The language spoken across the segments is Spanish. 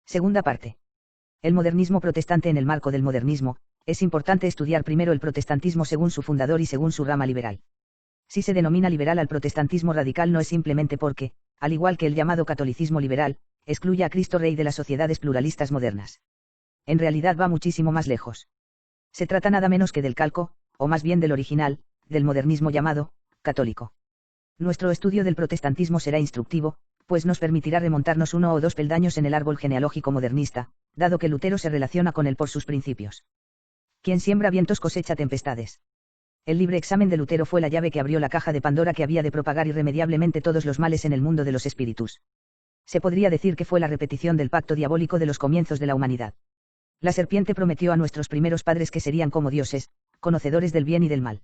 Segunda parte. El modernismo protestante. En el marco del modernismo, es importante estudiar primero el protestantismo según su fundador y según su rama liberal. Si se denomina liberal al protestantismo radical no es simplemente porque, al igual que el llamado catolicismo liberal, excluye a Cristo Rey de las sociedades pluralistas modernas. En realidad va muchísimo más lejos. Se trata nada menos que del calco, o más bien del original, del modernismo llamado católico. Nuestro estudio del protestantismo será instructivo, pues nos permitirá remontarnos uno o dos peldaños en el árbol genealógico modernista, dado que Lutero se relaciona con él por sus principios. Quien siembra vientos cosecha tempestades. El libre examen de Lutero fue la llave que abrió la caja de Pandora que había de propagar irremediablemente todos los males en el mundo de los espíritus. Se podría decir que fue la repetición del pacto diabólico de los comienzos de la humanidad. La serpiente prometió a nuestros primeros padres que serían como dioses, conocedores del bien y del mal.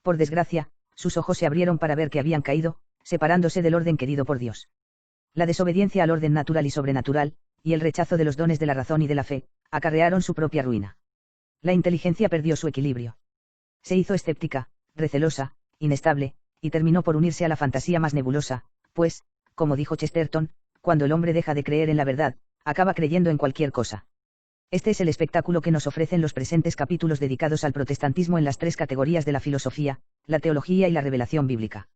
Por desgracia, sus ojos se abrieron para ver que habían caído, separándose del orden querido por Dios. La desobediencia al orden natural y sobrenatural, y el rechazo de los dones de la razón y de la fe, acarrearon su propia ruina. La inteligencia perdió su equilibrio. Se hizo escéptica, recelosa, inestable, y terminó por unirse a la fantasía más nebulosa, pues, como dijo Chesterton, cuando el hombre deja de creer en la verdad, acaba creyendo en cualquier cosa. Este es el espectáculo que nos ofrecen los presentes capítulos dedicados al protestantismo en las tres categorías de la filosofía, la teología y la revelación bíblica.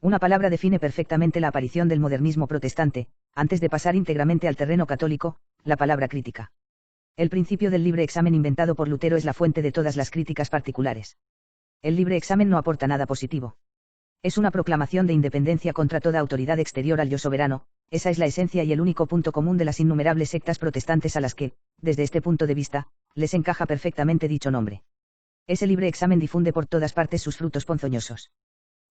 Una palabra define perfectamente la aparición del modernismo protestante, antes de pasar íntegramente al terreno católico, la palabra crítica. El principio del libre examen inventado por Lutero es la fuente de todas las críticas particulares. El libre examen no aporta nada positivo. Es una proclamación de independencia contra toda autoridad exterior al yo soberano. Esa es la esencia y el único punto común de las innumerables sectas protestantes a las que, desde este punto de vista, les encaja perfectamente dicho nombre. Ese libre examen difunde por todas partes sus frutos ponzoñosos.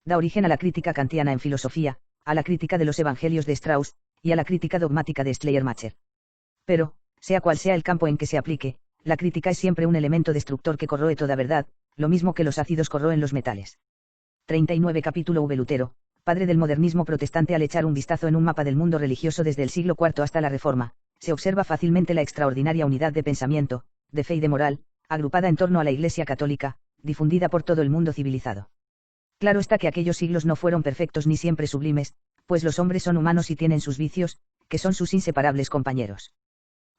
Da origen a la crítica kantiana en filosofía, a la crítica de los evangelios de Strauss, y a la crítica dogmática de Schleiermacher. Pero, sea cual sea el campo en que se aplique, la crítica es siempre un elemento destructor que corroe toda verdad, lo mismo que los ácidos corroen los metales. 39 Capítulo V. Lutero, padre del modernismo protestante. Al echar un vistazo en un mapa del mundo religioso desde el siglo IV hasta la Reforma, se observa fácilmente la extraordinaria unidad de pensamiento, de fe y de moral, agrupada en torno a la Iglesia católica, difundida por todo el mundo civilizado. Claro está que aquellos siglos no fueron perfectos ni siempre sublimes, pues los hombres son humanos y tienen sus vicios, que son sus inseparables compañeros.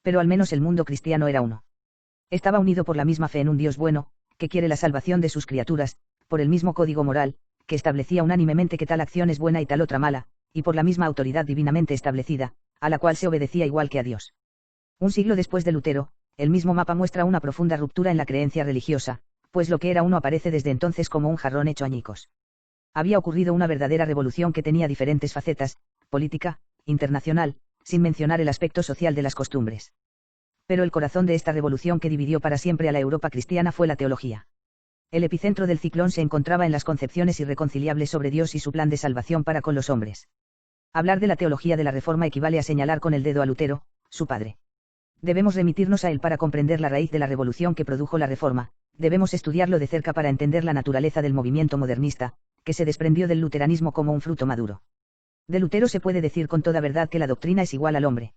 Pero al menos el mundo cristiano era uno. Estaba unido por la misma fe en un Dios bueno, que quiere la salvación de sus criaturas, por el mismo código moral, que establecía unánimemente que tal acción es buena y tal otra mala, y por la misma autoridad divinamente establecida, a la cual se obedecía igual que a Dios. Un siglo después de Lutero, el mismo mapa muestra una profunda ruptura en la creencia religiosa, pues lo que era uno aparece desde entonces como un jarrón hecho añicos. Había ocurrido una verdadera revolución que tenía diferentes facetas, política, internacional, sin mencionar el aspecto social de las costumbres. Pero el corazón de esta revolución que dividió para siempre a la Europa cristiana fue la teología. El epicentro del ciclón se encontraba en las concepciones irreconciliables sobre Dios y su plan de salvación para con los hombres. Hablar de la teología de la Reforma equivale a señalar con el dedo a Lutero, su padre. Debemos remitirnos a él para comprender la raíz de la revolución que produjo la Reforma, debemos estudiarlo de cerca para entender la naturaleza del movimiento modernista, que se desprendió del luteranismo como un fruto maduro. De Lutero se puede decir con toda verdad que la doctrina es igual al hombre.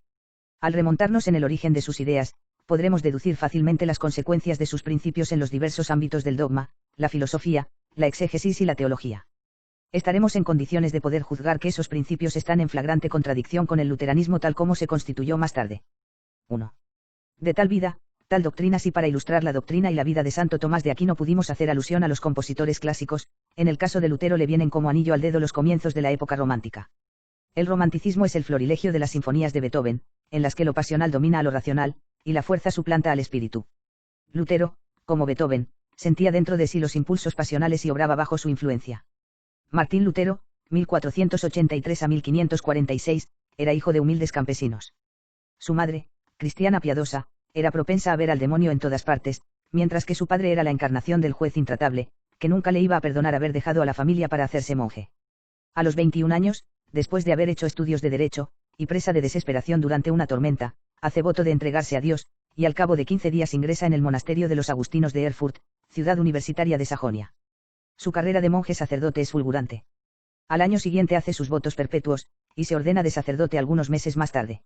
Al remontarnos en el origen de sus ideas, podremos deducir fácilmente las consecuencias de sus principios en los diversos ámbitos del dogma, la filosofía, la exégesis y la teología. Estaremos en condiciones de poder juzgar que esos principios están en flagrante contradicción con el luteranismo tal como se constituyó más tarde. 1. De tal vida, tal doctrina. Si para ilustrar la doctrina y la vida de Santo Tomás de Aquino pudimos hacer alusión a los compositores clásicos, en el caso de Lutero le vienen como anillo al dedo los comienzos de la época romántica. El romanticismo es el florilegio de las sinfonías de Beethoven, en las que lo pasional domina a lo racional, y la fuerza suplanta al espíritu. Lutero, como Beethoven, sentía dentro de sí los impulsos pasionales y obraba bajo su influencia. Martín Lutero, 1483 a 1546, era hijo de humildes campesinos. Su madre, cristiana piadosa, era propensa a ver al demonio en todas partes, mientras que su padre era la encarnación del juez intratable, que nunca le iba a perdonar haber dejado a la familia para hacerse monje. A los 21 años, después de haber hecho estudios de derecho, y presa de desesperación durante una tormenta, hace voto de entregarse a Dios, y al cabo de 15 días ingresa en el monasterio de los agustinos de Erfurt, ciudad universitaria de Sajonia. Su carrera de monje sacerdote es fulgurante. Al año siguiente hace sus votos perpetuos, y se ordena de sacerdote algunos meses más tarde.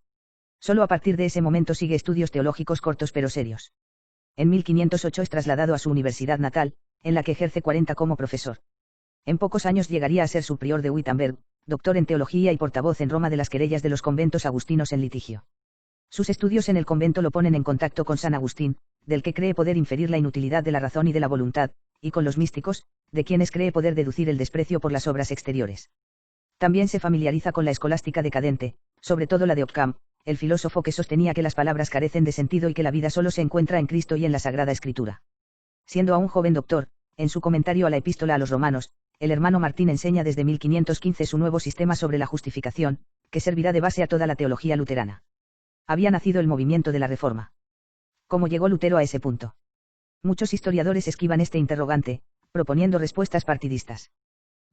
Solo a partir de ese momento sigue estudios teológicos cortos pero serios. En 1508 es trasladado a su universidad natal, en la que ejerce 40 como profesor. En pocos años llegaría a ser su prior de Wittenberg, doctor en teología y portavoz en Roma de las querellas de los conventos agustinos en litigio. Sus estudios en el convento lo ponen en contacto con San Agustín, del que cree poder inferir la inutilidad de la razón y de la voluntad, y con los místicos, de quienes cree poder deducir el desprecio por las obras exteriores. También se familiariza con la escolástica decadente, sobre todo la de Occam, el filósofo que sostenía que las palabras carecen de sentido y que la vida solo se encuentra en Cristo y en la Sagrada Escritura. Siendo aún joven doctor, en su comentario a la Epístola a los Romanos, el hermano Martín enseña desde 1515 su nuevo sistema sobre la justificación, que servirá de base a toda la teología luterana. Había nacido el movimiento de la Reforma. ¿Cómo llegó Lutero a ese punto? Muchos historiadores esquivan este interrogante, proponiendo respuestas partidistas.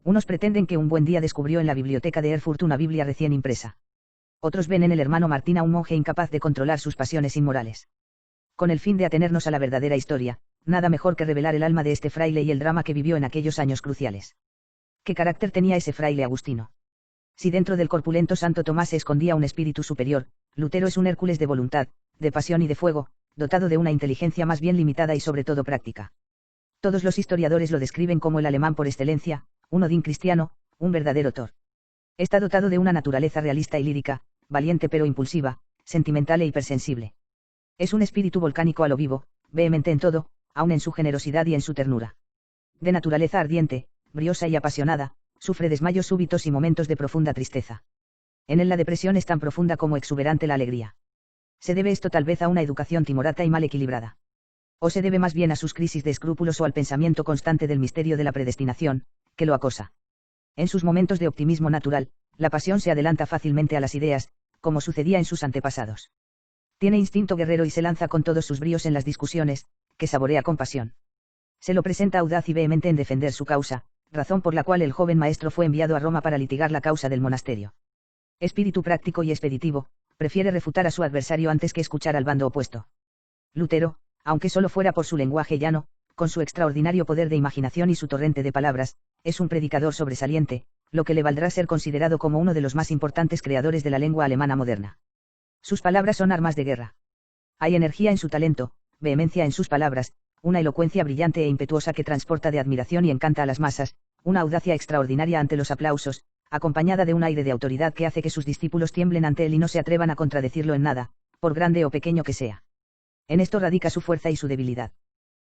Unos pretenden que un buen día descubrió en la biblioteca de Erfurt una Biblia recién impresa. Otros ven en el hermano Martín a un monje incapaz de controlar sus pasiones inmorales. Con el fin de atenernos a la verdadera historia, nada mejor que revelar el alma de este fraile y el drama que vivió en aquellos años cruciales. ¿Qué carácter tenía ese fraile agustino? Si dentro del corpulento Santo Tomás se escondía un espíritu superior, Lutero es un Hércules de voluntad, de pasión y de fuego, dotado de una inteligencia más bien limitada y sobre todo práctica. Todos los historiadores lo describen como el alemán por excelencia, un Odín cristiano, un verdadero Thor. Está dotado de una naturaleza realista y lírica, valiente pero impulsiva, sentimental e hipersensible. Es un espíritu volcánico a lo vivo, vehemente en todo, aun en su generosidad y en su ternura. De naturaleza ardiente, briosa y apasionada, sufre desmayos súbitos y momentos de profunda tristeza. En él la depresión es tan profunda como exuberante la alegría. Se debe esto tal vez a una educación timorata y mal equilibrada. O se debe más bien a sus crisis de escrúpulos o al pensamiento constante del misterio de la predestinación, que lo acosa. En sus momentos de optimismo natural, la pasión se adelanta fácilmente a las ideas, como sucedía en sus antepasados. Tiene instinto guerrero y se lanza con todos sus bríos en las discusiones, que saborea con pasión. Se lo presenta audaz y vehemente en defender su causa, razón por la cual el joven maestro fue enviado a Roma para litigar la causa del monasterio. Espíritu práctico y expeditivo, prefiere refutar a su adversario antes que escuchar al bando opuesto. Lutero, aunque solo fuera por su lenguaje llano, con su extraordinario poder de imaginación y su torrente de palabras, es un predicador sobresaliente, lo que le valdrá ser considerado como uno de los más importantes creadores de la lengua alemana moderna. Sus palabras son armas de guerra. Hay energía en su talento, vehemencia en sus palabras, una elocuencia brillante e impetuosa que transporta de admiración y encanta a las masas, una audacia extraordinaria ante los aplausos, acompañada de un aire de autoridad que hace que sus discípulos tiemblen ante él y no se atrevan a contradecirlo en nada, por grande o pequeño que sea. En esto radica su fuerza y su debilidad.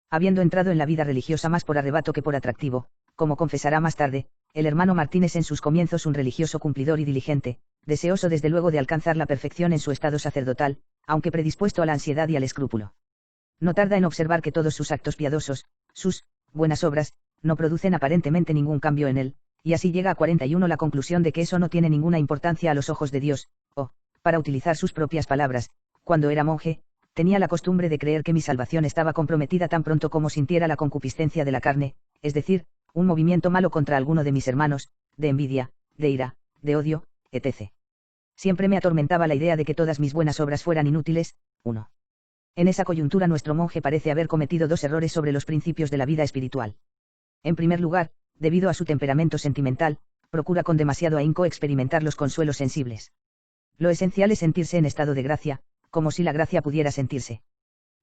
Habiendo entrado en la vida religiosa más por arrebato que por atractivo, como confesará más tarde, el hermano Martín es en sus comienzos un religioso cumplidor y diligente, deseoso desde luego de alcanzar la perfección en su estado sacerdotal, aunque predispuesto a la ansiedad y al escrúpulo. No tarda en observar que todos sus actos piadosos, sus buenas obras, no producen aparentemente ningún cambio en él, y así llega a 41 la conclusión de que eso no tiene ninguna importancia a los ojos de Dios, o, para utilizar sus propias palabras, cuando era monje, tenía la costumbre de creer que mi salvación estaba comprometida tan pronto como sintiera la concupiscencia de la carne, es decir, un movimiento malo contra alguno de mis hermanos, de envidia, de ira, de odio, etc. Siempre me atormentaba la idea de que todas mis buenas obras fueran inútiles. 1. En esa coyuntura nuestro monje parece haber cometido dos errores sobre los principios de la vida espiritual. En primer lugar, debido a su temperamento sentimental, procura con demasiado ahínco experimentar los consuelos sensibles. Lo esencial es sentirse en estado de gracia, como si la gracia pudiera sentirse.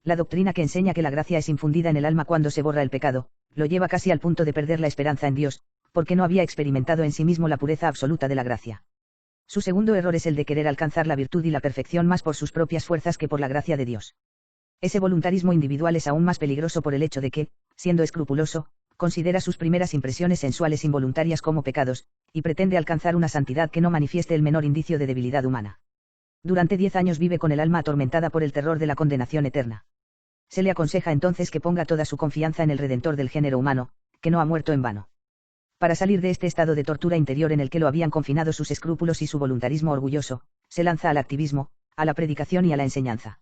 La doctrina que enseña que la gracia es infundida en el alma cuando se borra el pecado, lo lleva casi al punto de perder la esperanza en Dios, porque no había experimentado en sí mismo la pureza absoluta de la gracia. Su segundo error es el de querer alcanzar la virtud y la perfección más por sus propias fuerzas que por la gracia de Dios. Ese voluntarismo individual es aún más peligroso por el hecho de que, siendo escrupuloso, considera sus primeras impresiones sensuales involuntarias como pecados, y pretende alcanzar una santidad que no manifieste el menor indicio de debilidad humana. Durante 10 años vive con el alma atormentada por el terror de la condenación eterna. Se le aconseja entonces que ponga toda su confianza en el Redentor del género humano, que no ha muerto en vano. Para salir de este estado de tortura interior en el que lo habían confinado sus escrúpulos y su voluntarismo orgulloso, se lanza al activismo, a la predicación y a la enseñanza.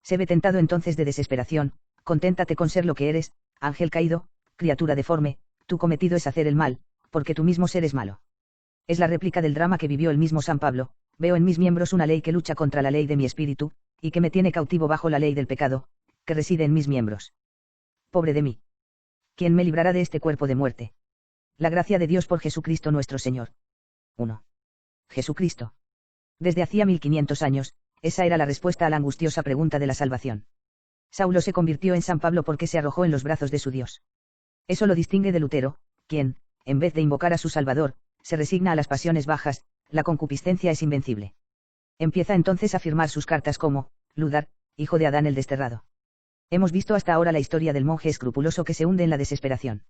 Se ve tentado entonces de desesperación: conténtate con ser lo que eres, ángel caído, criatura deforme, tu cometido es hacer el mal, porque tú mismo ser es malo. Es la réplica del drama que vivió el mismo San Pablo: veo en mis miembros una ley que lucha contra la ley de mi espíritu, y que me tiene cautivo bajo la ley del pecado, que reside en mis miembros. Pobre de mí. ¿Quién me librará de este cuerpo de muerte? La gracia de Dios por Jesucristo nuestro Señor. 1. Jesucristo. Desde hacía 1500 años, esa era la respuesta a la angustiosa pregunta de la salvación. Saulo se convirtió en San Pablo porque se arrojó en los brazos de su Dios. Eso lo distingue de Lutero, quien, en vez de invocar a su Salvador, se resigna a las pasiones bajas. La concupiscencia es invencible. Empieza entonces a firmar sus cartas como, Ludar, hijo de Adán el desterrado. Hemos visto hasta ahora la historia del monje escrupuloso que se hunde en la desesperación.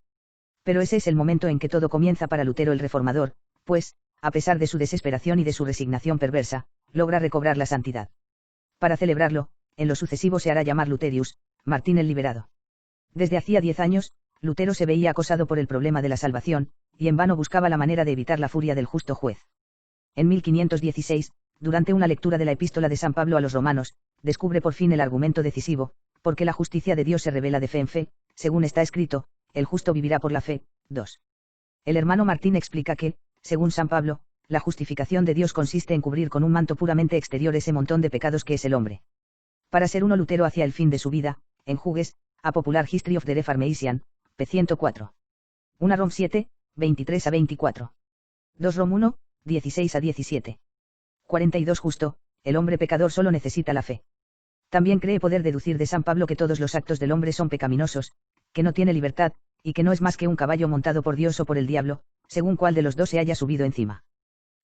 Pero ese es el momento en que todo comienza para Lutero el Reformador, pues, a pesar de su desesperación y de su resignación perversa, logra recobrar la santidad. Para celebrarlo, en lo sucesivo se hará llamar Luterius, Martín el Liberado. Desde hacía 10 años, Lutero se veía acosado por el problema de la salvación, y en vano buscaba la manera de evitar la furia del justo juez. En 1516, durante una lectura de la epístola de San Pablo a los romanos, descubre por fin el argumento decisivo, porque la justicia de Dios se revela de fe en fe, según está escrito, el justo vivirá por la fe. 2. El hermano Martín explica que, según San Pablo, la justificación de Dios consiste en cubrir con un manto puramente exterior ese montón de pecados que es el hombre. Para ser uno Lutero hacia el fin de su vida, en Hughes, A Popular History of the Reformation, p. 104. 1 Rom 7, 23 a 24. 2 Rom 1, 16 a 17. 42 Justo, el hombre pecador solo necesita la fe. También cree poder deducir de San Pablo que todos los actos del hombre son pecaminosos, que no tiene libertad, y que no es más que un caballo montado por Dios o por el diablo, según cuál de los dos se haya subido encima.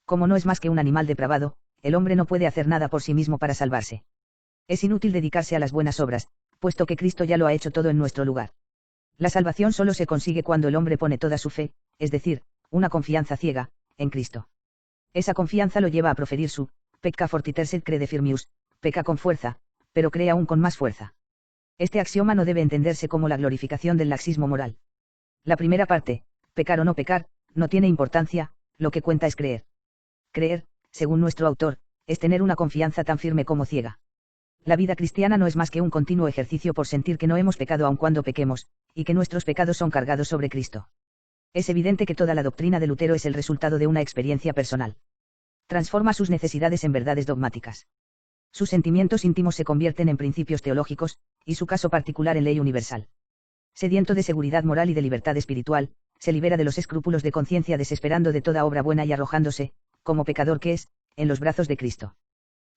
Como no es más que un animal depravado, el hombre no puede hacer nada por sí mismo para salvarse. Es inútil dedicarse a las buenas obras, puesto que Cristo ya lo ha hecho todo en nuestro lugar. La salvación solo se consigue cuando el hombre pone toda su fe, es decir, una confianza ciega, en Cristo. Esa confianza lo lleva a proferir su pecca fortiterset crede firmius, peca con fuerza, pero cree aún con más fuerza. Este axioma no debe entenderse como la glorificación del laxismo moral. La primera parte, pecar o no pecar, no tiene importancia, lo que cuenta es creer. Creer, según nuestro autor, es tener una confianza tan firme como ciega. La vida cristiana no es más que un continuo ejercicio por sentir que no hemos pecado aun cuando pequemos, y que nuestros pecados son cargados sobre Cristo. Es evidente que toda la doctrina de Lutero es el resultado de una experiencia personal. Transforma sus necesidades en verdades dogmáticas. Sus sentimientos íntimos se convierten en principios teológicos, y su caso particular en ley universal. Sediento de seguridad moral y de libertad espiritual, se libera de los escrúpulos de conciencia desesperando de toda obra buena y arrojándose, como pecador que es, en los brazos de Cristo.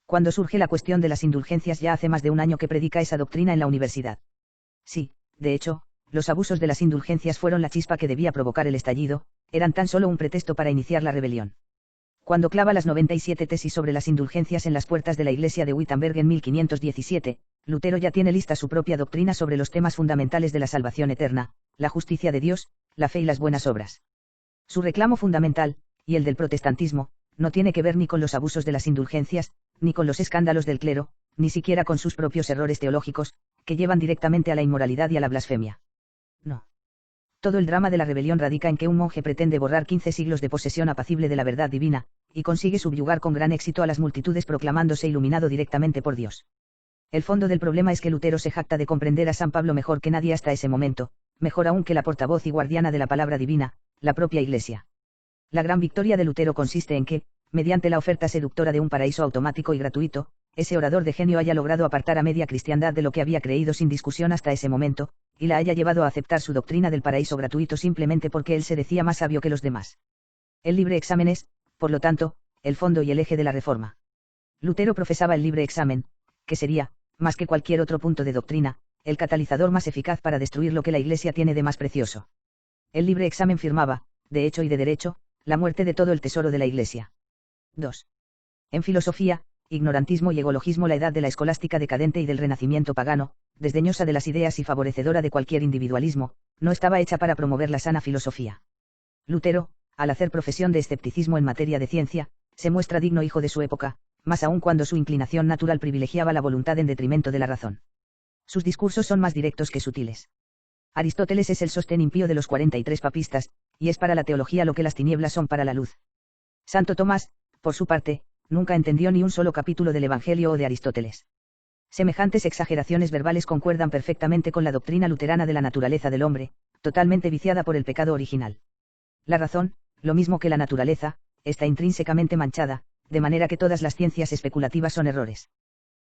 Cuando surge la cuestión de las indulgencias ya hace más de un año que predica esa doctrina en la universidad. Sí, de hecho, los abusos de las indulgencias fueron la chispa que debía provocar el estallido, eran tan solo un pretexto para iniciar la rebelión. Cuando clava las 97 tesis sobre las indulgencias en las puertas de la iglesia de Wittenberg en 1517, Lutero ya tiene lista su propia doctrina sobre los temas fundamentales de la salvación eterna, la justicia de Dios, la fe y las buenas obras. Su reclamo fundamental, y el del protestantismo, no tiene que ver ni con los abusos de las indulgencias, ni con los escándalos del clero, ni siquiera con sus propios errores teológicos, que llevan directamente a la inmoralidad y a la blasfemia. No. Todo el drama de la rebelión radica en que un monje pretende borrar 15 siglos de posesión apacible de la verdad divina, y consigue subyugar con gran éxito a las multitudes proclamándose iluminado directamente por Dios. El fondo del problema es que Lutero se jacta de comprender a San Pablo mejor que nadie hasta ese momento, mejor aún que la portavoz y guardiana de la palabra divina, la propia Iglesia. La gran victoria de Lutero consiste en que, mediante la oferta seductora de un paraíso automático y gratuito, ese orador de genio haya logrado apartar a media cristiandad de lo que había creído sin discusión hasta ese momento, y la haya llevado a aceptar su doctrina del paraíso gratuito simplemente porque él se decía más sabio que los demás. El libre examen es, por lo tanto, el fondo y el eje de la reforma. Lutero profesaba el libre examen, que sería, más que cualquier otro punto de doctrina, el catalizador más eficaz para destruir lo que la Iglesia tiene de más precioso. El libre examen firmaba, de hecho y de derecho, la muerte de todo el tesoro de la Iglesia. 2. En filosofía, ignorantismo y egologismo la edad de la escolástica decadente y del renacimiento pagano, desdeñosa de las ideas y favorecedora de cualquier individualismo, no estaba hecha para promover la sana filosofía. Lutero, al hacer profesión de escepticismo en materia de ciencia, se muestra digno hijo de su época, más aún cuando su inclinación natural privilegiaba la voluntad en detrimento de la razón. Sus discursos son más directos que sutiles. Aristóteles es el sostén impío de los 43 papistas, y es para la teología lo que las tinieblas son para la luz. Santo Tomás, por su parte, nunca entendió ni un solo capítulo del Evangelio o de Aristóteles. Semejantes exageraciones verbales concuerdan perfectamente con la doctrina luterana de la naturaleza del hombre, totalmente viciada por el pecado original. La razón, lo mismo que la naturaleza, está intrínsecamente manchada, de manera que todas las ciencias especulativas son errores.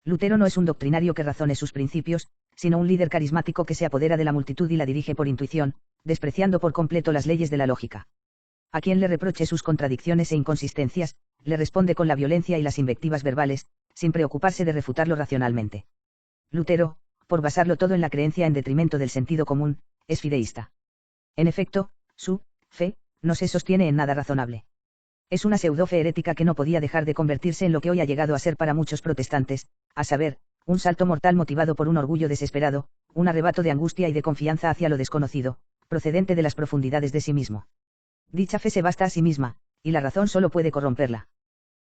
Lutero no es un doctrinario que razone sus principios, sino un líder carismático que se apodera de la multitud y la dirige por intuición, despreciando por completo las leyes de la lógica. A quien le reproche sus contradicciones e inconsistencias, le responde con la violencia y las invectivas verbales, sin preocuparse de refutarlo racionalmente. Lutero, por basarlo todo en la creencia en detrimento del sentido común, es fideísta. En efecto, su fe no se sostiene en nada razonable. Es una pseudo-fe herética que no podía dejar de convertirse en lo que hoy ha llegado a ser para muchos protestantes, a saber, un salto mortal motivado por un orgullo desesperado, un arrebato de angustia y de confianza hacia lo desconocido, procedente de las profundidades de sí mismo. Dicha fe se basta a sí misma, y la razón solo puede corromperla.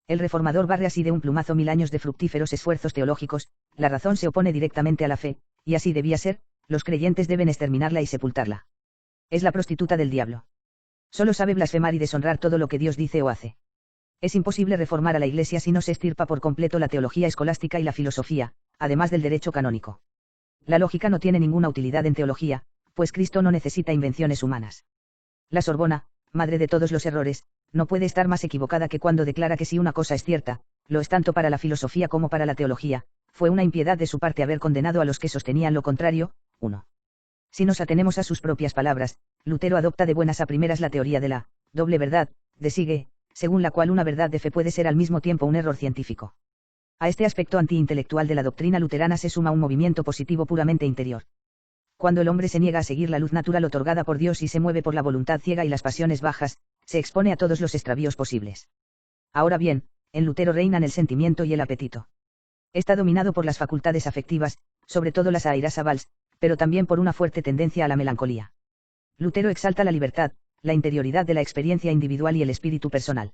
El reformador barre así de un plumazo 1000 años de fructíferos esfuerzos teológicos, la razón se opone directamente a la fe, y así debía ser, los creyentes deben exterminarla y sepultarla. Es la prostituta del diablo. Solo sabe blasfemar y deshonrar todo lo que Dios dice o hace. Es imposible reformar a la Iglesia si no se extirpa por completo la teología escolástica y la filosofía, además del derecho canónico. La lógica no tiene ninguna utilidad en teología, pues Cristo no necesita invenciones humanas. La Sorbona, madre de todos los errores, no puede estar más equivocada que cuando declara que si una cosa es cierta, lo es tanto para la filosofía como para la teología, fue una impiedad de su parte haber condenado a los que sostenían lo contrario. 1. Si nos atenemos a sus propias palabras, Lutero adopta de buenas a primeras la teoría de la doble verdad, de Sige, según la cual una verdad de fe puede ser al mismo tiempo un error científico. A este aspecto antiintelectual de la doctrina luterana se suma un movimiento positivo puramente interior. Cuando el hombre se niega a seguir la luz natural otorgada por Dios y se mueve por la voluntad ciega y las pasiones bajas, se expone a todos los extravíos posibles. Ahora bien, en Lutero reinan el sentimiento y el apetito. Está dominado por las facultades afectivas, sobre todo las airasabals, pero también por una fuerte tendencia a la melancolía. Lutero exalta la libertad, la interioridad de la experiencia individual y el espíritu personal.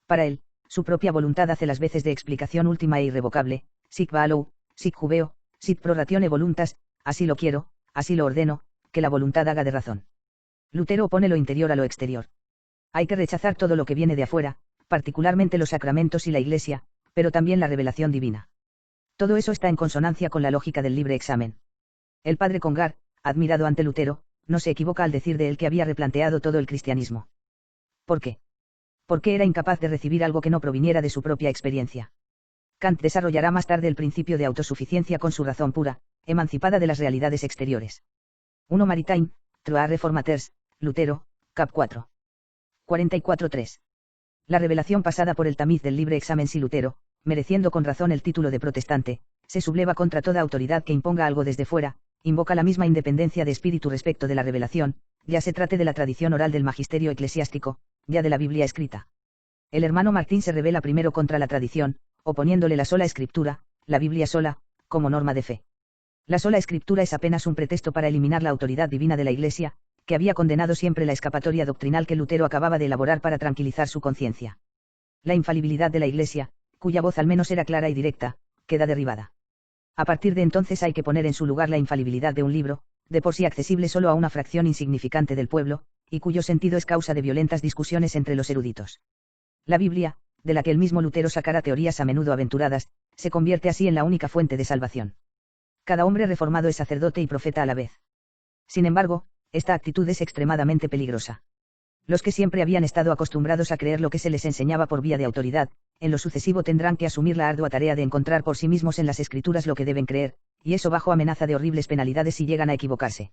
Para él, su propia voluntad hace las veces de explicación última e irrevocable, sic valo, sic jubeo, sit pro ratione voluntas, así lo quiero, así lo ordeno, que la voluntad haga de razón. Lutero opone lo interior a lo exterior. Hay que rechazar todo lo que viene de afuera, particularmente los sacramentos y la Iglesia, pero también la revelación divina. Todo eso está en consonancia con la lógica del libre examen. El padre Congar, admirado ante Lutero, no se equivoca al decir de él que había replanteado todo el cristianismo. ¿Por qué? Porque era incapaz de recibir algo que no proviniera de su propia experiencia. Kant desarrollará más tarde el principio de autosuficiencia con su razón pura, emancipada de las realidades exteriores. 1 Maritain, Trois Reformateurs, Lutero, cap 4. 44.3. La revelación pasada por el tamiz del libre examen si Lutero, mereciendo con razón el título de protestante, se subleva contra toda autoridad que imponga algo desde fuera, invoca la misma independencia de espíritu respecto de la revelación, ya se trate de la tradición oral del magisterio eclesiástico, ya de la Biblia escrita. El hermano Martín se revela primero contra la tradición, oponiéndole la sola escritura, la Biblia sola, como norma de fe. La sola escritura es apenas un pretexto para eliminar la autoridad divina de la Iglesia, que había condenado siempre la escapatoria doctrinal que Lutero acababa de elaborar para tranquilizar su conciencia. La infalibilidad de la Iglesia, cuya voz al menos era clara y directa, queda derribada. A partir de entonces hay que poner en su lugar la infalibilidad de un libro, de por sí accesible solo a una fracción insignificante del pueblo, y cuyo sentido es causa de violentas discusiones entre los eruditos. La Biblia, de la que el mismo Lutero sacara teorías a menudo aventuradas, se convierte así en la única fuente de salvación. Cada hombre reformado es sacerdote y profeta a la vez. Sin embargo, esta actitud es extremadamente peligrosa. Los que siempre habían estado acostumbrados a creer lo que se les enseñaba por vía de autoridad, en lo sucesivo tendrán que asumir la ardua tarea de encontrar por sí mismos en las Escrituras lo que deben creer, y eso bajo amenaza de horribles penalidades si llegan a equivocarse.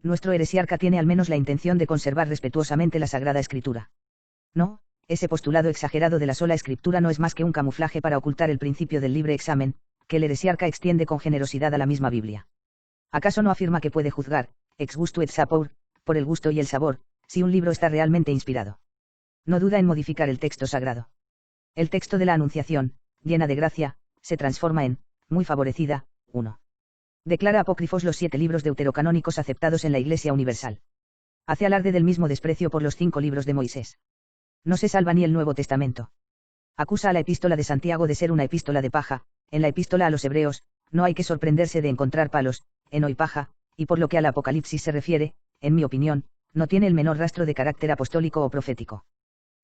Nuestro heresiarca tiene al menos la intención de conservar respetuosamente la Sagrada Escritura. No, ese postulado exagerado de la sola Escritura no es más que un camuflaje para ocultar el principio del libre examen, que el heresiarca extiende con generosidad a la misma Biblia. ¿Acaso no afirma que puede juzgar, ex gusto et sapor, por el gusto y el sabor, si un libro está realmente inspirado? No duda en modificar el texto sagrado. El texto de la Anunciación, llena de gracia, se transforma en, muy favorecida, 1. Declara apócrifos los 7 libros deuterocanónicos aceptados en la Iglesia Universal. Hace alarde del mismo desprecio por los 5 libros de Moisés. No se salva ni el Nuevo Testamento. Acusa a la epístola de Santiago de ser una epístola de paja. En la epístola a los Hebreos, no hay que sorprenderse de encontrar palos, heno y paja, y por lo que al Apocalipsis se refiere, en mi opinión, no tiene el menor rastro de carácter apostólico o profético.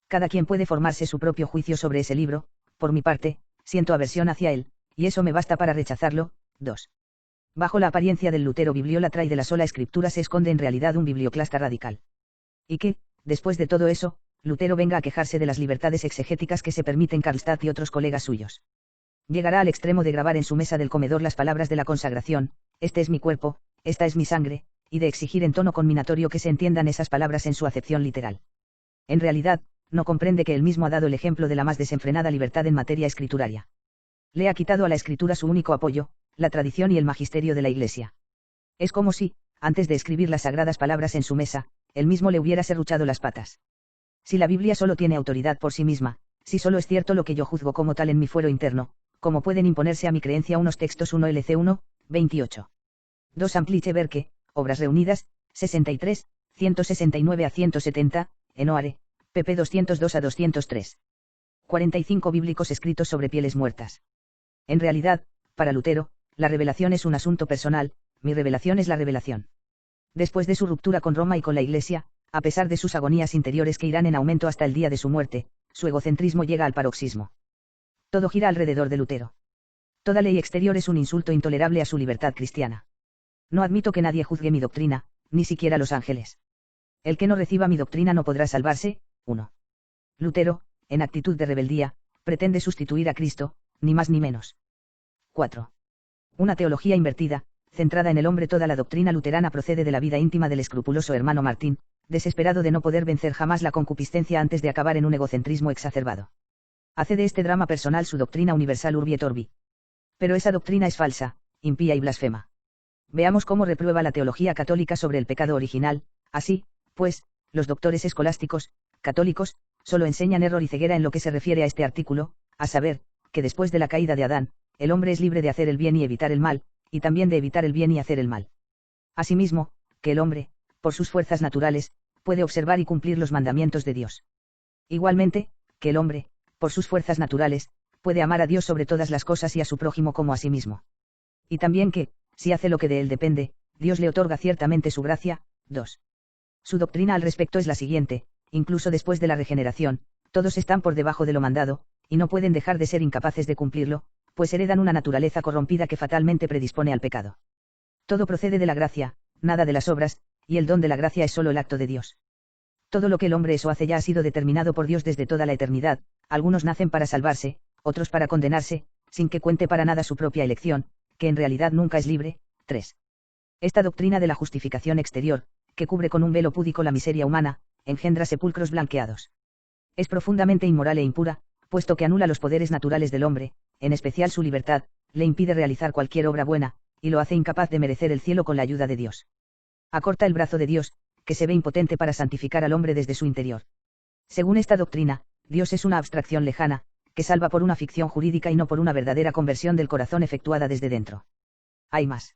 Cada quien puede formarse su propio juicio sobre ese libro, por mi parte, siento aversión hacia él, y eso me basta para rechazarlo. 2. Bajo la apariencia del Lutero bibliólatra y de la sola escritura se esconde en realidad un biblioclasta radical. Y que, después de todo eso, Lutero venga a quejarse de las libertades exegéticas que se permiten Karlstadt y otros colegas suyos. Llegará al extremo de grabar en su mesa del comedor las palabras de la consagración, este es mi cuerpo, esta es mi sangre, y de exigir en tono conminatorio que se entiendan esas palabras en su acepción literal. En realidad, no comprende que él mismo ha dado el ejemplo de la más desenfrenada libertad en materia escrituraria. Le ha quitado a la escritura su único apoyo, la tradición y el magisterio de la Iglesia. Es como si, antes de escribir las sagradas palabras en su mesa, él mismo le hubiera serruchado las patas. Si la Biblia solo tiene autoridad por sí misma, si solo es cierto lo que yo juzgo como tal en mi fuero interno, ¿cómo pueden imponerse a mi creencia unos textos 1 LC1, 28? 2 Amplice Berke, Obras Reunidas, 63, 169 a 170, Enoare, pp 202 a 203. 45 bíblicos escritos sobre pieles muertas. En realidad, para Lutero, la revelación es un asunto personal, mi revelación es la revelación. Después de su ruptura con Roma y con la Iglesia, a pesar de sus agonías interiores que irán en aumento hasta el día de su muerte, su egocentrismo llega al paroxismo. Todo gira alrededor de Lutero. Toda ley exterior es un insulto intolerable a su libertad cristiana. No admito que nadie juzgue mi doctrina, ni siquiera los ángeles. El que no reciba mi doctrina no podrá salvarse. 1. Lutero, en actitud de rebeldía, pretende sustituir a Cristo, ni más ni menos. 4. Una teología invertida, centrada en el hombre. Toda la doctrina luterana procede de la vida íntima del escrupuloso hermano Martín, desesperado de no poder vencer jamás la concupiscencia antes de acabar en un egocentrismo exacerbado. Hace de este drama personal su doctrina universal Urbi et Orbi. Pero esa doctrina es falsa, impía y blasfema. Veamos cómo reprueba la teología católica sobre el pecado original. Así, pues, los doctores escolásticos, católicos, solo enseñan error y ceguera en lo que se refiere a este artículo, a saber, que después de la caída de Adán, el hombre es libre de hacer el bien y evitar el mal, y también de evitar el bien y hacer el mal. Asimismo, que el hombre, por sus fuerzas naturales, puede observar y cumplir los mandamientos de Dios. Igualmente, que el hombre, por sus fuerzas naturales, puede amar a Dios sobre todas las cosas y a su prójimo como a sí mismo. Y también que, si hace lo que de él depende, Dios le otorga ciertamente su gracia. 2. Su doctrina al respecto es la siguiente: incluso después de la regeneración, todos están por debajo de lo mandado, y no pueden dejar de ser incapaces de cumplirlo, pues heredan una naturaleza corrompida que fatalmente predispone al pecado. Todo procede de la gracia, nada de las obras, y el don de la gracia es solo el acto de Dios. Todo lo que el hombre es o hace ya ha sido determinado por Dios desde toda la eternidad. Algunos nacen para salvarse, otros para condenarse, sin que cuente para nada su propia elección, que en realidad nunca es libre. 3. Esta doctrina de la justificación exterior, que cubre con un velo púdico la miseria humana, engendra sepulcros blanqueados. Es profundamente inmoral e impura, puesto que anula los poderes naturales del hombre, en especial su libertad, le impide realizar cualquier obra buena, y lo hace incapaz de merecer el cielo con la ayuda de Dios. Acorta el brazo de Dios, que se ve impotente para santificar al hombre desde su interior. Según esta doctrina, Dios es una abstracción lejana, que salva por una ficción jurídica y no por una verdadera conversión del corazón efectuada desde dentro. Hay más.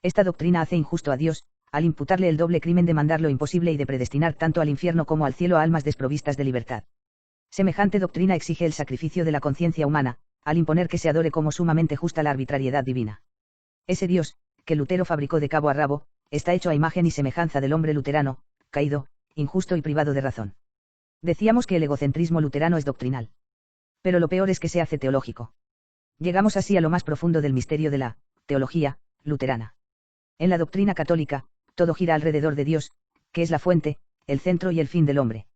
Esta doctrina hace injusto a Dios, al imputarle el doble crimen de mandar lo imposible y de predestinar tanto al infierno como al cielo a almas desprovistas de libertad. Semejante doctrina exige el sacrificio de la conciencia humana, al imponer que se adore como sumamente justa la arbitrariedad divina. Ese Dios, que Lutero fabricó de cabo a rabo, está hecho a imagen y semejanza del hombre luterano, caído, injusto y privado de razón. Decíamos que el egocentrismo luterano es doctrinal. Pero lo peor es que se hace teológico. Llegamos así a lo más profundo del misterio de la teología luterana. En la doctrina católica, todo gira alrededor de Dios, que es la fuente, el centro y el fin del hombre.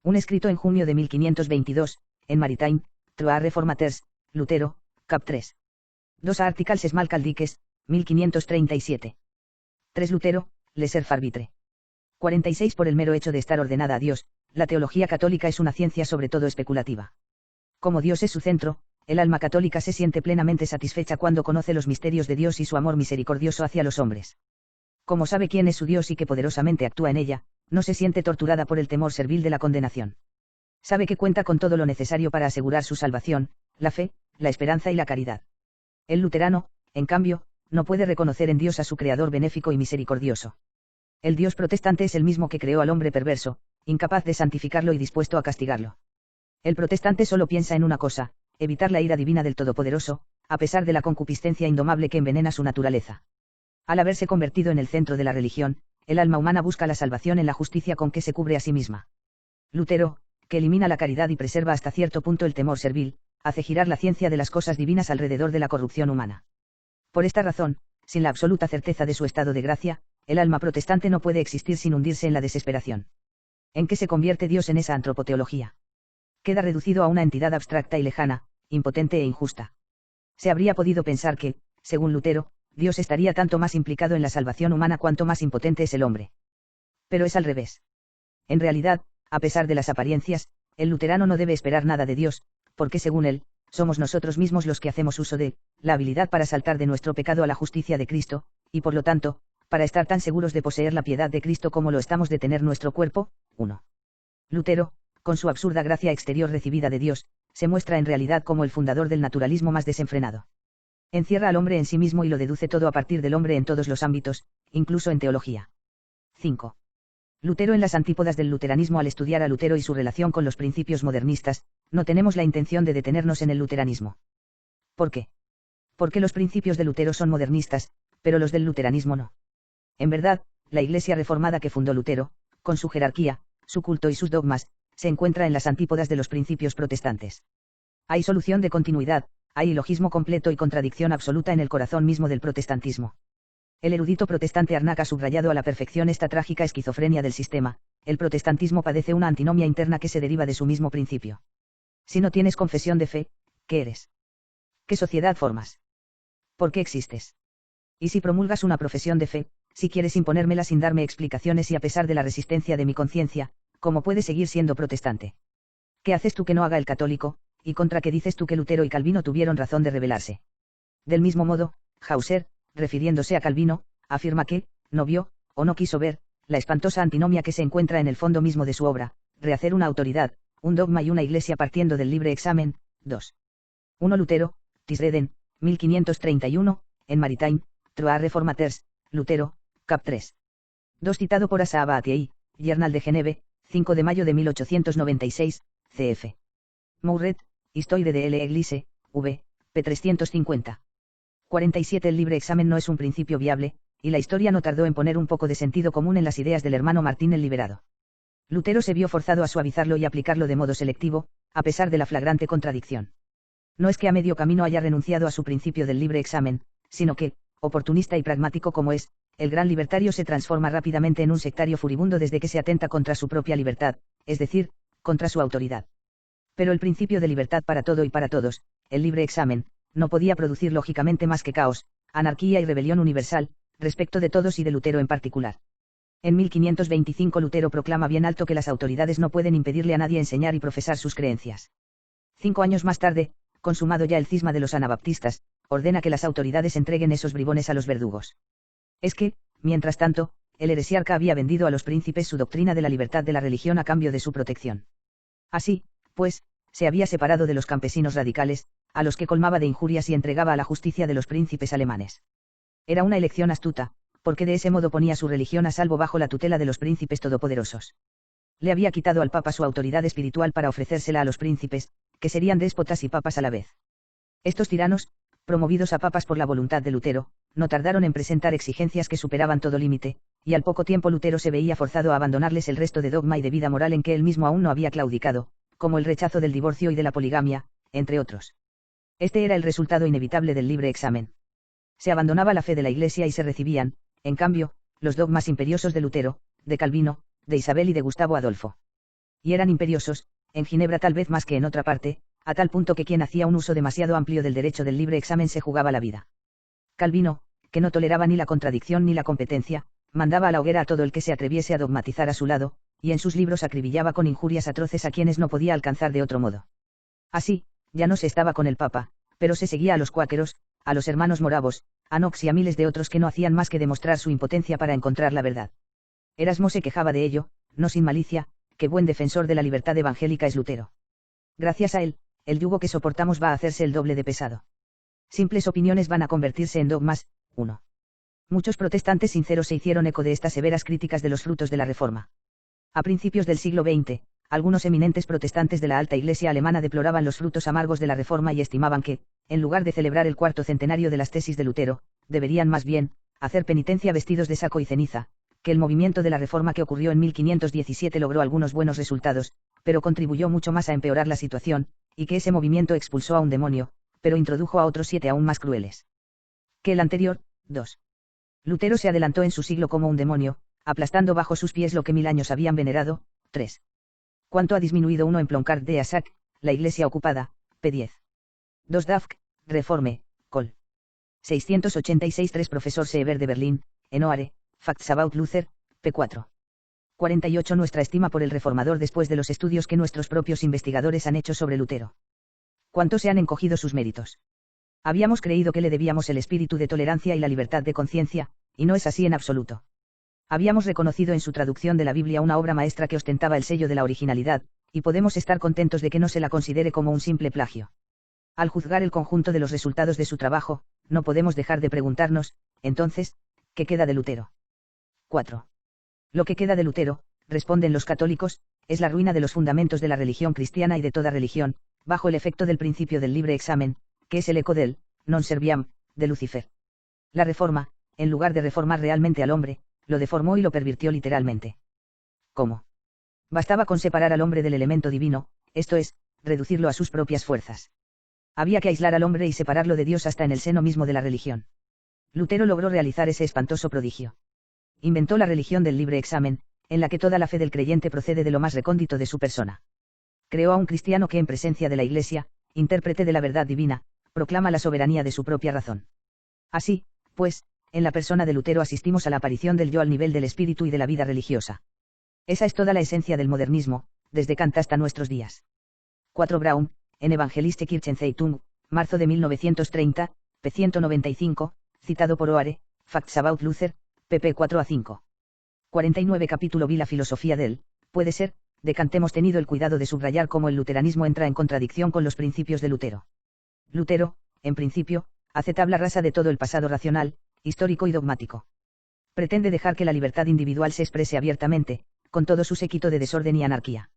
Un escrito en junio de 1522, en Maritime, Trois Reformateurs, Lutero, cap 3. 2 Articles Small Caldiques, 1537. 3 Lutero, Leser Farbitre. 46 Por el mero hecho de estar ordenada a Dios, la teología católica es una ciencia sobre todo especulativa. Como Dios es su centro, el alma católica se siente plenamente satisfecha cuando conoce los misterios de Dios y su amor misericordioso hacia los hombres. Como sabe quién es su Dios y que poderosamente actúa en ella, no se siente torturada por el temor servil de la condenación. Sabe que cuenta con todo lo necesario para asegurar su salvación, la fe, la esperanza y la caridad. El luterano, en cambio, no puede reconocer en Dios a su Creador benéfico y misericordioso. El Dios protestante es el mismo que creó al hombre perverso, incapaz de santificarlo y dispuesto a castigarlo. El protestante solo piensa en una cosa: evitar la ira divina del Todopoderoso, a pesar de la concupiscencia indomable que envenena su naturaleza. Al haberse convertido en el centro de la religión, el alma humana busca la salvación en la justicia con que se cubre a sí misma. Lutero, que elimina la caridad y preserva hasta cierto punto el temor servil, hace girar la ciencia de las cosas divinas alrededor de la corrupción humana. Por esta razón, sin la absoluta certeza de su estado de gracia, el alma protestante no puede existir sin hundirse en la desesperación. ¿En qué se convierte Dios en esa antropoteología? Queda reducido a una entidad abstracta y lejana, impotente e injusta. Se habría podido pensar que, según Lutero, Dios estaría tanto más implicado en la salvación humana cuanto más impotente es el hombre. Pero es al revés. En realidad, a pesar de las apariencias, el luterano no debe esperar nada de Dios, porque según él, somos nosotros mismos los que hacemos uso de la habilidad para saltar de nuestro pecado a la justicia de Cristo, y por lo tanto, para estar tan seguros de poseer la piedad de Cristo como lo estamos de tener nuestro cuerpo. 1. Lutero, con su absurda gracia exterior recibida de Dios, se muestra en realidad como el fundador del naturalismo más desenfrenado. Encierra al hombre en sí mismo y lo deduce todo a partir del hombre en todos los ámbitos, incluso en teología. 5. Lutero en las antípodas del luteranismo. Al estudiar a Lutero y su relación con los principios modernistas, no tenemos la intención de detenernos en el luteranismo. ¿Por qué? Porque los principios de Lutero son modernistas, pero los del luteranismo no. En verdad, la Iglesia reformada que fundó Lutero, con su jerarquía, su culto y sus dogmas, se encuentra en las antípodas de los principios protestantes. Hay solución de continuidad, hay ilogismo completo y contradicción absoluta en el corazón mismo del protestantismo. El erudito protestante Arnach ha subrayado a la perfección esta trágica esquizofrenia del sistema: el protestantismo padece una antinomia interna que se deriva de su mismo principio. Si no tienes confesión de fe, ¿qué eres? ¿Qué sociedad formas? ¿Por qué existes? Y si promulgas una profesión de fe, si quieres imponérmela sin darme explicaciones y a pesar de la resistencia de mi conciencia, ¿cómo puedes seguir siendo protestante? ¿Qué haces tú que no haga el católico, y contra qué dices tú que Lutero y Calvino tuvieron razón de rebelarse? Del mismo modo, Hauser, refiriéndose a Calvino, afirma que, no vio, o no quiso ver, la espantosa antinomia que se encuentra en el fondo mismo de su obra, rehacer una autoridad, un dogma y una iglesia partiendo del libre examen. 2. 1 Lutero, Tisreden, 1531, en Maritime, Trois Reformateurs, Lutero, cap 3. 2 Citado por Asa Abatiei, Journal de Geneve, 5 de mayo de 1896, cf. Mouret, Histoire de l'Église, v. p. 350. 47 El libre examen no es un principio viable, y la historia no tardó en poner un poco de sentido común en las ideas del hermano Martín el Liberado. Lutero se vio forzado a suavizarlo y aplicarlo de modo selectivo, a pesar de la flagrante contradicción. No es que a medio camino haya renunciado a su principio del libre examen, sino que, oportunista y pragmático como es, el gran libertario se transforma rápidamente en un sectario furibundo desde que se atenta contra su propia libertad, es decir, contra su autoridad. Pero el principio de libertad para todo y para todos, el libre examen, no podía producir lógicamente más que caos, anarquía y rebelión universal, respecto de todos y de Lutero en particular. En 1525 Lutero proclama bien alto que las autoridades no pueden impedirle a nadie enseñar y profesar sus creencias. 5 años más tarde, consumado ya el cisma de los anabaptistas, ordena que las autoridades entreguen esos bribones a los verdugos. Es que, mientras tanto, el heresiarca había vendido a los príncipes su doctrina de la libertad de la religión a cambio de su protección. Así, pues, se había separado de los campesinos radicales, a los que colmaba de injurias y entregaba a la justicia de los príncipes alemanes. Era una elección astuta, porque de ese modo ponía su religión a salvo bajo la tutela de los príncipes todopoderosos. Le había quitado al papa su autoridad espiritual para ofrecérsela a los príncipes, que serían déspotas y papas a la vez. Estos tiranos, promovidos a papas por la voluntad de Lutero, no tardaron en presentar exigencias que superaban todo límite, y al poco tiempo Lutero se veía forzado a abandonarles el resto de dogma y de vida moral en que él mismo aún no había claudicado, como el rechazo del divorcio y de la poligamia, entre otros. Este era el resultado inevitable del libre examen. Se abandonaba la fe de la Iglesia y se recibían, en cambio, los dogmas imperiosos de Lutero, de Calvino, de Isabel y de Gustavo Adolfo. Y eran imperiosos, en Ginebra tal vez más que en otra parte, a tal punto que quien hacía un uso demasiado amplio del derecho del libre examen se jugaba la vida. Calvino, que no toleraba ni la contradicción ni la competencia, mandaba a la hoguera a todo el que se atreviese a dogmatizar a su lado, y en sus libros acribillaba con injurias atroces a quienes no podía alcanzar de otro modo. Así, ya no se estaba con el Papa, pero se seguía a los cuáqueros, a los hermanos moravos, a Knox y a miles de otros que no hacían más que demostrar su impotencia para encontrar la verdad. Erasmo se quejaba de ello, no sin malicia, que buen defensor de la libertad evangélica es Lutero. Gracias a él, el yugo que soportamos va a hacerse el doble de pesado. Simples opiniones van a convertirse en dogmas. 1. Muchos protestantes sinceros se hicieron eco de estas severas críticas de los frutos de la Reforma. A principios del siglo XX, algunos eminentes protestantes de la alta Iglesia alemana deploraban los frutos amargos de la Reforma y estimaban que, en lugar de celebrar el 4º centenario de las tesis de Lutero, deberían más bien hacer penitencia vestidos de saco y ceniza, que el movimiento de la Reforma que ocurrió en 1517 logró algunos buenos resultados, pero contribuyó mucho más a empeorar la situación, y que ese movimiento expulsó a un demonio, pero introdujo a otros 7 aún más crueles que el anterior. 2. Lutero se adelantó en su siglo como un demonio, aplastando bajo sus pies lo que 1000 años habían venerado. 3. ¿Cuánto ha disminuido uno en Ploncard de Assac, la iglesia ocupada? p10. 2 Dafk, Reforme, col. 686 3 Profesor Seeber de Berlín, Enoare, Facts About Luther, p4. 48 Nuestra estima por el reformador después de los estudios que nuestros propios investigadores han hecho sobre Lutero. ¿Cuánto se han encogido sus méritos? Habíamos creído que le debíamos el espíritu de tolerancia y la libertad de conciencia, y no es así en absoluto. Habíamos reconocido en su traducción de la Biblia una obra maestra que ostentaba el sello de la originalidad, y podemos estar contentos de que no se la considere como un simple plagio. Al juzgar el conjunto de los resultados de su trabajo, no podemos dejar de preguntarnos, entonces, ¿qué queda de Lutero? 4. Lo que queda de Lutero, responden los católicos, es la ruina de los fundamentos de la religión cristiana y de toda religión, bajo el efecto del principio del libre examen, que es el eco del non serviam, de Lucifer. La reforma, en lugar de reformar realmente al hombre, lo deformó y lo pervirtió literalmente. ¿Cómo? Bastaba con separar al hombre del elemento divino, esto es, reducirlo a sus propias fuerzas. Había que aislar al hombre y separarlo de Dios hasta en el seno mismo de la religión. Lutero logró realizar ese espantoso prodigio. Inventó la religión del libre examen, en la que toda la fe del creyente procede de lo más recóndito de su persona. Creó a un cristiano que en presencia de la Iglesia, intérprete de la verdad divina, proclama la soberanía de su propia razón. Así, pues, en la persona de Lutero asistimos a la aparición del yo al nivel del espíritu y de la vida religiosa. Esa es toda la esencia del modernismo, desde Kant hasta nuestros días. 4. Braun, en Evangelische Kirchenzeitung, marzo de 1930, p. 195, citado por Oare, Facts About Luther, pp. 4-5. 49. Capítulo Vi la filosofía del, puede ser, de Kant. Hemos tenido el cuidado de subrayar cómo el luteranismo entra en contradicción con los principios de Lutero. Lutero, en principio, hace tabla rasa de todo el pasado racional, histórico y dogmático. Pretende dejar que la libertad individual se exprese abiertamente, con todo su séquito de desorden y anarquía.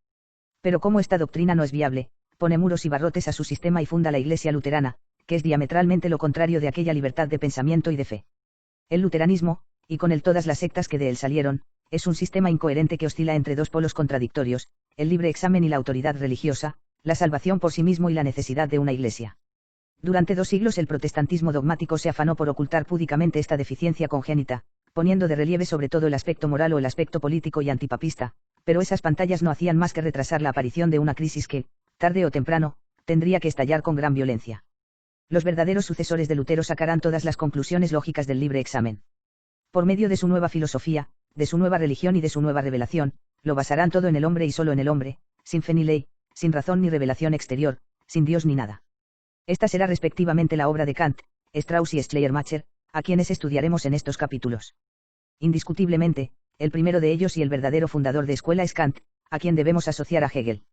Pero como esta doctrina no es viable, pone muros y barrotes a su sistema y funda la Iglesia luterana, que es diametralmente lo contrario de aquella libertad de pensamiento y de fe. El luteranismo, y con él todas las sectas que de él salieron, es un sistema incoherente que oscila entre dos polos contradictorios, el libre examen y la autoridad religiosa, la salvación por sí mismo y la necesidad de una Iglesia. Durante 2 siglos el protestantismo dogmático se afanó por ocultar púdicamente esta deficiencia congénita, poniendo de relieve sobre todo el aspecto moral o el aspecto político y antipapista, pero esas pantallas no hacían más que retrasar la aparición de una crisis que, tarde o temprano, tendría que estallar con gran violencia. Los verdaderos sucesores de Lutero sacarán todas las conclusiones lógicas del libre examen. Por medio de su nueva filosofía, de su nueva religión y de su nueva revelación, lo basarán todo en el hombre y solo en el hombre, sin fe ni ley, sin razón ni revelación exterior, sin Dios ni nada. Esta será respectivamente la obra de Kant, Strauss y Schleiermacher, a quienes estudiaremos en estos capítulos. Indiscutiblemente, el primero de ellos y el verdadero fundador de escuela es Kant, a quien debemos asociar a Hegel.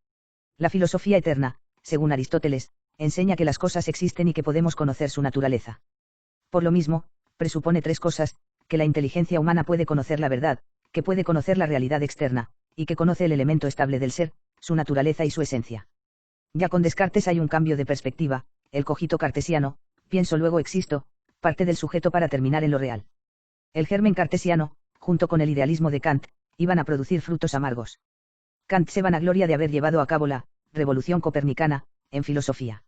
La filosofía eterna, según Aristóteles, enseña que las cosas existen y que podemos conocer su naturaleza. Por lo mismo, presupone 3 cosas: que la inteligencia humana puede conocer la verdad, que puede conocer la realidad externa, y que conoce el elemento estable del ser, su naturaleza y su esencia. Ya con Descartes hay un cambio de perspectiva, el cogito cartesiano, pienso luego existo, parte del sujeto para terminar en lo real. El germen cartesiano, junto con el idealismo de Kant, iban a producir frutos amargos. Kant se vanagloria de haber llevado a cabo la revolución copernicana en filosofía.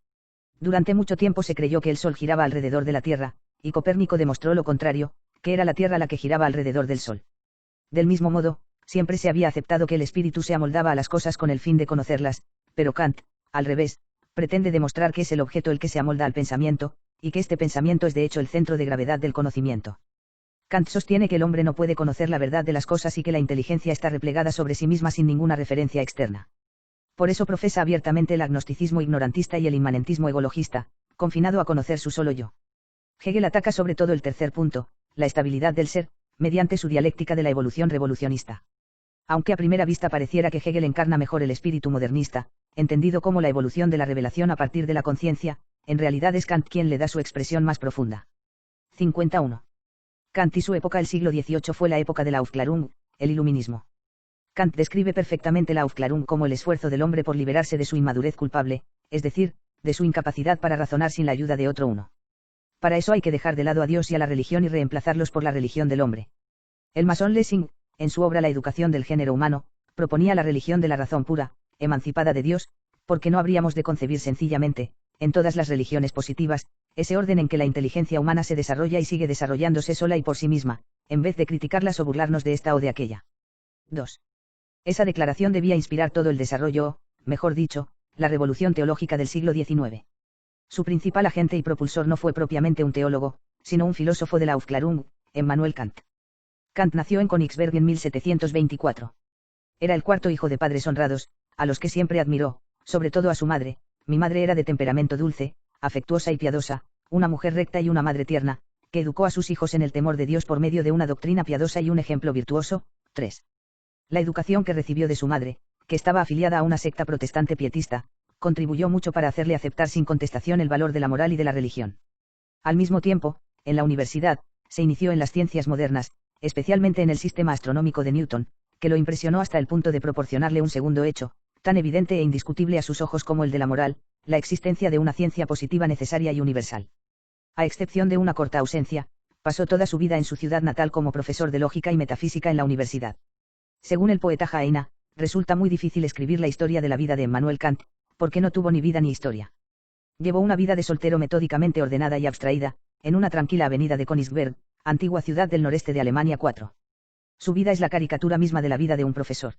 Durante mucho tiempo se creyó que el Sol giraba alrededor de la Tierra, y Copérnico demostró lo contrario, que era la Tierra la que giraba alrededor del Sol. Del mismo modo, siempre se había aceptado que el espíritu se amoldaba a las cosas con el fin de conocerlas, pero Kant, al revés, pretende demostrar que es el objeto el que se amolda al pensamiento, y que este pensamiento es de hecho el centro de gravedad del conocimiento. Kant sostiene que el hombre no puede conocer la verdad de las cosas y que la inteligencia está replegada sobre sí misma sin ninguna referencia externa. Por eso profesa abiertamente el agnosticismo ignorantista y el inmanentismo egologista, confinado a conocer su solo yo. Hegel ataca sobre todo el tercer punto, la estabilidad del ser, mediante su dialéctica de la evolución revolucionista. Aunque a primera vista pareciera que Hegel encarna mejor el espíritu modernista, entendido como la evolución de la revelación a partir de la conciencia, en realidad es Kant quien le da su expresión más profunda. 51. Kant y su época. El siglo XVIII fue la época de la Aufklärung, el iluminismo. Kant describe perfectamente la Aufklärung como el esfuerzo del hombre por liberarse de su inmadurez culpable, es decir, de su incapacidad para razonar sin la ayuda de otro uno. Para eso hay que dejar de lado a Dios y a la religión y reemplazarlos por la religión del hombre. El masón Lessing, en su obra La educación del género humano, proponía la religión de la razón pura, emancipada de Dios, porque no habríamos de concebir sencillamente, en todas las religiones positivas, ese orden en que la inteligencia humana se desarrolla y sigue desarrollándose sola y por sí misma, en vez de criticarlas o burlarnos de esta o de aquella. 2. Esa declaración debía inspirar todo el desarrollo o, mejor dicho, la revolución teológica del siglo XIX. Su principal agente y propulsor no fue propiamente un teólogo, sino un filósofo de la Aufklärung, Immanuel Kant. Kant nació en Königsberg en 1724. Era el cuarto hijo de padres honrados, a los que siempre admiró, sobre todo a su madre. Mi madre era de temperamento dulce, afectuosa y piadosa, una mujer recta y una madre tierna, que educó a sus hijos en el temor de Dios por medio de una doctrina piadosa y un ejemplo virtuoso. 3. La educación que recibió de su madre, que estaba afiliada a una secta protestante pietista, contribuyó mucho para hacerle aceptar sin contestación el valor de la moral y de la religión. Al mismo tiempo, en la universidad, se inició en las ciencias modernas, especialmente en el sistema astronómico de Newton, que lo impresionó hasta el punto de proporcionarle un segundo hecho, tan evidente e indiscutible a sus ojos como el de la moral, la existencia de una ciencia positiva necesaria y universal. A excepción de una corta ausencia, pasó toda su vida en su ciudad natal como profesor de lógica y metafísica en la universidad. Según el poeta Jaena, resulta muy difícil escribir la historia de la vida de Immanuel Kant, porque no tuvo ni vida ni historia. Llevó una vida de soltero metódicamente ordenada y abstraída, en una tranquila avenida de Königsberg, antigua ciudad del noreste de Alemania 4. Su vida es la caricatura misma de la vida de un profesor.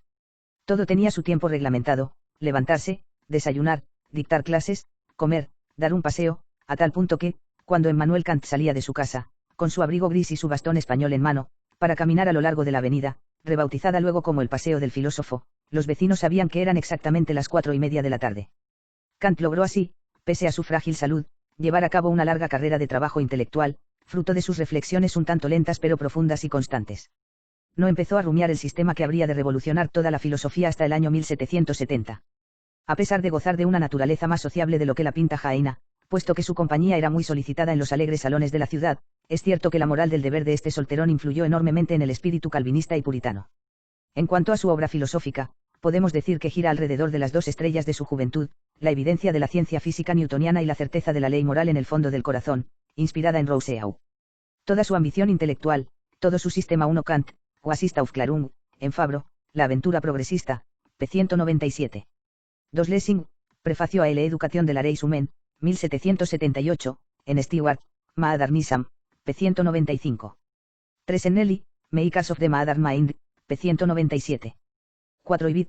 Todo tenía su tiempo reglamentado: levantarse, desayunar, dictar clases, comer, dar un paseo, a tal punto que, cuando Immanuel Kant salía de su casa, con su abrigo gris y su bastón español en mano, para caminar a lo largo de la avenida, rebautizada luego como el Paseo del Filósofo, los vecinos sabían que eran exactamente las 4:30 de la tarde. Kant logró así, pese a su frágil salud, llevar a cabo una larga carrera de trabajo intelectual, fruto de sus reflexiones un tanto lentas pero profundas y constantes. No empezó a rumiar el sistema que habría de revolucionar toda la filosofía hasta el año 1770. A pesar de gozar de una naturaleza más sociable de lo que la pinta Jaena, puesto que su compañía era muy solicitada en los alegres salones de la ciudad, es cierto que la moral del deber de este solterón influyó enormemente en el espíritu calvinista y puritano. En cuanto a su obra filosófica, podemos decir que gira alrededor de las dos estrellas de su juventud, la evidencia de la ciencia física newtoniana y la certeza de la ley moral en el fondo del corazón, inspirada en Rousseau. Toda su ambición intelectual, todo su sistema 1 Kant, Quasi-Aufklärung, en Fabro, La aventura progresista, p. 197. 2 Lessing, prefacio a la educación de la Reis Humaine, 1778, en Stewart, Modernism, p. 195. 3 Nelly, Makers of the Modern Mind, p. 197. 4 Ibid.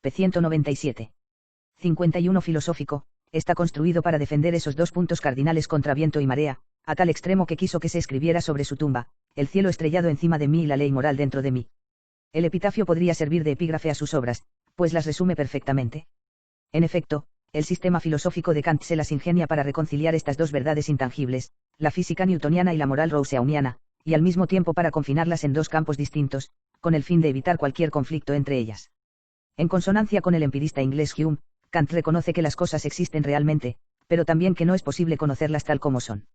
P. 197. 51 Filosófico, está construido para defender esos dos puntos cardinales contra viento y marea, a tal extremo que quiso que se escribiera sobre su tumba: el cielo estrellado encima de mí y la ley moral dentro de mí. El epitafio podría servir de epígrafe a sus obras, pues las resume perfectamente. En efecto, el sistema filosófico de Kant se las ingenia para reconciliar estas dos verdades intangibles, la física newtoniana y la moral rouseauniana, y al mismo tiempo para confinarlas en dos campos distintos, con el fin de evitar cualquier conflicto entre ellas. En consonancia con el empirista inglés Hume, Kant reconoce que las cosas existen realmente, pero también que no es posible conocerlas tal como son.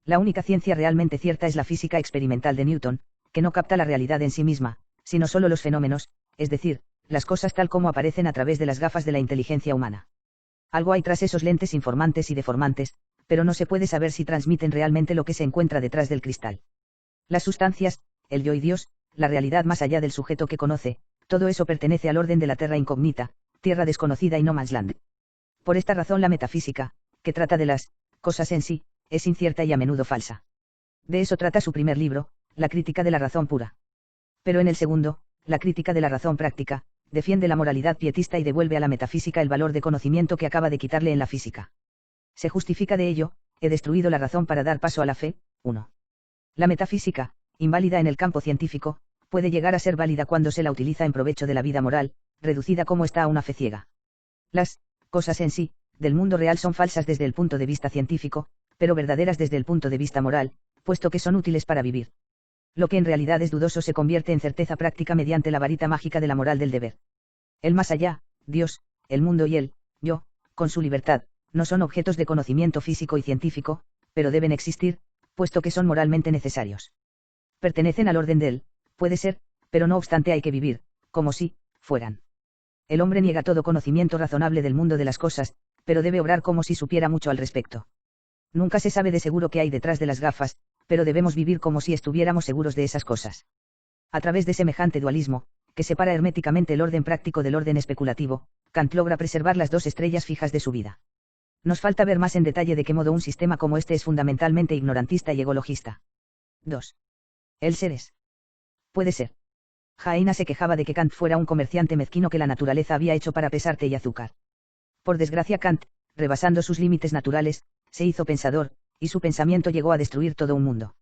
La única ciencia realmente cierta es la física experimental de Newton, que no capta la realidad en sí misma, sino solo los fenómenos, es decir, las cosas tal como aparecen a través de las gafas de la inteligencia humana. Algo hay tras esos lentes informantes y deformantes, pero no se puede saber si transmiten realmente lo que se encuentra detrás del cristal. Las sustancias, el yo y Dios, la realidad más allá del sujeto que conoce, todo eso pertenece al orden de la terra incógnita, tierra desconocida y no man's land. Por esta razón la metafísica, que trata de las cosas en sí, es incierta y a menudo falsa. De eso trata su primer libro, La crítica de la razón pura. Pero en el segundo, La crítica de la razón práctica, defiende la moralidad pietista y devuelve a la metafísica el valor de conocimiento que acaba de quitarle en la física. Se justifica de ello: he destruido la razón para dar paso a la fe. 1. La metafísica, inválida en el campo científico, puede llegar a ser válida cuando se la utiliza en provecho de la vida moral, reducida como está a una fe ciega. Las cosas en sí, del mundo real son falsas desde el punto de vista científico, pero verdaderas desde el punto de vista moral, puesto que son útiles para vivir. Lo que en realidad es dudoso se convierte en certeza práctica mediante la varita mágica de la moral del deber. El más allá, Dios, el mundo y el yo, con su libertad, no son objetos de conocimiento físico y científico, pero deben existir, puesto que son moralmente necesarios. Pertenecen al orden del puede ser, pero no obstante hay que vivir, como si fueran. El hombre niega todo conocimiento razonable del mundo de las cosas, pero debe obrar como si supiera mucho al respecto. Nunca se sabe de seguro qué hay detrás de las gafas, pero debemos vivir como si estuviéramos seguros de esas cosas. A través de semejante dualismo, que separa herméticamente el orden práctico del orden especulativo, Kant logra preservar las dos estrellas fijas de su vida. Nos falta ver más en detalle de qué modo un sistema como este es fundamentalmente ignorantista y egologista. 2. El ser es. Puede ser. Jaena se quejaba de que Kant fuera un comerciante mezquino que la naturaleza había hecho para pesar té y azúcar. Por desgracia Kant, rebasando sus límites naturales, se hizo pensador, y su pensamiento llegó a destruir todo un mundo.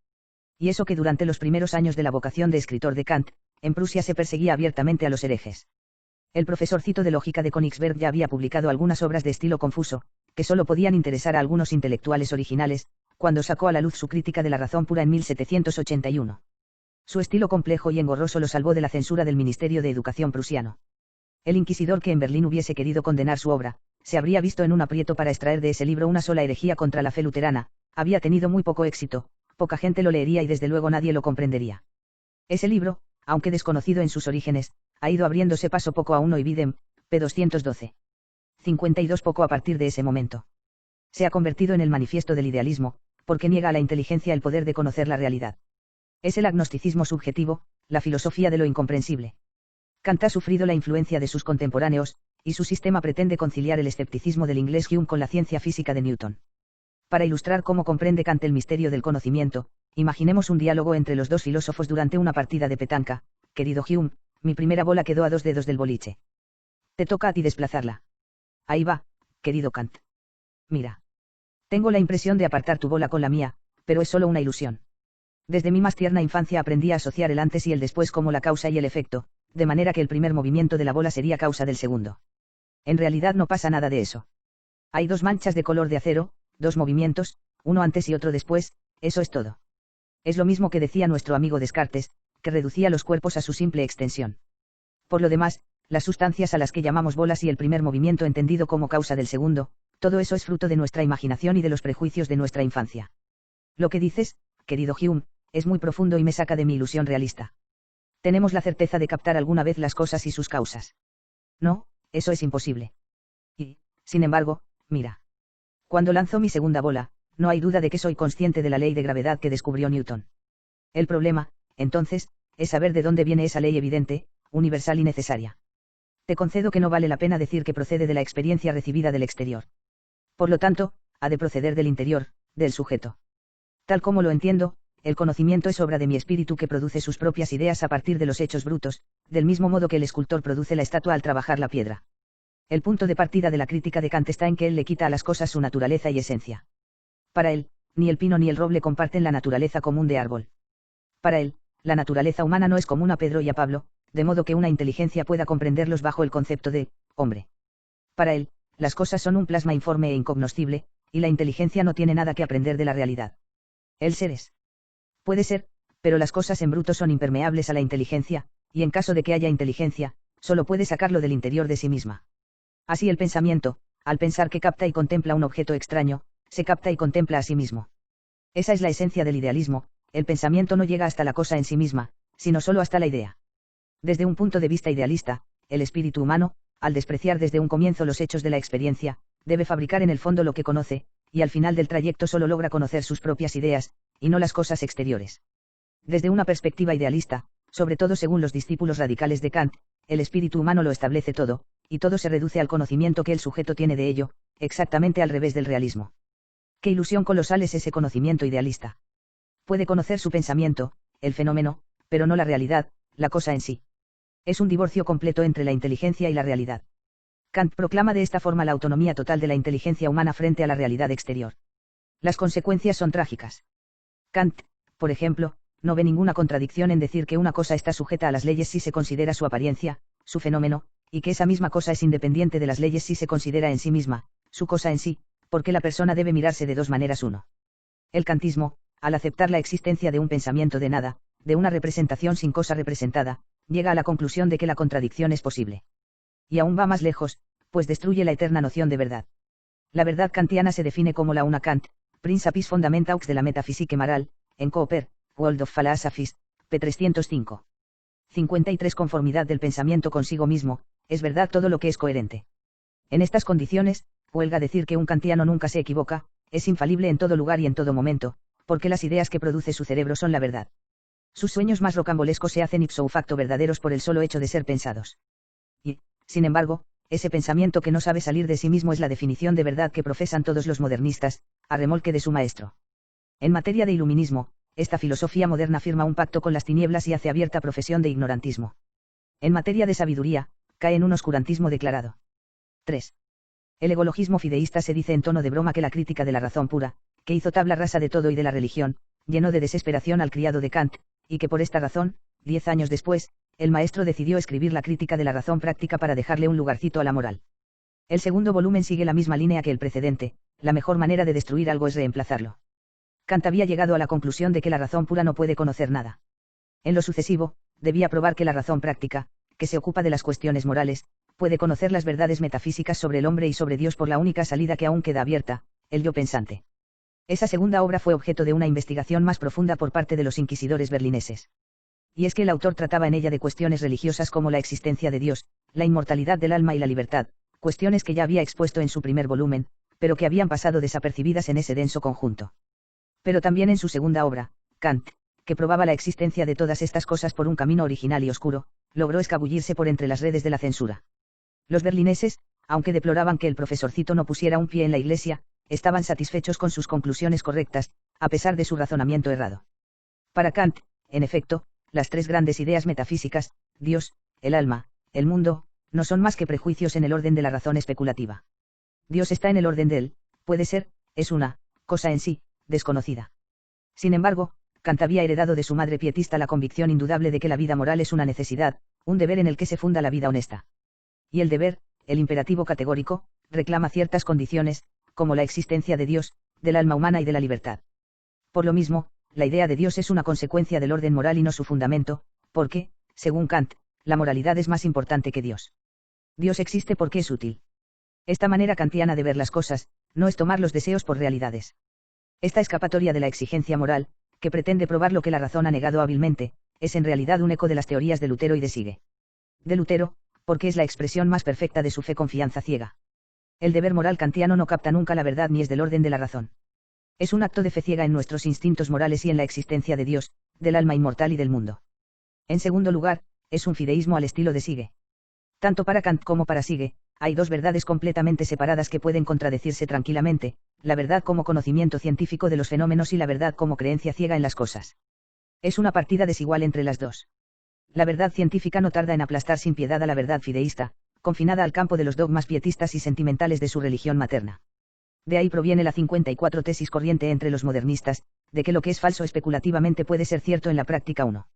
Y eso que durante los primeros años de la vocación de escritor de Kant, en Prusia se perseguía abiertamente a los herejes. El profesorcito de lógica de Königsberg ya había publicado algunas obras de estilo confuso, que solo podían interesar a algunos intelectuales originales, cuando sacó a la luz su crítica de la razón pura en 1781. Su estilo complejo y engorroso lo salvó de la censura del Ministerio de Educación prusiano. El inquisidor que en Berlín hubiese querido condenar su obra, se habría visto en un aprieto para extraer de ese libro una sola herejía contra la fe luterana, había tenido muy poco éxito, poca gente lo leería y desde luego nadie lo comprendería. Ese libro, aunque desconocido en sus orígenes, ha ido abriéndose paso poco a uno y Videm, p. 212. 52 poco a partir de ese momento. Se ha convertido en el manifiesto del idealismo, porque niega a la inteligencia el poder de conocer la realidad. Es el agnosticismo subjetivo, la filosofía de lo incomprensible. Kant ha sufrido la influencia de sus contemporáneos, y su sistema pretende conciliar el escepticismo del inglés Hume con la ciencia física de Newton. Para ilustrar cómo comprende Kant el misterio del conocimiento, imaginemos un diálogo entre los dos filósofos durante una partida de petanca. Querido Hume, mi primera bola quedó a 2 dedos del boliche. Te toca a ti desplazarla. Ahí va, querido Kant. Mira. Tengo la impresión de apartar tu bola con la mía, pero es solo una ilusión. Desde mi más tierna infancia aprendí a asociar el antes y el después como la causa y el efecto, de manera que el primer movimiento de la bola sería causa del segundo. En realidad no pasa nada de eso. Hay 2 manchas de color de acero, 2 movimientos, uno antes y otro después, eso es todo. Es lo mismo que decía nuestro amigo Descartes, que reducía los cuerpos a su simple extensión. Por lo demás, las sustancias a las que llamamos bolas y el primer movimiento entendido como causa del segundo, todo eso es fruto de nuestra imaginación y de los prejuicios de nuestra infancia. Lo que dices, querido Hume, es muy profundo y me saca de mi ilusión realista. Tenemos la certeza de captar alguna vez las cosas y sus causas. No, eso es imposible. Y, sin embargo, mira. Cuando lanzo mi segunda bola, no hay duda de que soy consciente de la ley de gravedad que descubrió Newton. El problema, entonces, es saber de dónde viene esa ley evidente, universal y necesaria. Te concedo que no vale la pena decir que procede de la experiencia recibida del exterior. Por lo tanto, ha de proceder del interior, del sujeto. Tal como lo entiendo, el conocimiento es obra de mi espíritu que produce sus propias ideas a partir de los hechos brutos, del mismo modo que el escultor produce la estatua al trabajar la piedra. El punto de partida de la crítica de Kant está en que él le quita a las cosas su naturaleza y esencia. Para él, ni el pino ni el roble comparten la naturaleza común de árbol. Para él, la naturaleza humana no es común a Pedro y a Pablo, de modo que una inteligencia pueda comprenderlos bajo el concepto de hombre. Para él, las cosas son un plasma informe e incognoscible, y la inteligencia no tiene nada que aprender de la realidad. El ser es. Puede ser, pero las cosas en bruto son impermeables a la inteligencia, y en caso de que haya inteligencia, solo puede sacarlo del interior de sí misma. Así el pensamiento, al pensar que capta y contempla un objeto extraño, se capta y contempla a sí mismo. Esa es la esencia del idealismo, el pensamiento no llega hasta la cosa en sí misma, sino solo hasta la idea. Desde un punto de vista idealista, el espíritu humano, al despreciar desde un comienzo los hechos de la experiencia, debe fabricar en el fondo lo que conoce, y al final del trayecto solo logra conocer sus propias ideas, y no las cosas exteriores. Desde una perspectiva idealista, sobre todo según los discípulos radicales de Kant, el espíritu humano lo establece todo, y todo se reduce al conocimiento que el sujeto tiene de ello, exactamente al revés del realismo. Qué ilusión colosal es ese conocimiento idealista. Puede conocer su pensamiento, el fenómeno, pero no la realidad, la cosa en sí. Es un divorcio completo entre la inteligencia y la realidad. Kant proclama de esta forma la autonomía total de la inteligencia humana frente a la realidad exterior. Las consecuencias son trágicas. Kant, por ejemplo, no ve ninguna contradicción en decir que una cosa está sujeta a las leyes si se considera su apariencia, su fenómeno, y que esa misma cosa es independiente de las leyes si se considera en sí misma, su cosa en sí, porque la persona debe mirarse de 2 maneras. 1. El kantismo, al aceptar la existencia de un pensamiento de nada, de una representación sin cosa representada, llega a la conclusión de que la contradicción es posible. Y aún va más lejos, pues destruye la eterna noción de verdad. La verdad kantiana se define como la una Kant, Principis Fundamentaux de la Metaphysique Morale, en Cooper, World of Philosophies, p. 305. 53 Conformidad del pensamiento consigo mismo, es verdad todo lo que es coherente. En estas condiciones, huelga decir que un kantiano nunca se equivoca, es infalible en todo lugar y en todo momento, porque las ideas que produce su cerebro son la verdad. Sus sueños más rocambolescos se hacen ipso facto verdaderos por el solo hecho de ser pensados. Y, sin embargo, ese pensamiento que no sabe salir de sí mismo es la definición de verdad que profesan todos los modernistas, a remolque de su maestro. En materia de iluminismo, esta filosofía moderna firma un pacto con las tinieblas y hace abierta profesión de ignorantismo. En materia de sabiduría, cae en un oscurantismo declarado. 3. El egologismo fideísta se dice en tono de broma que la crítica de la razón pura, que hizo tabla rasa de todo y de la religión, llenó de desesperación al criado de Kant, y que por esta razón, 10 años después, el maestro decidió escribir la crítica de la razón práctica para dejarle un lugarcito a la moral. El segundo volumen sigue la misma línea que el precedente, la mejor manera de destruir algo es reemplazarlo. Kant había llegado a la conclusión de que la razón pura no puede conocer nada. En lo sucesivo, debía probar que la razón práctica, que se ocupa de las cuestiones morales, puede conocer las verdades metafísicas sobre el hombre y sobre Dios por la única salida que aún queda abierta, el yo pensante. Esa segunda obra fue objeto de una investigación más profunda por parte de los inquisidores berlineses. Y es que el autor trataba en ella de cuestiones religiosas como la existencia de Dios, la inmortalidad del alma y la libertad, cuestiones que ya había expuesto en su primer volumen, pero que habían pasado desapercibidas en ese denso conjunto. Pero también en su segunda obra, Kant, que probaba la existencia de todas estas cosas por un camino original y oscuro, logró escabullirse por entre las redes de la censura. Los berlineses, aunque deploraban que el profesorcito no pusiera un pie en la iglesia, estaban satisfechos con sus conclusiones correctas, a pesar de su razonamiento errado. Para Kant, en efecto, las tres grandes ideas metafísicas, Dios, el alma, el mundo, no son más que prejuicios en el orden de la razón especulativa. Dios está en el orden del, puede ser, es una, cosa en sí, desconocida. Sin embargo, Kant había heredado de su madre pietista la convicción indudable de que la vida moral es una necesidad, un deber en el que se funda la vida honesta. Y el deber, el imperativo categórico, reclama ciertas condiciones, como la existencia de Dios, del alma humana y de la libertad. Por lo mismo, la idea de Dios es una consecuencia del orden moral y no su fundamento, porque, según Kant, la moralidad es más importante que Dios. Dios existe porque es útil. Esta manera kantiana de ver las cosas, no es tomar los deseos por realidades. Esta escapatoria de la exigencia moral, que pretende probar lo que la razón ha negado hábilmente, es en realidad un eco de las teorías de Lutero y de Sige. De Lutero, porque es la expresión más perfecta de su fe confianza ciega. El deber moral kantiano no capta nunca la verdad ni es del orden de la razón. Es un acto de fe ciega en nuestros instintos morales y en la existencia de Dios, del alma inmortal y del mundo. En segundo lugar, es un fideísmo al estilo de Sige. Tanto para Kant como para Sige, hay dos verdades completamente separadas que pueden contradecirse tranquilamente, la verdad como conocimiento científico de los fenómenos y la verdad como creencia ciega en las cosas. Es una partida desigual entre las dos. La verdad científica no tarda en aplastar sin piedad a la verdad fideísta, confinada al campo de los dogmas pietistas y sentimentales de su religión materna. De ahí proviene la 54 tesis corriente entre los modernistas, de que lo que es falso especulativamente puede ser cierto en la práctica 1.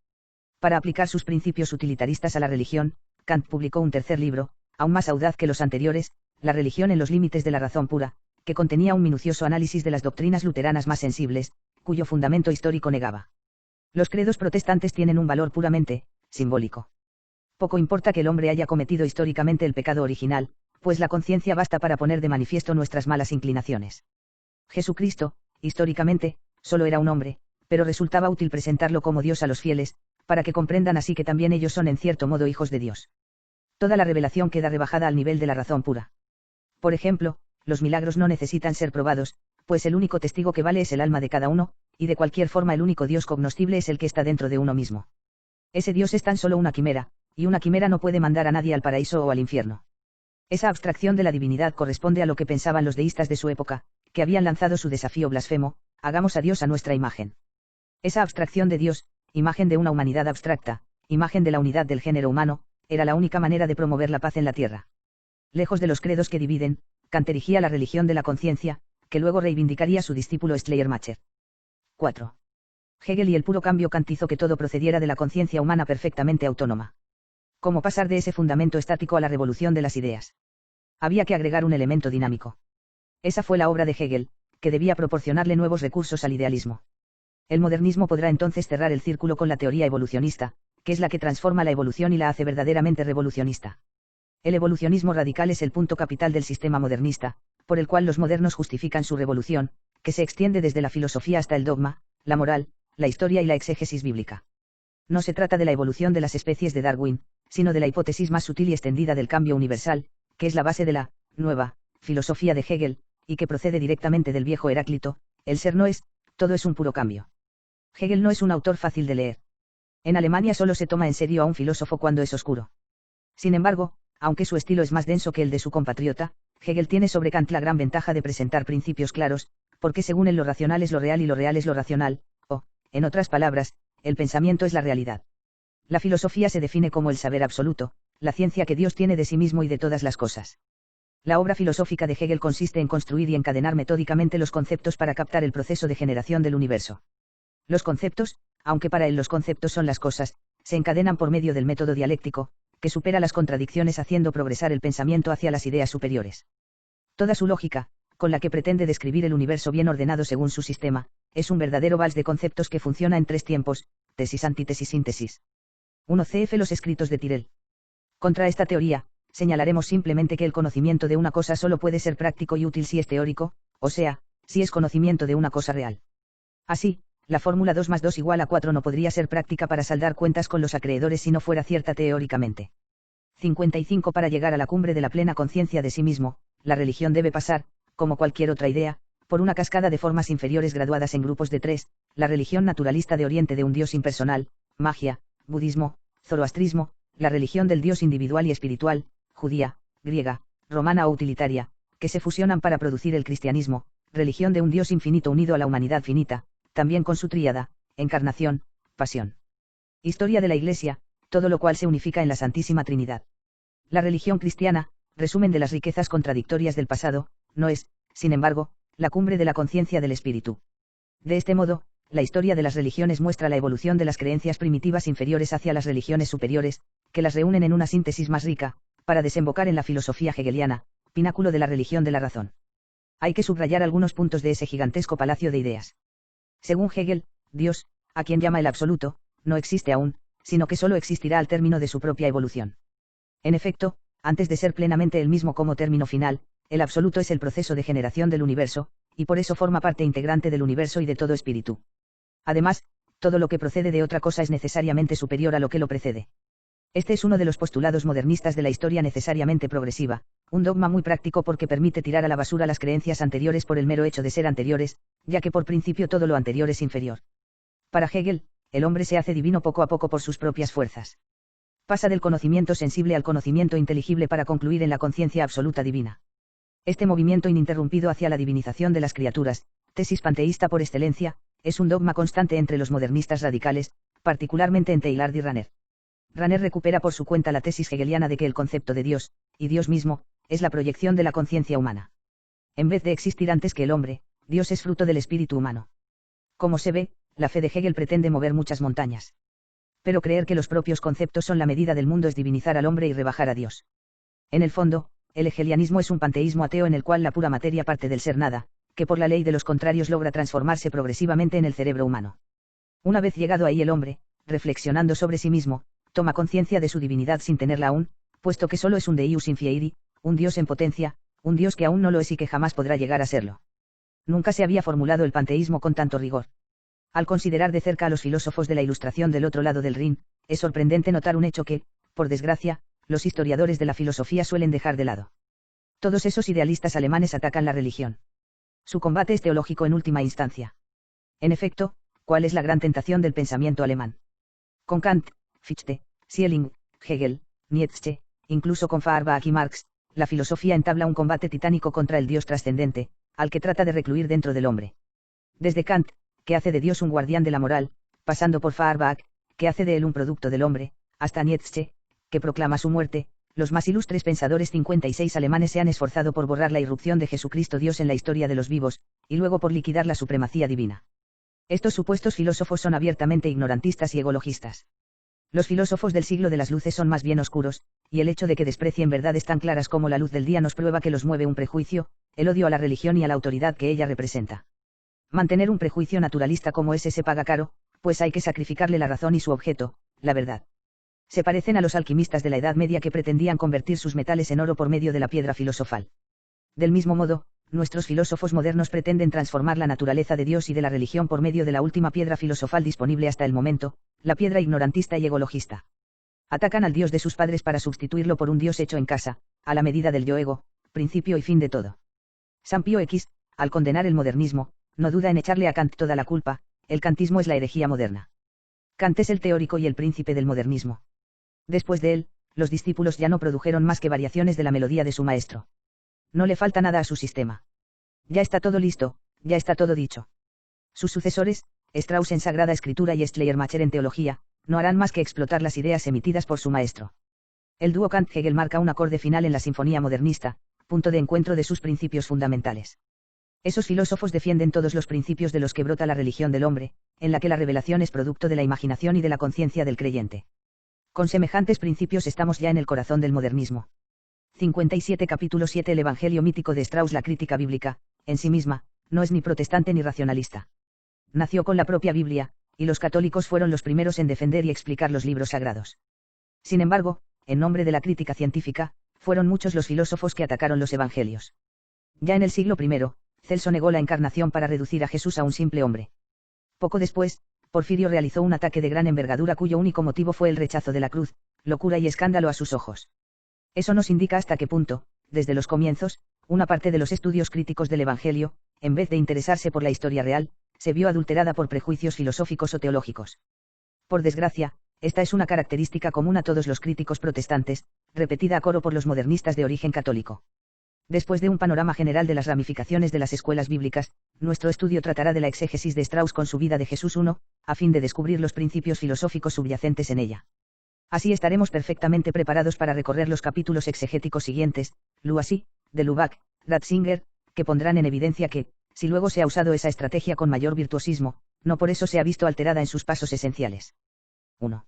Para aplicar sus principios utilitaristas a la religión, Kant publicó un tercer libro, aún más audaz que los anteriores, La religión en los límites de la razón pura, que contenía un minucioso análisis de las doctrinas luteranas más sensibles, cuyo fundamento histórico negaba. Los credos protestantes tienen un valor puramente simbólico. Poco importa que el hombre haya cometido históricamente el pecado original, pues la conciencia basta para poner de manifiesto nuestras malas inclinaciones. Jesucristo, históricamente, solo era un hombre, pero resultaba útil presentarlo como Dios a los fieles, para que comprendan así que también ellos son en cierto modo hijos de Dios. Toda la revelación queda rebajada al nivel de la razón pura. Por ejemplo, los milagros no necesitan ser probados, pues el único testigo que vale es el alma de cada uno, y de cualquier forma el único Dios cognoscible es el que está dentro de uno mismo. Ese Dios es tan solo una quimera, y una quimera no puede mandar a nadie al paraíso o al infierno. Esa abstracción de la divinidad corresponde a lo que pensaban los deístas de su época, que habían lanzado su desafío blasfemo, hagamos a Dios a nuestra imagen. Esa abstracción de Dios, imagen de una humanidad abstracta, imagen de la unidad del género humano, era la única manera de promover la paz en la tierra. Lejos de los credos que dividen, Kant erigía la religión de la conciencia, que luego reivindicaría su discípulo Schleiermacher. 4. Hegel y el puro cambio Kant hizo que todo procediera de la conciencia humana perfectamente autónoma. ¿Cómo pasar de ese fundamento estático a la revolución de las ideas? Había que agregar un elemento dinámico. Esa fue la obra de Hegel, que debía proporcionarle nuevos recursos al idealismo. El modernismo podrá entonces cerrar el círculo con la teoría evolucionista, que es la que transforma la evolución y la hace verdaderamente revolucionista. El evolucionismo radical es el punto capital del sistema modernista, por el cual los modernos justifican su revolución, que se extiende desde la filosofía hasta el dogma, la moral, la historia y la exégesis bíblica. No se trata de la evolución de las especies de Darwin, sino de la hipótesis más sutil y extendida del cambio universal, que es la base de la nueva filosofía de Hegel, y que procede directamente del viejo Heráclito: el ser no es, todo es un puro cambio. Hegel no es un autor fácil de leer. En Alemania solo se toma en serio a un filósofo cuando es oscuro. Sin embargo, aunque su estilo es más denso que el de su compatriota, Hegel tiene sobre Kant la gran ventaja de presentar principios claros, porque según él lo racional es lo real y lo real es lo racional, o, en otras palabras, el pensamiento es la realidad. La filosofía se define como el saber absoluto, la ciencia que Dios tiene de sí mismo y de todas las cosas. La obra filosófica de Hegel consiste en construir y encadenar metódicamente los conceptos para captar el proceso de generación del universo. Los conceptos, aunque para él los conceptos son las cosas, se encadenan por medio del método dialéctico, que supera las contradicciones haciendo progresar el pensamiento hacia las ideas superiores. Toda su lógica, con la que pretende describir el universo bien ordenado según su sistema, es un verdadero vals de conceptos que funciona en tres tiempos: tesis, antítesis, síntesis. 1 cf. Los escritos de Tyrrell. Contra esta teoría, señalaremos simplemente que el conocimiento de una cosa solo puede ser práctico y útil si es teórico, o sea, si es conocimiento de una cosa real. Así, la fórmula 2 más 2 igual a 4 no podría ser práctica para saldar cuentas con los acreedores si no fuera cierta teóricamente. 55 Para llegar a la cumbre de la plena conciencia de sí mismo, la religión debe pasar, como cualquier otra idea, por una cascada de formas inferiores graduadas en grupos de 3, la religión naturalista de Oriente de un Dios impersonal, magia, budismo, zoroastrismo, la religión del Dios individual y espiritual, judía, griega, romana o utilitaria, que se fusionan para producir el cristianismo, religión de un Dios infinito unido a la humanidad finita, también con su tríada, encarnación, pasión. Historia de la Iglesia, todo lo cual se unifica en la Santísima Trinidad. La religión cristiana, resumen de las riquezas contradictorias del pasado, no es, sin embargo, la cumbre de la conciencia del espíritu. De este modo, la historia de las religiones muestra la evolución de las creencias primitivas inferiores hacia las religiones superiores, que las reúnen en una síntesis más rica, para desembocar en la filosofía hegeliana, pináculo de la religión de la razón. Hay que subrayar algunos puntos de ese gigantesco palacio de ideas. Según Hegel, Dios, a quien llama el absoluto, no existe aún, sino que solo existirá al término de su propia evolución. En efecto, antes de ser plenamente el mismo como término final, el absoluto es el proceso de generación del universo, y por eso forma parte integrante del universo y de todo espíritu. Además, todo lo que procede de otra cosa es necesariamente superior a lo que lo precede. Este es uno de los postulados modernistas de la historia necesariamente progresiva, un dogma muy práctico porque permite tirar a la basura las creencias anteriores por el mero hecho de ser anteriores, ya que por principio todo lo anterior es inferior. Para Hegel, el hombre se hace divino poco a poco por sus propias fuerzas. Pasa del conocimiento sensible al conocimiento inteligible para concluir en la conciencia absoluta divina. Este movimiento ininterrumpido hacia la divinización de las criaturas, tesis panteísta por excelencia, es un dogma constante entre los modernistas radicales, particularmente en Teilhard y Ranner. Ranner recupera por su cuenta la tesis hegeliana de que el concepto de Dios, y Dios mismo, es la proyección de la conciencia humana. En vez de existir antes que el hombre, Dios es fruto del espíritu humano. Como se ve, la fe de Hegel pretende mover muchas montañas. Pero creer que los propios conceptos son la medida del mundo es divinizar al hombre y rebajar a Dios. En el fondo, el hegelianismo es un panteísmo ateo en el cual la pura materia parte del ser nada, que por la ley de los contrarios logra transformarse progresivamente en el cerebro humano. Una vez llegado ahí el hombre, reflexionando sobre sí mismo, toma conciencia de su divinidad sin tenerla aún, puesto que solo es un Deus in fieri, un Dios en potencia, un Dios que aún no lo es y que jamás podrá llegar a serlo. Nunca se había formulado el panteísmo con tanto rigor. Al considerar de cerca a los filósofos de la Ilustración del otro lado del Rin, es sorprendente notar un hecho que, por desgracia, los historiadores de la filosofía suelen dejar de lado. Todos esos idealistas alemanes atacan la religión. Su combate es teológico en última instancia. En efecto, ¿cuál es la gran tentación del pensamiento alemán? Con Kant, Fichte, Schelling, Hegel, Nietzsche, incluso con Feuerbach y Marx, la filosofía entabla un combate titánico contra el Dios trascendente, al que trata de recluir dentro del hombre. Desde Kant, que hace de Dios un guardián de la moral, pasando por Feuerbach, que hace de él un producto del hombre, hasta Nietzsche, que proclama su muerte, los más ilustres pensadores 56 alemanes se han esforzado por borrar la irrupción de Jesucristo Dios en la historia de los vivos, y luego por liquidar la supremacía divina. Estos supuestos filósofos son abiertamente ignorantistas y egologistas. Los filósofos del siglo de las luces son más bien oscuros, y el hecho de que desprecien verdades tan claras como la luz del día nos prueba que los mueve un prejuicio, el odio a la religión y a la autoridad que ella representa. Mantener un prejuicio naturalista como ese se paga caro, pues hay que sacrificarle la razón y su objeto, la verdad. Se parecen a los alquimistas de la Edad Media que pretendían convertir sus metales en oro por medio de la piedra filosofal. Del mismo modo, nuestros filósofos modernos pretenden transformar la naturaleza de Dios y de la religión por medio de la última piedra filosofal disponible hasta el momento, la piedra ignorantista y egologista. Atacan al Dios de sus padres para sustituirlo por un Dios hecho en casa, a la medida del yo-ego, principio y fin de todo. San Pío X, al condenar el modernismo, no duda en echarle a Kant toda la culpa, el kantismo es la herejía moderna. Kant es el teórico y el príncipe del modernismo. Después de él, los discípulos ya no produjeron más que variaciones de la melodía de su maestro. No le falta nada a su sistema. Ya está todo listo, ya está todo dicho. Sus sucesores, Strauss en Sagrada Escritura y Schleiermacher en Teología, no harán más que explotar las ideas emitidas por su maestro. El dúo Kant-Hegel marca un acorde final en la sinfonía modernista, punto de encuentro de sus principios fundamentales. Esos filósofos defienden todos los principios de los que brota la religión del hombre, en la que la revelación es producto de la imaginación y de la conciencia del creyente. Con semejantes principios estamos ya en el corazón del modernismo. 57 Capítulo 7 El Evangelio mítico de Strauss. La crítica bíblica, en sí misma, no es ni protestante ni racionalista. Nació con la propia Biblia, y los católicos fueron los primeros en defender y explicar los libros sagrados. Sin embargo, en nombre de la crítica científica, Fueron muchos los filósofos que atacaron los evangelios. Ya en el siglo I, Celso negó la encarnación para reducir a Jesús a un simple hombre. Poco después, Porfirio realizó un ataque de gran envergadura cuyo único motivo fue el rechazo de la cruz, locura y escándalo a sus ojos. Eso nos indica hasta qué punto, desde los comienzos, una parte de los estudios críticos del Evangelio, en vez de interesarse por la historia real, se vio adulterada por prejuicios filosóficos o teológicos. Por desgracia, esta es una característica común a todos los críticos protestantes, repetida a coro por los modernistas de origen católico. Después de un panorama general de las ramificaciones de las escuelas bíblicas, nuestro estudio tratará de la exégesis de Strauss con su vida de Jesús I, a fin de descubrir los principios filosóficos subyacentes en ella. Así estaremos perfectamente preparados para recorrer los capítulos exegéticos siguientes, Loisy, de Lubac, Ratzinger, que pondrán en evidencia que, si luego se ha usado esa estrategia con mayor virtuosismo, no por eso se ha visto alterada en sus pasos esenciales. 1.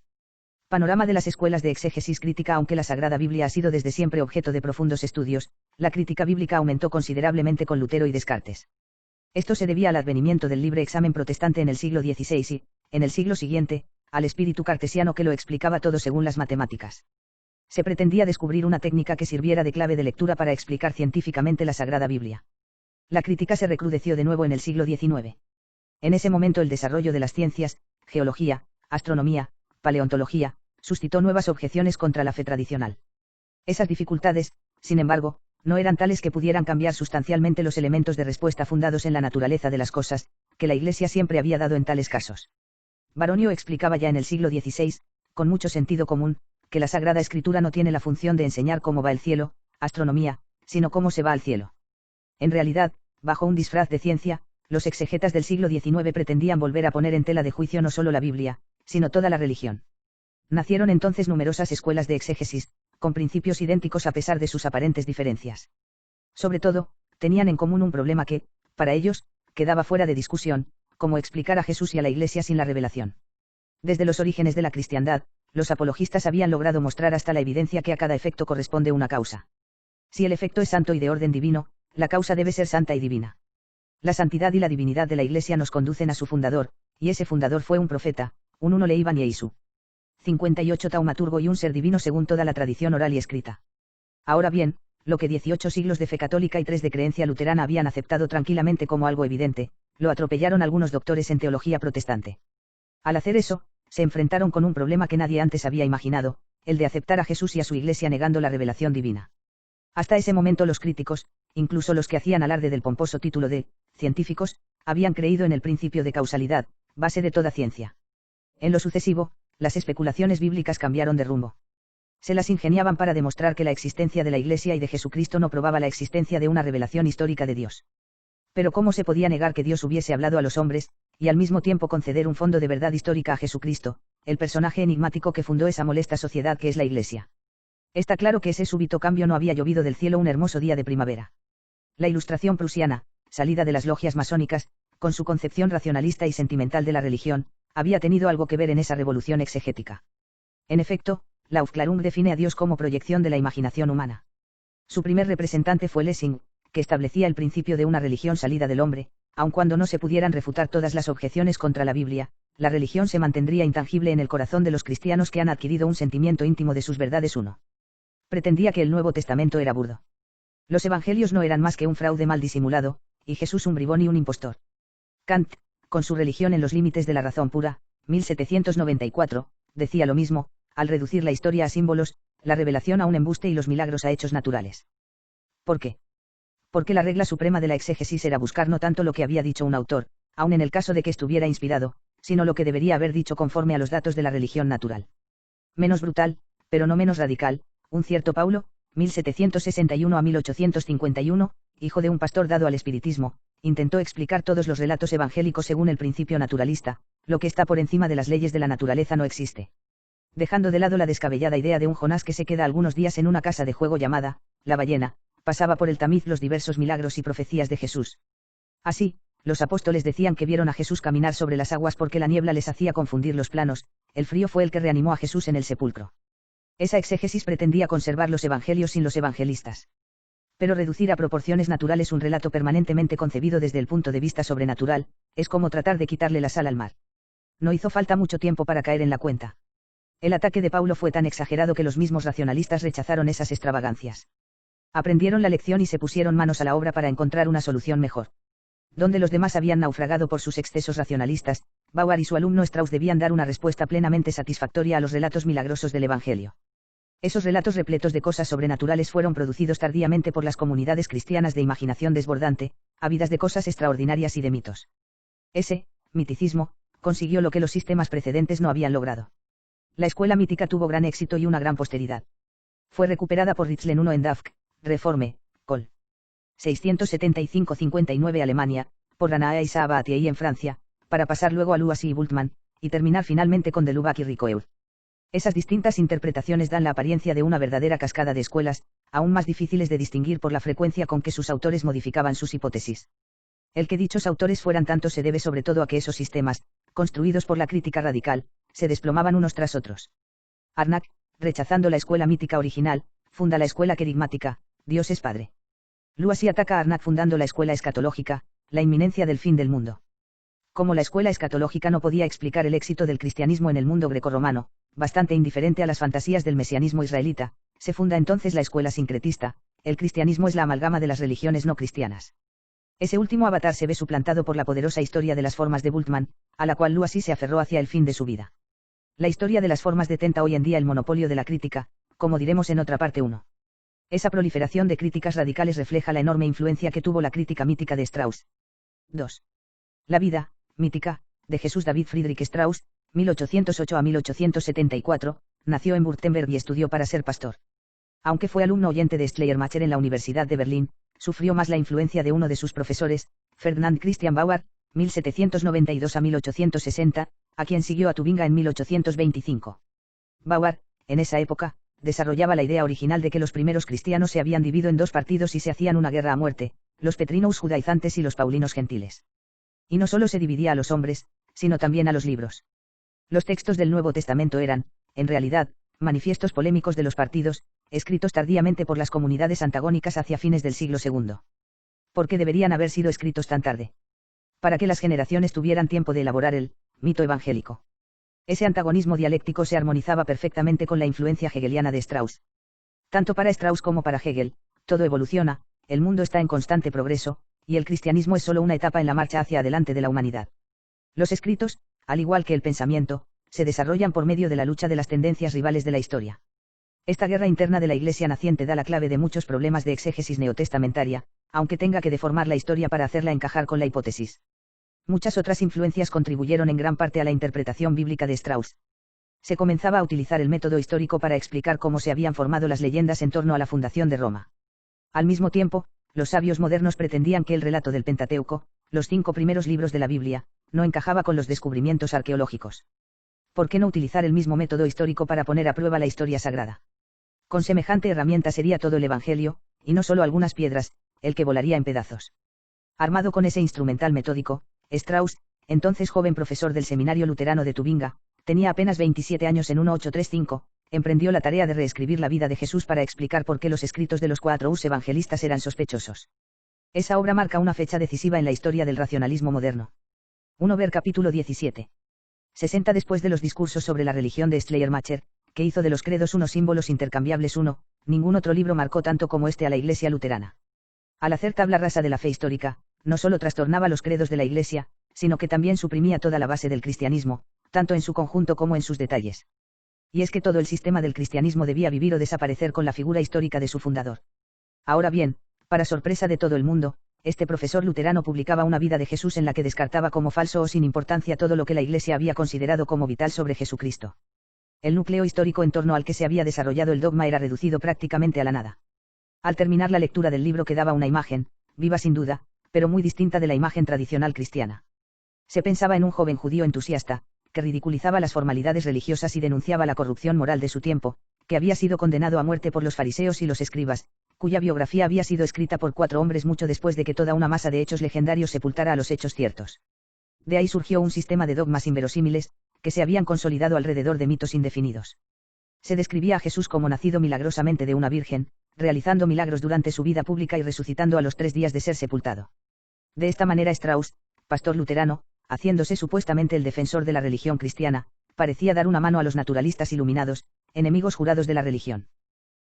Panorama de las escuelas de exégesis crítica. Aunque la Sagrada Biblia ha sido desde siempre objeto de profundos estudios, la crítica bíblica aumentó considerablemente con Lutero y Descartes. Esto se debía al advenimiento del libre examen protestante en el siglo XVI y, en el siglo siguiente, al espíritu cartesiano que lo explicaba todo según las matemáticas. Se pretendía descubrir una técnica que sirviera de clave de lectura para explicar científicamente la Sagrada Biblia. La crítica se recrudeció de nuevo en el siglo XIX. En ese momento el desarrollo de las ciencias, geología, astronomía, paleontología, suscitó nuevas objeciones contra la fe tradicional. Esas dificultades, sin embargo, no eran tales que pudieran cambiar sustancialmente los elementos de respuesta fundados en la naturaleza de las cosas, que la Iglesia siempre había dado en tales casos. Baronio explicaba ya en el siglo XVI, con mucho sentido común, que la Sagrada Escritura no tiene la función de enseñar cómo va el cielo, astronomía, sino cómo se va al cielo. En realidad, bajo un disfraz de ciencia, los exegetas del siglo XIX pretendían volver a poner en tela de juicio no solo la Biblia, sino toda la religión. Nacieron entonces numerosas escuelas de exégesis, con principios idénticos a pesar de sus aparentes diferencias. Sobre todo, tenían en común un problema que, para ellos, quedaba fuera de discusión, como explicar a Jesús y a la Iglesia sin la revelación. Desde los orígenes de la cristiandad, los apologistas habían logrado mostrar hasta la evidencia que a cada efecto corresponde una causa. Si el efecto es santo y de orden divino, la causa debe ser santa y divina. La santidad y la divinidad de la Iglesia nos conducen a su fundador, y ese fundador fue un profeta, un uno Leiban y Eisu. 58 taumaturgo y un ser divino según toda la tradición oral y escrita. Ahora bien, lo que 18 siglos de fe católica y 3 de creencia luterana habían aceptado tranquilamente como algo evidente, lo atropellaron algunos doctores en teología protestante. Al hacer eso, se enfrentaron con un problema que nadie antes había imaginado, el de aceptar a Jesús y a su Iglesia negando la revelación divina. Hasta ese momento los críticos, incluso los que hacían alarde del pomposo título de científicos, habían creído en el principio de causalidad, base de toda ciencia. En lo sucesivo, las especulaciones bíblicas cambiaron de rumbo. Se las ingeniaban para demostrar que la existencia de la Iglesia y de Jesucristo no probaba la existencia de una revelación histórica de Dios. Pero ¿cómo se podía negar que Dios hubiese hablado a los hombres, y al mismo tiempo conceder un fondo de verdad histórica a Jesucristo, el personaje enigmático que fundó esa molesta sociedad que es la Iglesia? Está claro que ese súbito cambio no había llovido del cielo un hermoso día de primavera. La Ilustración prusiana, salida de las logias masónicas, con su concepción racionalista y sentimental de la religión, había tenido algo que ver en esa revolución exegética. En efecto, la Aufklärung define a Dios como proyección de la imaginación humana. Su primer representante fue Lessing, que establecía el principio de una religión salida del hombre, aun cuando no se pudieran refutar todas las objeciones contra la Biblia, la religión se mantendría intangible en el corazón de los cristianos que han adquirido un sentimiento íntimo de sus verdades. 1. Pretendía que el Nuevo Testamento era burdo. Los evangelios no eran más que un fraude mal disimulado, y Jesús un bribón y un impostor. Kant, con su religión en los límites de la razón pura, 1794, decía lo mismo, al reducir la historia a símbolos, la revelación a un embuste y los milagros a hechos naturales. ¿Por qué? Porque la regla suprema de la exégesis era buscar no tanto lo que había dicho un autor, aun en el caso de que estuviera inspirado, sino lo que debería haber dicho conforme a los datos de la religión natural. Menos brutal, pero no menos radical, un cierto Paulo, 1761 a 1851, hijo de un pastor dado al espiritismo, intentó explicar todos los relatos evangélicos según el principio naturalista: lo que está por encima de las leyes de la naturaleza no existe. Dejando de lado la descabellada idea de un Jonás que se queda algunos días en una casa de juego llamada La Ballena, pasaba por el tamiz los diversos milagros y profecías de Jesús. Así, los apóstoles decían que vieron a Jesús caminar sobre las aguas porque la niebla les hacía confundir los planos, el frío fue el que reanimó a Jesús en el sepulcro. Esa exégesis pretendía conservar los evangelios sin los evangelistas. Pero reducir a proporciones naturales un relato permanentemente concebido desde el punto de vista sobrenatural, es como tratar de quitarle la sal al mar. No hizo falta mucho tiempo para caer en la cuenta. El ataque de Paulo fue tan exagerado que los mismos racionalistas rechazaron esas extravagancias. Aprendieron la lección y se pusieron manos a la obra para encontrar una solución mejor. Donde los demás habían naufragado por sus excesos racionalistas, Bauer y su alumno Strauss debían dar una respuesta plenamente satisfactoria a los relatos milagrosos del Evangelio. Esos relatos repletos de cosas sobrenaturales fueron producidos tardíamente por las comunidades cristianas de imaginación desbordante, ávidas de cosas extraordinarias y de mitos. Ese miticismo consiguió lo que los sistemas precedentes no habían logrado. La escuela mítica tuvo gran éxito y una gran posteridad. Fue recuperada por Ritzlen I en Dafk, Reforme, Col. 675-59 Alemania, por Ranae y Sabatier en Francia, para pasar luego a Luasy y Bultmann, y terminar finalmente con Delubac y Ricoeur. Esas distintas interpretaciones dan la apariencia de una verdadera cascada de escuelas, aún más difíciles de distinguir por la frecuencia con que sus autores modificaban sus hipótesis. El que dichos autores fueran tantos se debe sobre todo a que esos sistemas, construidos por la crítica radical, se desplomaban unos tras otros. Harnack, rechazando la escuela mítica original, funda la escuela querigmática, Dios es Padre. Luasy ataca a Harnack fundando la escuela escatológica, la inminencia del fin del mundo. Como la escuela escatológica no podía explicar el éxito del cristianismo en el mundo grecorromano, bastante indiferente a las fantasías del mesianismo israelita, se funda entonces la escuela sincretista, el cristianismo es la amalgama de las religiones no cristianas. Ese último avatar se ve suplantado por la poderosa historia de las formas de Bultmann, a la cual Luasy se aferró hacia el fin de su vida. La historia de las formas detenta hoy en día el monopolio de la crítica, como diremos en otra parte 1. Esa proliferación de críticas radicales refleja la enorme influencia que tuvo la crítica mítica de Strauss. 2. La vida mítica de Jesús David Friedrich Strauss, 1808 a 1874, nació en Württemberg y estudió para ser pastor. Aunque fue alumno oyente de Schleiermacher en la Universidad de Berlín, sufrió más la influencia de uno de sus profesores, Ferdinand Christian Bauer, 1792 a 1860, a quien siguió a Tubinga en 1825. Bauer, en esa época, desarrollaba la idea original de que los primeros cristianos se habían dividido en dos partidos y se hacían una guerra a muerte, los Petrinus judaizantes y los Paulinos gentiles. Y no solo se dividía a los hombres, sino también a los libros. Los textos del Nuevo Testamento eran, en realidad, manifiestos polémicos de los partidos, escritos tardíamente por las comunidades antagónicas hacia fines del siglo II. ¿Por qué deberían haber sido escritos tan tarde? Para que las generaciones tuvieran tiempo de elaborar el mito evangélico. Ese antagonismo dialéctico se armonizaba perfectamente con la influencia hegeliana de Strauss. Tanto para Strauss como para Hegel, todo evoluciona, el mundo está en constante progreso, y el cristianismo es solo una etapa en la marcha hacia adelante de la humanidad. Los escritos, al igual que el pensamiento, se desarrollan por medio de la lucha de las tendencias rivales de la historia. Esta guerra interna de la Iglesia naciente da la clave de muchos problemas de exégesis neotestamentaria, aunque tenga que deformar la historia para hacerla encajar con la hipótesis. Muchas otras influencias contribuyeron en gran parte a la interpretación bíblica de Strauss. Se comenzaba a utilizar el método histórico para explicar cómo se habían formado las leyendas en torno a la fundación de Roma. Al mismo tiempo, los sabios modernos pretendían que el relato del Pentateuco, los 5 primeros libros de la Biblia, no encajaba con los descubrimientos arqueológicos. ¿Por qué no utilizar el mismo método histórico para poner a prueba la historia sagrada? Con semejante herramienta sería todo el Evangelio, y no solo algunas piedras, el que volaría en pedazos. Armado con ese instrumental metódico, Strauss, entonces joven profesor del Seminario Luterano de Tubinga, tenía apenas 27 años en 1835, emprendió la tarea de reescribir la vida de Jesús para explicar por qué los escritos de los 4 evangelistas eran sospechosos. Esa obra marca una fecha decisiva en la historia del racionalismo moderno. 1 ver capítulo 17. 60 después de los discursos sobre la religión de Schleiermacher, que hizo de los credos unos símbolos intercambiables. Ningún otro libro marcó tanto como este a la Iglesia luterana. Al hacer tabla rasa de la fe histórica, no solo trastornaba los credos de la Iglesia, sino que también suprimía toda la base del cristianismo, tanto en su conjunto como en sus detalles. Y es que todo el sistema del cristianismo debía vivir o desaparecer con la figura histórica de su fundador. Ahora bien, para sorpresa de todo el mundo, este profesor luterano publicaba una vida de Jesús en la que descartaba como falso o sin importancia todo lo que la Iglesia había considerado como vital sobre Jesucristo. El núcleo histórico en torno al que se había desarrollado el dogma era reducido prácticamente a la nada. Al terminar la lectura del libro quedaba una imagen, viva sin duda, pero muy distinta de la imagen tradicional cristiana. Se pensaba en un joven judío entusiasta, que ridiculizaba las formalidades religiosas y denunciaba la corrupción moral de su tiempo, que había sido condenado a muerte por los fariseos y los escribas, cuya biografía había sido escrita por 4 hombres mucho después de que toda una masa de hechos legendarios sepultara a los hechos ciertos. De ahí surgió un sistema de dogmas inverosímiles, que se habían consolidado alrededor de mitos indefinidos. Se describía a Jesús como nacido milagrosamente de una virgen, realizando milagros durante su vida pública y resucitando a los 3 días de ser sepultado. De esta manera Strauss, pastor luterano, haciéndose supuestamente el defensor de la religión cristiana, parecía dar una mano a los naturalistas iluminados, enemigos jurados de la religión.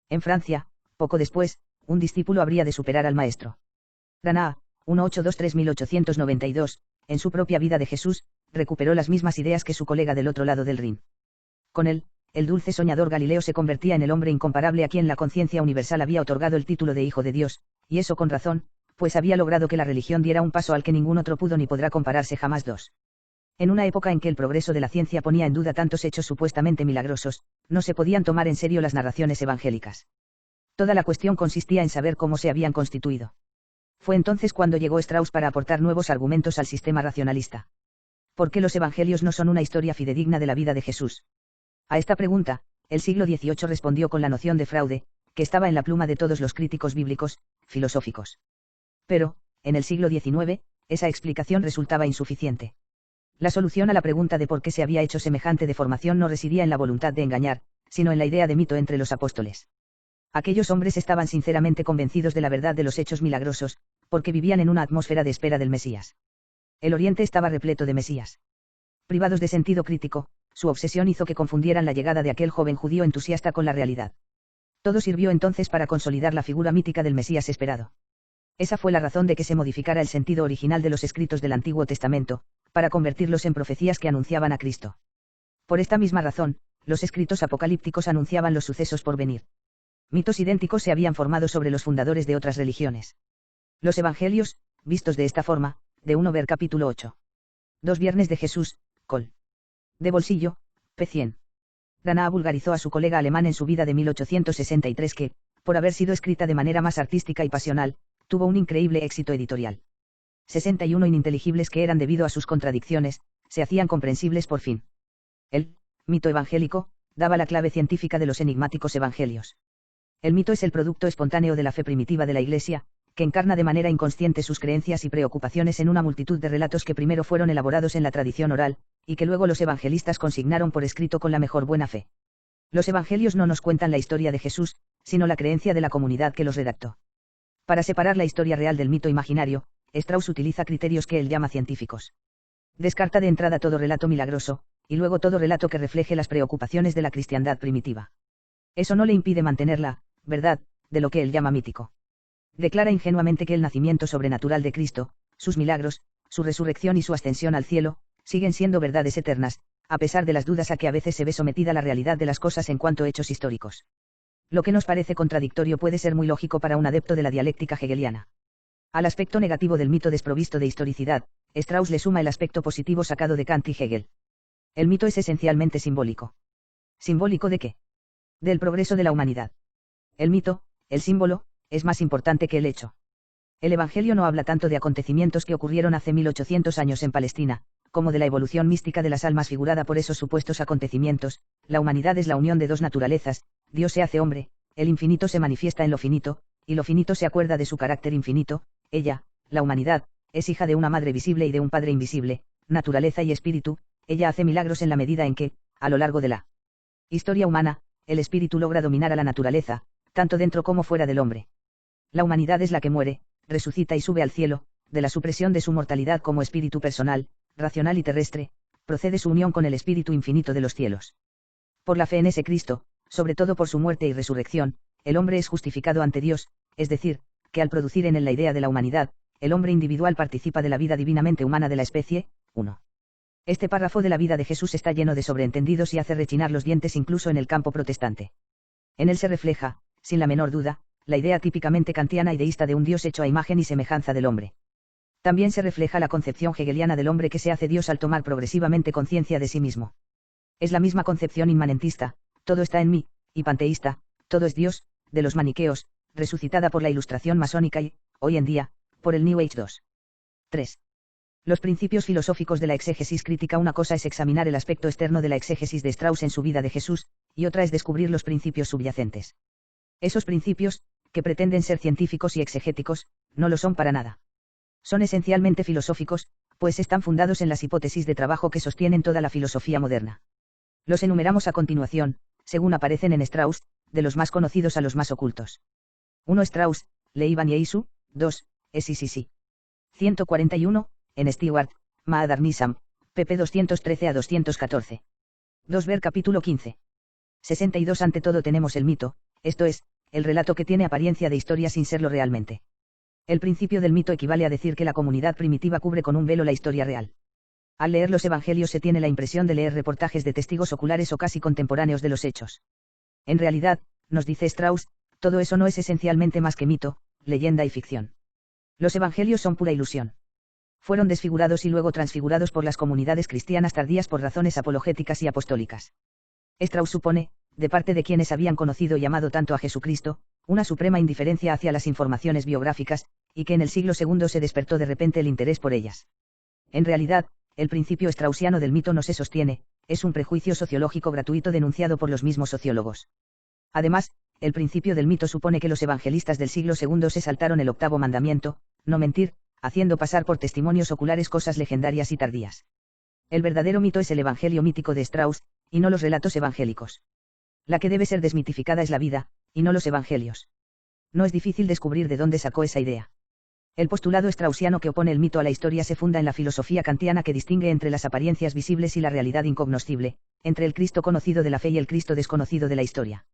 En Francia, poco después, un discípulo habría de superar al maestro. Granat, 1823-1892, en su propia vida de Jesús, recuperó las mismas ideas que su colega del otro lado del Rin. Con él, el dulce soñador Galileo se convertía en el hombre incomparable a quien la conciencia universal había otorgado el título de Hijo de Dios, y eso con razón, pues había logrado que la religión diera un paso al que ningún otro pudo ni podrá compararse jamás. En una época en que el progreso de la ciencia ponía en duda tantos hechos supuestamente milagrosos, no se podían tomar en serio las narraciones evangélicas. Toda la cuestión consistía en saber cómo se habían constituido. Fue entonces cuando llegó Strauss para aportar nuevos argumentos al sistema racionalista. ¿Por qué los evangelios no son una historia fidedigna de la vida de Jesús? A esta pregunta, el siglo XVIII respondió con la noción de fraude, que estaba en la pluma de todos los críticos bíblicos, filosóficos. Pero, en el siglo XIX, esa explicación resultaba insuficiente. La solución a la pregunta de por qué se había hecho semejante deformación no residía en la voluntad de engañar, sino en la idea de mito entre los apóstoles. Aquellos hombres estaban sinceramente convencidos de la verdad de los hechos milagrosos, porque vivían en una atmósfera de espera del Mesías. El Oriente estaba repleto de Mesías. Privados de sentido crítico, su obsesión hizo que confundieran la llegada de aquel joven judío entusiasta con la realidad. Todo sirvió entonces para consolidar la figura mítica del Mesías esperado. Esa fue la razón de que se modificara el sentido original de los escritos del Antiguo Testamento, para convertirlos en profecías que anunciaban a Cristo. Por esta misma razón, los escritos apocalípticos anunciaban los sucesos por venir. Mitos idénticos se habían formado sobre los fundadores de otras religiones. Los evangelios, vistos de esta forma, de 1 ver capítulo 8. 2 Viernes de Jesús, col. De bolsillo, p. 100. Granat vulgarizó a su colega alemán en su vida de 1863 que, por haber sido escrita de manera más artística y pasional, tuvo un increíble éxito editorial. 61 ininteligibles que eran debido a sus contradicciones, se hacían comprensibles por fin. El mito evangélico daba la clave científica de los enigmáticos evangelios. El mito es el producto espontáneo de la fe primitiva de la Iglesia, que encarna de manera inconsciente sus creencias y preocupaciones en una multitud de relatos que primero fueron elaborados en la tradición oral, y que luego los evangelistas consignaron por escrito con la mejor buena fe. Los evangelios no nos cuentan la historia de Jesús, sino la creencia de la comunidad que los redactó. Para separar la historia real del mito imaginario, Strauss utiliza criterios que él llama científicos. Descarta de entrada todo relato milagroso, y luego todo relato que refleje las preocupaciones de la cristiandad primitiva. Eso no le impide mantener la verdad de lo que él llama mítico. Declara ingenuamente que el nacimiento sobrenatural de Cristo, sus milagros, su resurrección y su ascensión al cielo, siguen siendo verdades eternas, a pesar de las dudas a que a veces se ve sometida la realidad de las cosas en cuanto a hechos históricos. Lo que nos parece contradictorio puede ser muy lógico para un adepto de la dialéctica hegeliana. Al aspecto negativo del mito desprovisto de historicidad, Strauss le suma el aspecto positivo sacado de Kant y Hegel. El mito es esencialmente simbólico. ¿Simbólico de qué? Del progreso de la humanidad. El mito, el símbolo, es más importante que el hecho. El Evangelio no habla tanto de acontecimientos que ocurrieron hace 1800 años en Palestina, como de la evolución mística de las almas figurada por esos supuestos acontecimientos. La humanidad es la unión de dos naturalezas, Dios se hace hombre, el infinito se manifiesta en lo finito, y lo finito se acuerda de su carácter infinito. Ella, la humanidad, es hija de una madre visible y de un padre invisible, naturaleza y espíritu. Ella hace milagros en la medida en que, a lo largo de la historia humana, el espíritu logra dominar a la naturaleza, tanto dentro como fuera del hombre. La humanidad es la que muere, resucita y sube al cielo. De la supresión de su mortalidad como espíritu personal, racional y terrestre, procede su unión con el espíritu infinito de los cielos. Por la fe en ese Cristo, sobre todo por su muerte y resurrección, el hombre es justificado ante Dios, es decir, que al producir en él la idea de la humanidad, el hombre individual participa de la vida divinamente humana de la especie. 1. Este párrafo de la vida de Jesús está lleno de sobreentendidos y hace rechinar los dientes incluso en el campo protestante. En él se refleja, sin la menor duda, la idea típicamente kantiana y deísta de un Dios hecho a imagen y semejanza del hombre. También se refleja la concepción hegeliana del hombre que se hace Dios al tomar progresivamente conciencia de sí mismo. Es la misma concepción inmanentista, todo está en mí, y panteísta, todo es Dios, de los maniqueos, resucitada por la ilustración masónica y, hoy en día, por el New Age 2. 3. Los principios filosóficos de la exégesis crítica. Una cosa es examinar el aspecto externo de la exégesis de Strauss en su vida de Jesús, y otra es descubrir los principios subyacentes. Esos principios, que pretenden ser científicos y exegéticos, no lo son para nada. Son esencialmente filosóficos, pues están fundados en las hipótesis de trabajo que sostienen toda la filosofía moderna. Los enumeramos a continuación, según aparecen en Strauss, de los más conocidos a los más ocultos. 1. Strauss, Leiban y Eisu. 2. SICC. 141, en Stewart, Mahadharnism, pp 213 a 214. 2 Ver capítulo 15. 62 Ante todo tenemos el mito, esto es, el relato que tiene apariencia de historia sin serlo realmente. El principio del mito equivale a decir que la comunidad primitiva cubre con un velo la historia real. Al leer los evangelios se tiene la impresión de leer reportajes de testigos oculares o casi contemporáneos de los hechos. En realidad, nos dice Strauss, todo eso no es esencialmente más que mito, leyenda y ficción. Los evangelios son pura ilusión. Fueron desfigurados y luego transfigurados por las comunidades cristianas tardías por razones apologéticas y apostólicas. Strauss supone, de parte de quienes habían conocido y amado tanto a Jesucristo, una suprema indiferencia hacia las informaciones biográficas, y que en el siglo II se despertó de repente el interés por ellas. En realidad, el principio straussiano del mito no se sostiene, es un prejuicio sociológico gratuito denunciado por los mismos sociólogos. Además, el principio del mito supone que los evangelistas del siglo II se saltaron el octavo mandamiento, no mentir, haciendo pasar por testimonios oculares cosas legendarias y tardías. El verdadero mito es el evangelio mítico de Strauss, y no los relatos evangélicos. La que debe ser desmitificada es la vida, y no los evangelios. No es difícil descubrir de dónde sacó esa idea. El postulado straussiano que opone el mito a la historia se funda en la filosofía kantiana que distingue entre las apariencias visibles y la realidad incognoscible, entre el Cristo conocido de la fe y el Cristo desconocido de la historia.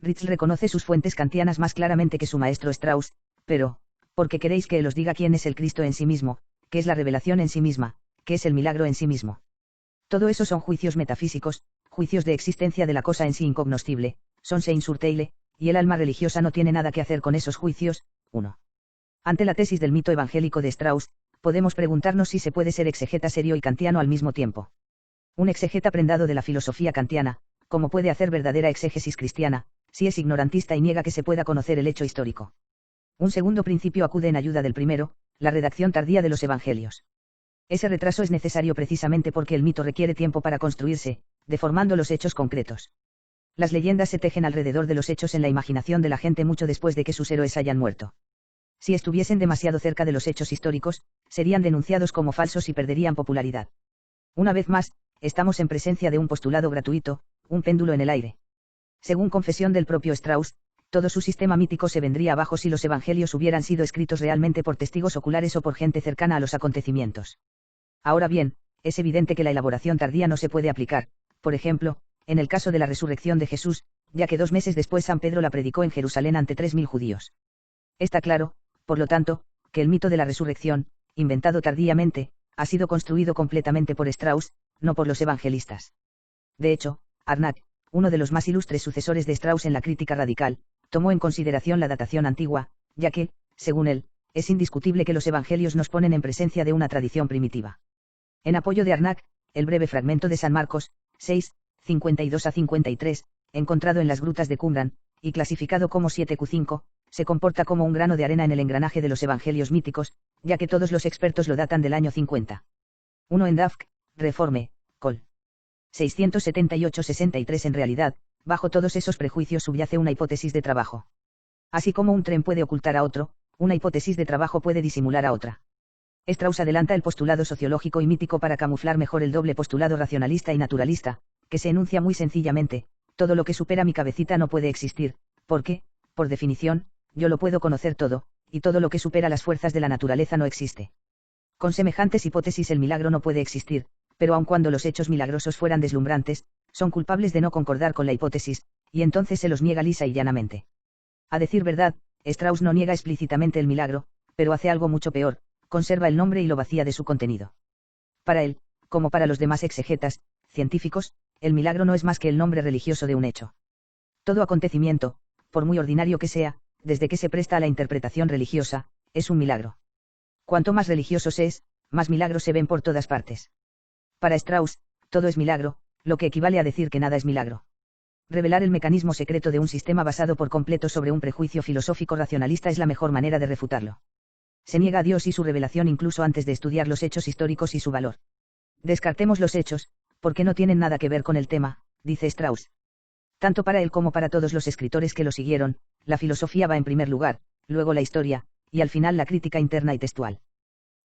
Ritz reconoce sus fuentes kantianas más claramente que su maestro Strauss, pero, ¿por qué queréis que él os diga quién es el Cristo en sí mismo, qué es la revelación en sí misma, qué es el milagro en sí mismo? Todo eso son juicios metafísicos, juicios de existencia de la cosa en sí incognoscible, son sein sur teile, y el alma religiosa no tiene nada que hacer con esos juicios. 1. Ante la tesis del mito evangélico de Strauss, podemos preguntarnos si se puede ser exegeta serio y kantiano al mismo tiempo. Un exegeta prendado de la filosofía kantiana, ¿cómo puede hacer verdadera exégesis cristiana, si es ignorantista y niega que se pueda conocer el hecho histórico? Un segundo principio acude en ayuda del primero, la redacción tardía de los evangelios. Ese retraso es necesario precisamente porque el mito requiere tiempo para construirse, deformando los hechos concretos. Las leyendas se tejen alrededor de los hechos en la imaginación de la gente mucho después de que sus héroes hayan muerto. Si estuviesen demasiado cerca de los hechos históricos, serían denunciados como falsos y perderían popularidad. Una vez más, estamos en presencia de un postulado gratuito, un péndulo en el aire. Según confesión del propio Strauss, todo su sistema mítico se vendría abajo si los evangelios hubieran sido escritos realmente por testigos oculares o por gente cercana a los acontecimientos. Ahora bien, es evidente que la elaboración tardía no se puede aplicar, por ejemplo, en el caso de la resurrección de Jesús, ya que 2 meses después San Pedro la predicó en Jerusalén ante 3.000 judíos. Está claro, por lo tanto, que el mito de la resurrección, inventado tardíamente, ha sido construido completamente por Strauss, no por los evangelistas. De hecho, Arnagh, uno de los más ilustres sucesores de Strauss en la crítica radical, tomó en consideración la datación antigua, ya que, según él, es indiscutible que los evangelios nos ponen en presencia de una tradición primitiva. En apoyo de Arnagh, el breve fragmento de San Marcos, 6, 52-53, encontrado en las grutas de Qumran, y clasificado como 7Q5, se comporta como un grano de arena en el engranaje de los evangelios míticos, ya que todos los expertos lo datan del año 50. 1 en Dafk, Reforme, Col. 678-63 En realidad, bajo todos esos prejuicios subyace una hipótesis de trabajo. Así como un tren puede ocultar a otro, una hipótesis de trabajo puede disimular a otra. Strauss adelanta el postulado sociológico y mítico para camuflar mejor el doble postulado racionalista y naturalista, que se enuncia muy sencillamente: todo lo que supera mi cabecita no puede existir, porque, por definición, yo lo puedo conocer todo, y todo lo que supera las fuerzas de la naturaleza no existe. Con semejantes hipótesis el milagro no puede existir, pero aun cuando los hechos milagrosos fueran deslumbrantes, son culpables de no concordar con la hipótesis, y entonces se los niega lisa y llanamente. A decir verdad, Strauss no niega explícitamente el milagro, pero hace algo mucho peor: conserva el nombre y lo vacía de su contenido. Para él, como para los demás exegetas, científicos, el milagro no es más que el nombre religioso de un hecho. Todo acontecimiento, por muy ordinario que sea, desde que se presta a la interpretación religiosa, es un milagro. Cuanto más religioso se es, más milagros se ven por todas partes. Para Strauss, todo es milagro, lo que equivale a decir que nada es milagro. Revelar el mecanismo secreto de un sistema basado por completo sobre un prejuicio filosófico racionalista es la mejor manera de refutarlo. Se niega a Dios y su revelación incluso antes de estudiar los hechos históricos y su valor. Descartemos los hechos, porque no tienen nada que ver con el tema, dice Strauss. Tanto para él como para todos los escritores que lo siguieron, la filosofía va en primer lugar, luego la historia, y al final la crítica interna y textual.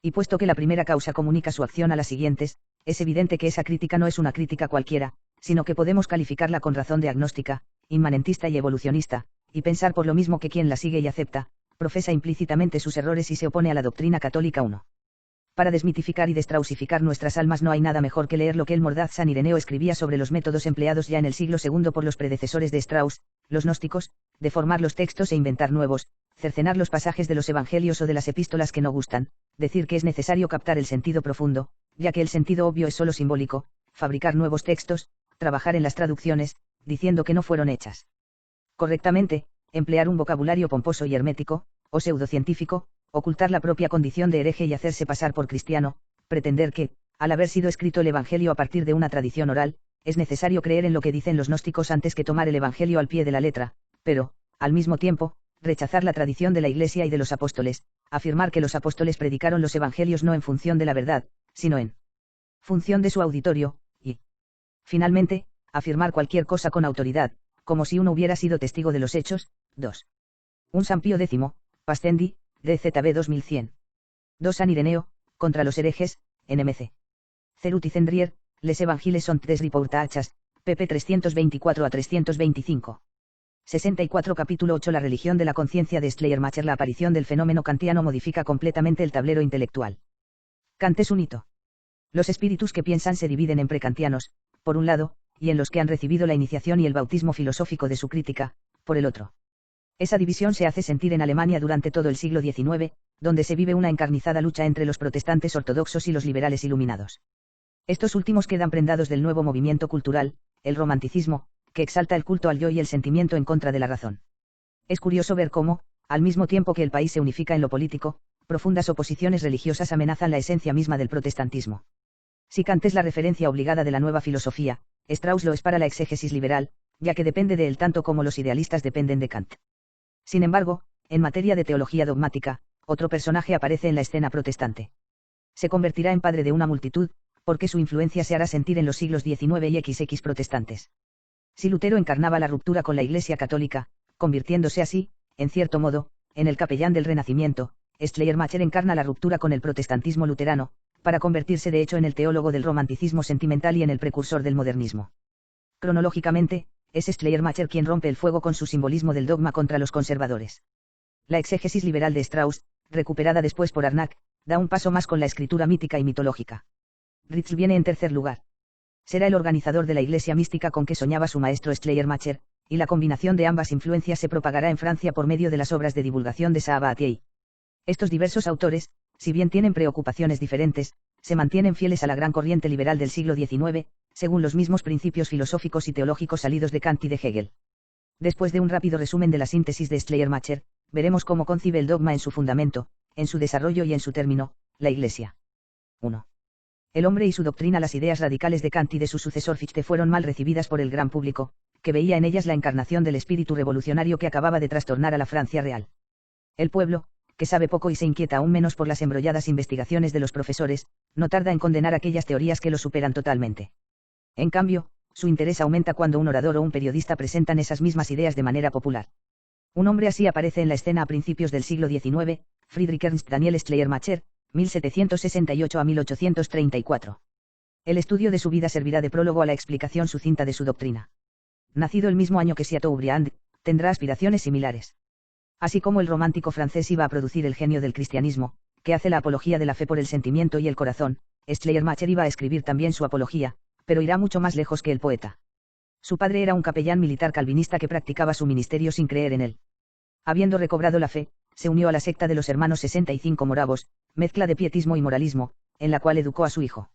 Y puesto que la primera causa comunica su acción a las siguientes, es evidente que esa crítica no es una crítica cualquiera, sino que podemos calificarla con razón de agnóstica, inmanentista y evolucionista, y pensar por lo mismo que quien la sigue y acepta, profesa implícitamente sus errores y se opone a la doctrina católica. 1. Para desmitificar y destrausificar nuestras almas no hay nada mejor que leer lo que el mordaz San Ireneo escribía sobre los métodos empleados ya en el siglo II por los predecesores de Strauss, los gnósticos, deformar los textos e inventar nuevos, cercenar los pasajes de los evangelios o de las epístolas que no gustan, decir que es necesario captar el sentido profundo, ya que el sentido obvio es solo simbólico, fabricar nuevos textos, trabajar en las traducciones, diciendo que no fueron hechas correctamente, emplear un vocabulario pomposo y hermético, o pseudocientífico, ocultar la propia condición de hereje y hacerse pasar por cristiano, pretender que, al haber sido escrito el Evangelio a partir de una tradición oral, es necesario creer en lo que dicen los gnósticos antes que tomar el Evangelio al pie de la letra, pero, al mismo tiempo, rechazar la tradición de la Iglesia y de los apóstoles, afirmar que los apóstoles predicaron los Evangelios no en función de la verdad, sino en función de su auditorio, y, finalmente, afirmar cualquier cosa con autoridad, como si uno hubiera sido testigo de los hechos. 2. Un San Pío X, Pastendi, DZB 2100. 2 San Ireneo, contra los herejes, NMC. Ceruti Cendrier, Les Evangiles sont des reportages, pp 324 a 325. 64 Capítulo 8 La religión de la conciencia de Schleiermacher. La aparición del fenómeno kantiano modifica completamente el tablero intelectual. Kant es un hito. Los espíritus que piensan se dividen en prekantianos, por un lado, y en los que han recibido la iniciación y el bautismo filosófico de su crítica, por el otro. Esa división se hace sentir en Alemania durante todo el siglo XIX, donde se vive una encarnizada lucha entre los protestantes ortodoxos y los liberales iluminados. Estos últimos quedan prendados del nuevo movimiento cultural, el romanticismo, que exalta el culto al yo y el sentimiento en contra de la razón. Es curioso ver cómo, al mismo tiempo que el país se unifica en lo político, profundas oposiciones religiosas amenazan la esencia misma del protestantismo. Si Kant es la referencia obligada de la nueva filosofía, Strauss lo es para la exégesis liberal, ya que depende de él tanto como los idealistas dependen de Kant. Sin embargo, en materia de teología dogmática, otro personaje aparece en la escena protestante. Se convertirá en padre de una multitud, porque su influencia se hará sentir en los siglos XIX y XX protestantes. Si Lutero encarnaba la ruptura con la Iglesia católica, convirtiéndose así, en cierto modo, en el capellán del Renacimiento, Schleiermacher encarna la ruptura con el protestantismo luterano, para convertirse de hecho en el teólogo del romanticismo sentimental y en el precursor del modernismo. Cronológicamente, es Schleiermacher quien rompe el fuego con su simbolismo del dogma contra los conservadores. La exégesis liberal de Strauss, recuperada después por Arnac, da un paso más con la escritura mítica y mitológica. Ritz viene en tercer lugar. Será el organizador de la iglesia mística con que soñaba su maestro Schleiermacher, y la combinación de ambas influencias se propagará en Francia por medio de las obras de divulgación de Sabatier. Estos diversos autores, si bien tienen preocupaciones diferentes, se mantienen fieles a la gran corriente liberal del siglo XIX, según los mismos principios filosóficos y teológicos salidos de Kant y de Hegel. Después de un rápido resumen de la síntesis de Schleiermacher, veremos cómo concibe el dogma en su fundamento, en su desarrollo y en su término, la Iglesia. 1. El hombre y su doctrina. Las ideas radicales de Kant y de su sucesor Fichte fueron mal recibidas por el gran público, que veía en ellas la encarnación del espíritu revolucionario que acababa de trastornar a la Francia real. El pueblo, que sabe poco y se inquieta aún menos por las embrolladas investigaciones de los profesores, no tarda en condenar aquellas teorías que lo superan totalmente. En cambio, su interés aumenta cuando un orador o un periodista presentan esas mismas ideas de manera popular. Un hombre así aparece en la escena a principios del siglo XIX, Friedrich Ernst Daniel Schleiermacher, 1768 a 1834. El estudio de su vida servirá de prólogo a la explicación sucinta de su doctrina. Nacido el mismo año que Chateaubriand, tendrá aspiraciones similares. Así como el romántico francés iba a producir el genio del cristianismo, que hace la apología de la fe por el sentimiento y el corazón, Schleiermacher iba a escribir también su apología, pero irá mucho más lejos que el poeta. Su padre era un capellán militar calvinista que practicaba su ministerio sin creer en él. Habiendo recobrado la fe, se unió a la secta de los hermanos 65 moravos, mezcla de pietismo y moralismo, en la cual educó a su hijo.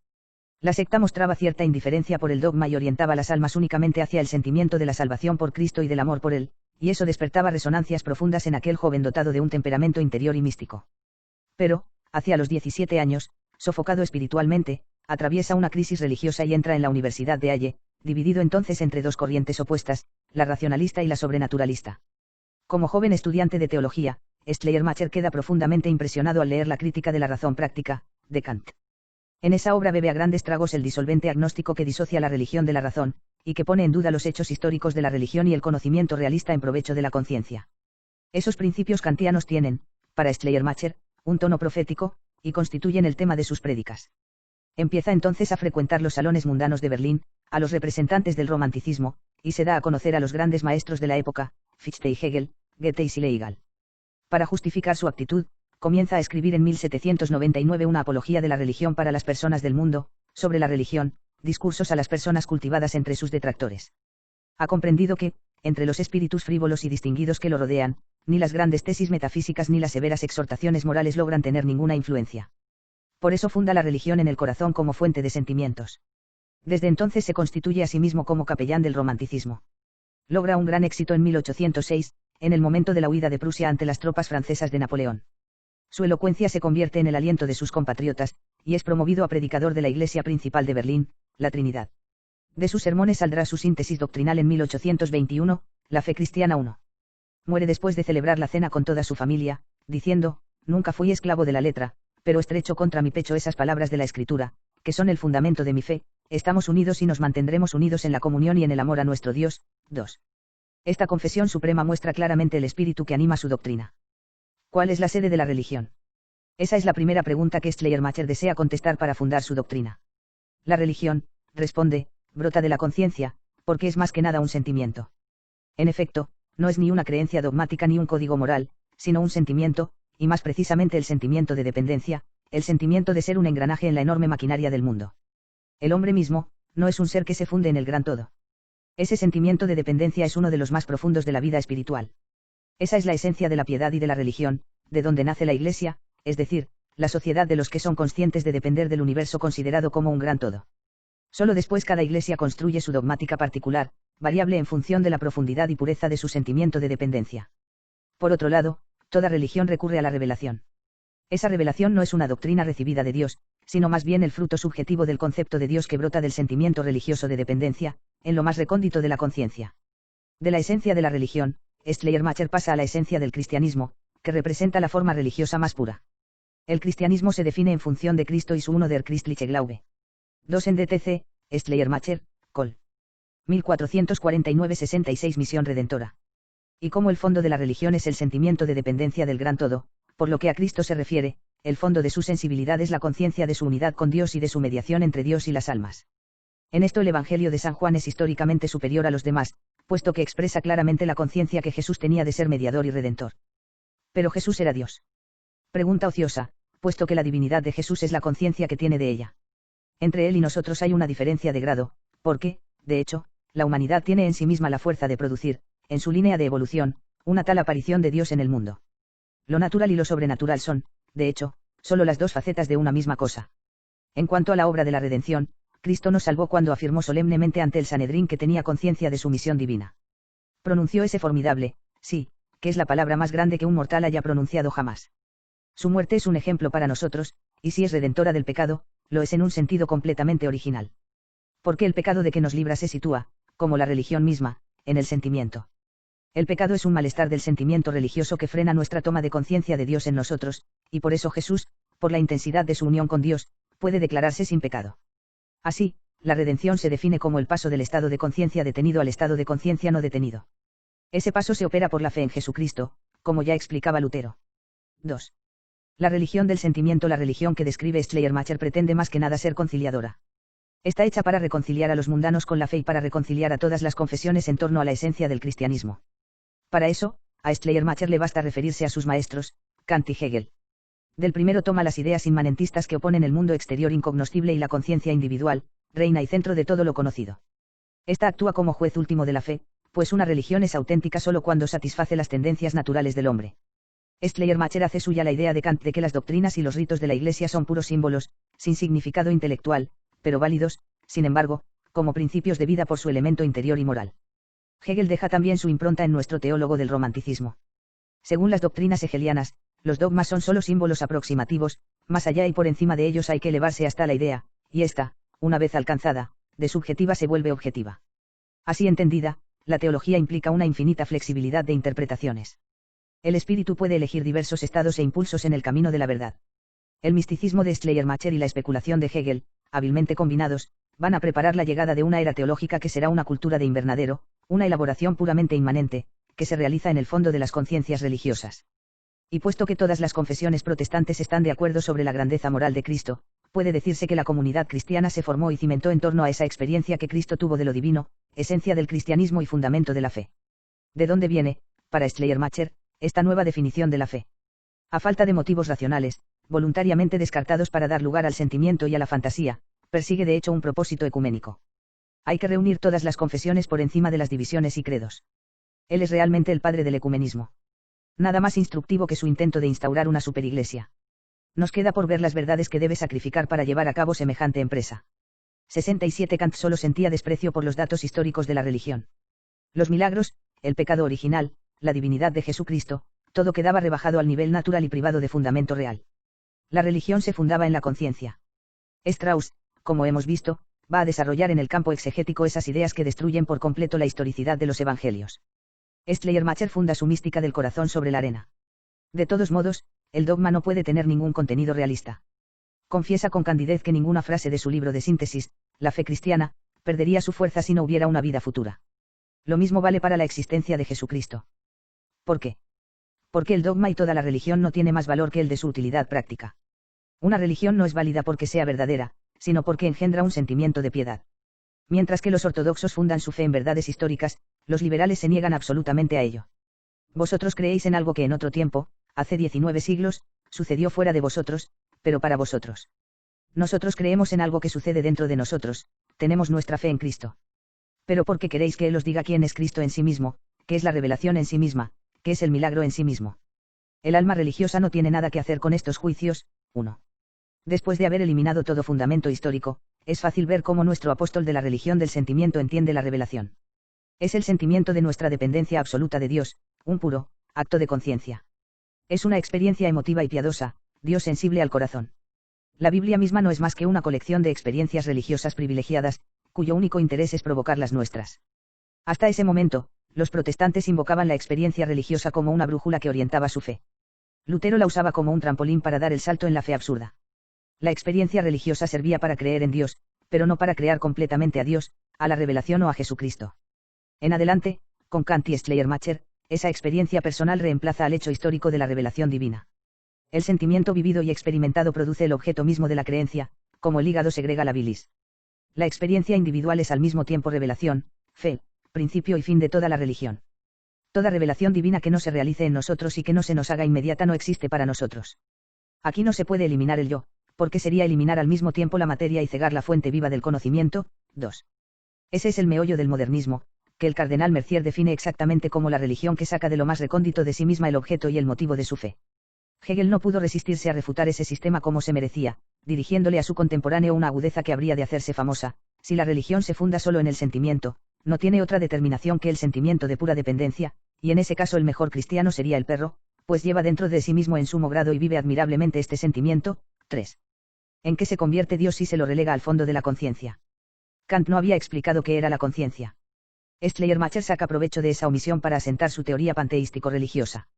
La secta mostraba cierta indiferencia por el dogma y orientaba las almas únicamente hacia el sentimiento de la salvación por Cristo y del amor por él, y eso despertaba resonancias profundas en aquel joven dotado de un temperamento interior y místico. Pero, hacia los 17 años, sofocado espiritualmente, atraviesa una crisis religiosa y entra en la Universidad de Halle, dividido entonces entre dos corrientes opuestas, la racionalista y la sobrenaturalista. Como joven estudiante de teología, Schleiermacher queda profundamente impresionado al leer la Crítica de la razón práctica, de Kant. En esa obra bebe a grandes tragos el disolvente agnóstico que disocia la religión de la razón, y que pone en duda los hechos históricos de la religión y el conocimiento realista en provecho de la conciencia. Esos principios kantianos tienen, para Schleiermacher, un tono profético, y constituyen el tema de sus prédicas. Empieza entonces a frecuentar los salones mundanos de Berlín, a los representantes del romanticismo, y se da a conocer a los grandes maestros de la época, Fichte y Hegel, Goethe y Schlegel. Para justificar su actitud, comienza a escribir en 1799 una apología de la religión para las personas del mundo, sobre la religión, discursos a las personas cultivadas entre sus detractores. Ha comprendido que, entre los espíritus frívolos y distinguidos que lo rodean, ni las grandes tesis metafísicas ni las severas exhortaciones morales logran tener ninguna influencia. Por eso funda la religión en el corazón como fuente de sentimientos. Desde entonces se constituye a sí mismo como capellán del romanticismo. Logra un gran éxito en 1806, en el momento de la huida de Prusia ante las tropas francesas de Napoleón. Su elocuencia se convierte en el aliento de sus compatriotas, y es promovido a predicador de la iglesia principal de Berlín, la Trinidad. De sus sermones saldrá su síntesis doctrinal en 1821, La fe cristiana 1. Muere después de celebrar la cena con toda su familia, diciendo: nunca fui esclavo de la letra, pero estrecho contra mi pecho esas palabras de la Escritura, que son el fundamento de mi fe. Estamos unidos y nos mantendremos unidos en la comunión y en el amor a nuestro Dios. 2. Esta confesión suprema muestra claramente el espíritu que anima su doctrina. ¿Cuál es la sede de la religión? Esa es la primera pregunta que Schleiermacher desea contestar para fundar su doctrina. La religión, responde, brota de la conciencia, porque es más que nada un sentimiento. En efecto, no es ni una creencia dogmática ni un código moral, sino un sentimiento, y más precisamente el sentimiento de dependencia, el sentimiento de ser un engranaje en la enorme maquinaria del mundo. El hombre mismo, no es un ser que se funde en el gran todo. Ese sentimiento de dependencia es uno de los más profundos de la vida espiritual. Esa es la esencia de la piedad y de la religión, de donde nace la Iglesia, es decir, la sociedad de los que son conscientes de depender del universo considerado como un gran todo. Solo después cada Iglesia construye su dogmática particular, variable en función de la profundidad y pureza de su sentimiento de dependencia. Por otro lado, toda religión recurre a la revelación. Esa revelación no es una doctrina recibida de Dios, sino más bien el fruto subjetivo del concepto de Dios que brota del sentimiento religioso de dependencia, en lo más recóndito de la conciencia. De la esencia de la religión, Schleiermacher pasa a la esencia del cristianismo, que representa la forma religiosa más pura. El cristianismo se define en función de Cristo y su uno der Christliche Glaube. 2 en DTC, Schleiermacher, Col. 1449-66 Misión Redentora. Y como el fondo de la religión es el sentimiento de dependencia del gran todo, por lo que a Cristo se refiere, el fondo de su sensibilidad es la conciencia de su unidad con Dios y de su mediación entre Dios y las almas. En esto el Evangelio de San Juan es históricamente superior a los demás, puesto que expresa claramente la conciencia que Jesús tenía de ser mediador y redentor. ¿Pero Jesús era Dios? Pregunta ociosa, puesto que la divinidad de Jesús es la conciencia que tiene de ella. Entre él y nosotros hay una diferencia de grado, porque, de hecho, la humanidad tiene en sí misma la fuerza de producir, en su línea de evolución, una tal aparición de Dios en el mundo. Lo natural y lo sobrenatural son, de hecho, solo las dos facetas de una misma cosa. En cuanto a la obra de la redención, Cristo nos salvó cuando afirmó solemnemente ante el Sanedrín que tenía conciencia de su misión divina. Pronunció ese formidable, sí, que es la palabra más grande que un mortal haya pronunciado jamás. Su muerte es un ejemplo para nosotros, y si es redentora del pecado, lo es en un sentido completamente original. Porque el pecado de que nos libra se sitúa, como la religión misma, en el sentimiento. El pecado es un malestar del sentimiento religioso que frena nuestra toma de conciencia de Dios en nosotros, y por eso Jesús, por la intensidad de su unión con Dios, puede declararse sin pecado. Así, la redención se define como el paso del estado de conciencia detenido al estado de conciencia no detenido. Ese paso se opera por la fe en Jesucristo, como ya explicaba Lutero. 2. La religión del sentimiento. La religión que describe Schleiermacher pretende más que nada ser conciliadora. Está hecha para reconciliar a los mundanos con la fe y para reconciliar a todas las confesiones en torno a la esencia del cristianismo. Para eso, a Schleiermacher le basta referirse a sus maestros, Kant y Hegel. Del primero toma las ideas inmanentistas que oponen el mundo exterior incognoscible y la conciencia individual, reina y centro de todo lo conocido. Esta actúa como juez último de la fe, pues una religión es auténtica solo cuando satisface las tendencias naturales del hombre. Schleiermacher hace suya la idea de Kant de que las doctrinas y los ritos de la Iglesia son puros símbolos, sin significado intelectual, pero válidos, sin embargo, como principios de vida por su elemento interior y moral. Hegel deja también su impronta en nuestro teólogo del romanticismo. Según las doctrinas hegelianas, los dogmas son solo símbolos aproximativos, más allá y por encima de ellos hay que elevarse hasta la idea, y esta, una vez alcanzada, de subjetiva se vuelve objetiva. Así entendida, la teología implica una infinita flexibilidad de interpretaciones. El espíritu puede elegir diversos estados e impulsos en el camino de la verdad. El misticismo de Schleiermacher y la especulación de Hegel, hábilmente combinados, van a preparar la llegada de una era teológica que será una cultura de invernadero, una elaboración puramente inmanente, que se realiza en el fondo de las conciencias religiosas. Y puesto que todas las confesiones protestantes están de acuerdo sobre la grandeza moral de Cristo, puede decirse que la comunidad cristiana se formó y cimentó en torno a esa experiencia que Cristo tuvo de lo divino, esencia del cristianismo y fundamento de la fe. ¿De dónde viene, para Schleiermacher, esta nueva definición de la fe? A falta de motivos racionales, voluntariamente descartados para dar lugar al sentimiento y a la fantasía, persigue de hecho un propósito ecuménico. Hay que reunir todas las confesiones por encima de las divisiones y credos. Él es realmente el padre del ecumenismo. Nada más instructivo que su intento de instaurar una superiglesia. Nos queda por ver las verdades que debe sacrificar para llevar a cabo semejante empresa. 67 Kant solo sentía desprecio por los datos históricos de la religión. Los milagros, el pecado original, la divinidad de Jesucristo, todo quedaba rebajado al nivel natural y privado de fundamento real. La religión se fundaba en la conciencia. Strauss, como hemos visto, va a desarrollar en el campo exegético esas ideas que destruyen por completo la historicidad de los evangelios. Schleiermacher funda su mística del corazón sobre la arena. De todos modos, el dogma no puede tener ningún contenido realista. Confiesa con candidez que ninguna frase de su libro de síntesis, La fe cristiana, perdería su fuerza si no hubiera una vida futura. Lo mismo vale para la existencia de Jesucristo. ¿Por qué? Porque el dogma y toda la religión no tiene más valor que el de su utilidad práctica. Una religión no es válida porque sea verdadera, sino porque engendra un sentimiento de piedad. Mientras que los ortodoxos fundan su fe en verdades históricas, los liberales se niegan absolutamente a ello. Vosotros creéis en algo que en otro tiempo, hace 19 siglos, sucedió fuera de vosotros, pero para vosotros. Nosotros creemos en algo que sucede dentro de nosotros, tenemos nuestra fe en Cristo. Pero ¿por qué queréis que Él os diga quién es Cristo en sí mismo, qué es la revelación en sí misma, qué es el milagro en sí mismo? El alma religiosa no tiene nada que hacer con estos juicios. 1. Después de haber eliminado todo fundamento histórico, es fácil ver cómo nuestro apóstol de la religión del sentimiento entiende la revelación. Es el sentimiento de nuestra dependencia absoluta de Dios, un puro acto de conciencia. Es una experiencia emotiva y piadosa, Dios sensible al corazón. La Biblia misma no es más que una colección de experiencias religiosas privilegiadas, cuyo único interés es provocar las nuestras. Hasta ese momento, los protestantes invocaban la experiencia religiosa como una brújula que orientaba su fe. Lutero la usaba como un trampolín para dar el salto en la fe absurda. La experiencia religiosa servía para creer en Dios, pero no para crear completamente a Dios, a la revelación o a Jesucristo. En adelante, con Kant y Schleiermacher, esa experiencia personal reemplaza al hecho histórico de la revelación divina. El sentimiento vivido y experimentado produce el objeto mismo de la creencia, como el hígado segrega la bilis. La experiencia individual es al mismo tiempo revelación, fe, principio y fin de toda la religión. Toda revelación divina que no se realice en nosotros y que no se nos haga inmediata no existe para nosotros. Aquí no se puede eliminar el yo, porque sería eliminar al mismo tiempo la materia y cegar la fuente viva del conocimiento. 2. Ese es el meollo del modernismo, que el cardenal Mercier define exactamente como la religión que saca de lo más recóndito de sí misma el objeto y el motivo de su fe. Hegel no pudo resistirse a refutar ese sistema como se merecía, dirigiéndole a su contemporáneo una agudeza que habría de hacerse famosa: si la religión se funda solo en el sentimiento, no tiene otra determinación que el sentimiento de pura dependencia, y en ese caso el mejor cristiano sería el perro, pues lleva dentro de sí mismo en sumo grado y vive admirablemente este sentimiento. 3. ¿En qué se convierte Dios si se lo relega al fondo de la conciencia? Kant no había explicado qué era la conciencia. Schleiermacher saca provecho de esa omisión para asentar su teoría panteístico-religiosa.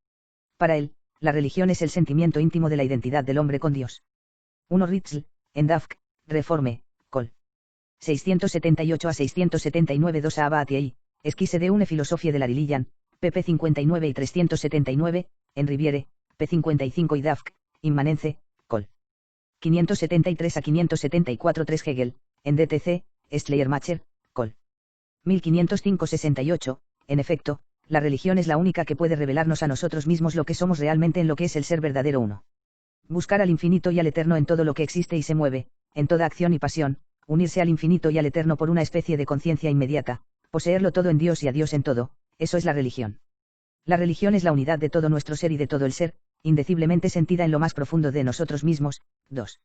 Para él, la religión es el sentimiento íntimo de la identidad del hombre con Dios. 1 Ritzel, en Dafk, Reforme, col. 678 a 679 2 a Abatiei, Esquisse de une filosofie de la Religion, pp 59 y 379, en Riviere, p 55 y Dafk, Immanence, col. 573 a 574 3 Hegel, en DTC, Schleiermacher, col. 1505-68, en efecto, la religión es la única que puede revelarnos a nosotros mismos lo que somos realmente en lo que es el ser verdadero uno. Buscar al infinito y al eterno en todo lo que existe y se mueve, en toda acción y pasión, unirse al infinito y al eterno por una especie de conciencia inmediata, poseerlo todo en Dios y a Dios en todo, eso es la religión. La religión es la unidad de todo nuestro ser y de todo el ser, indeciblemente sentida en lo más profundo de nosotros mismos. 2.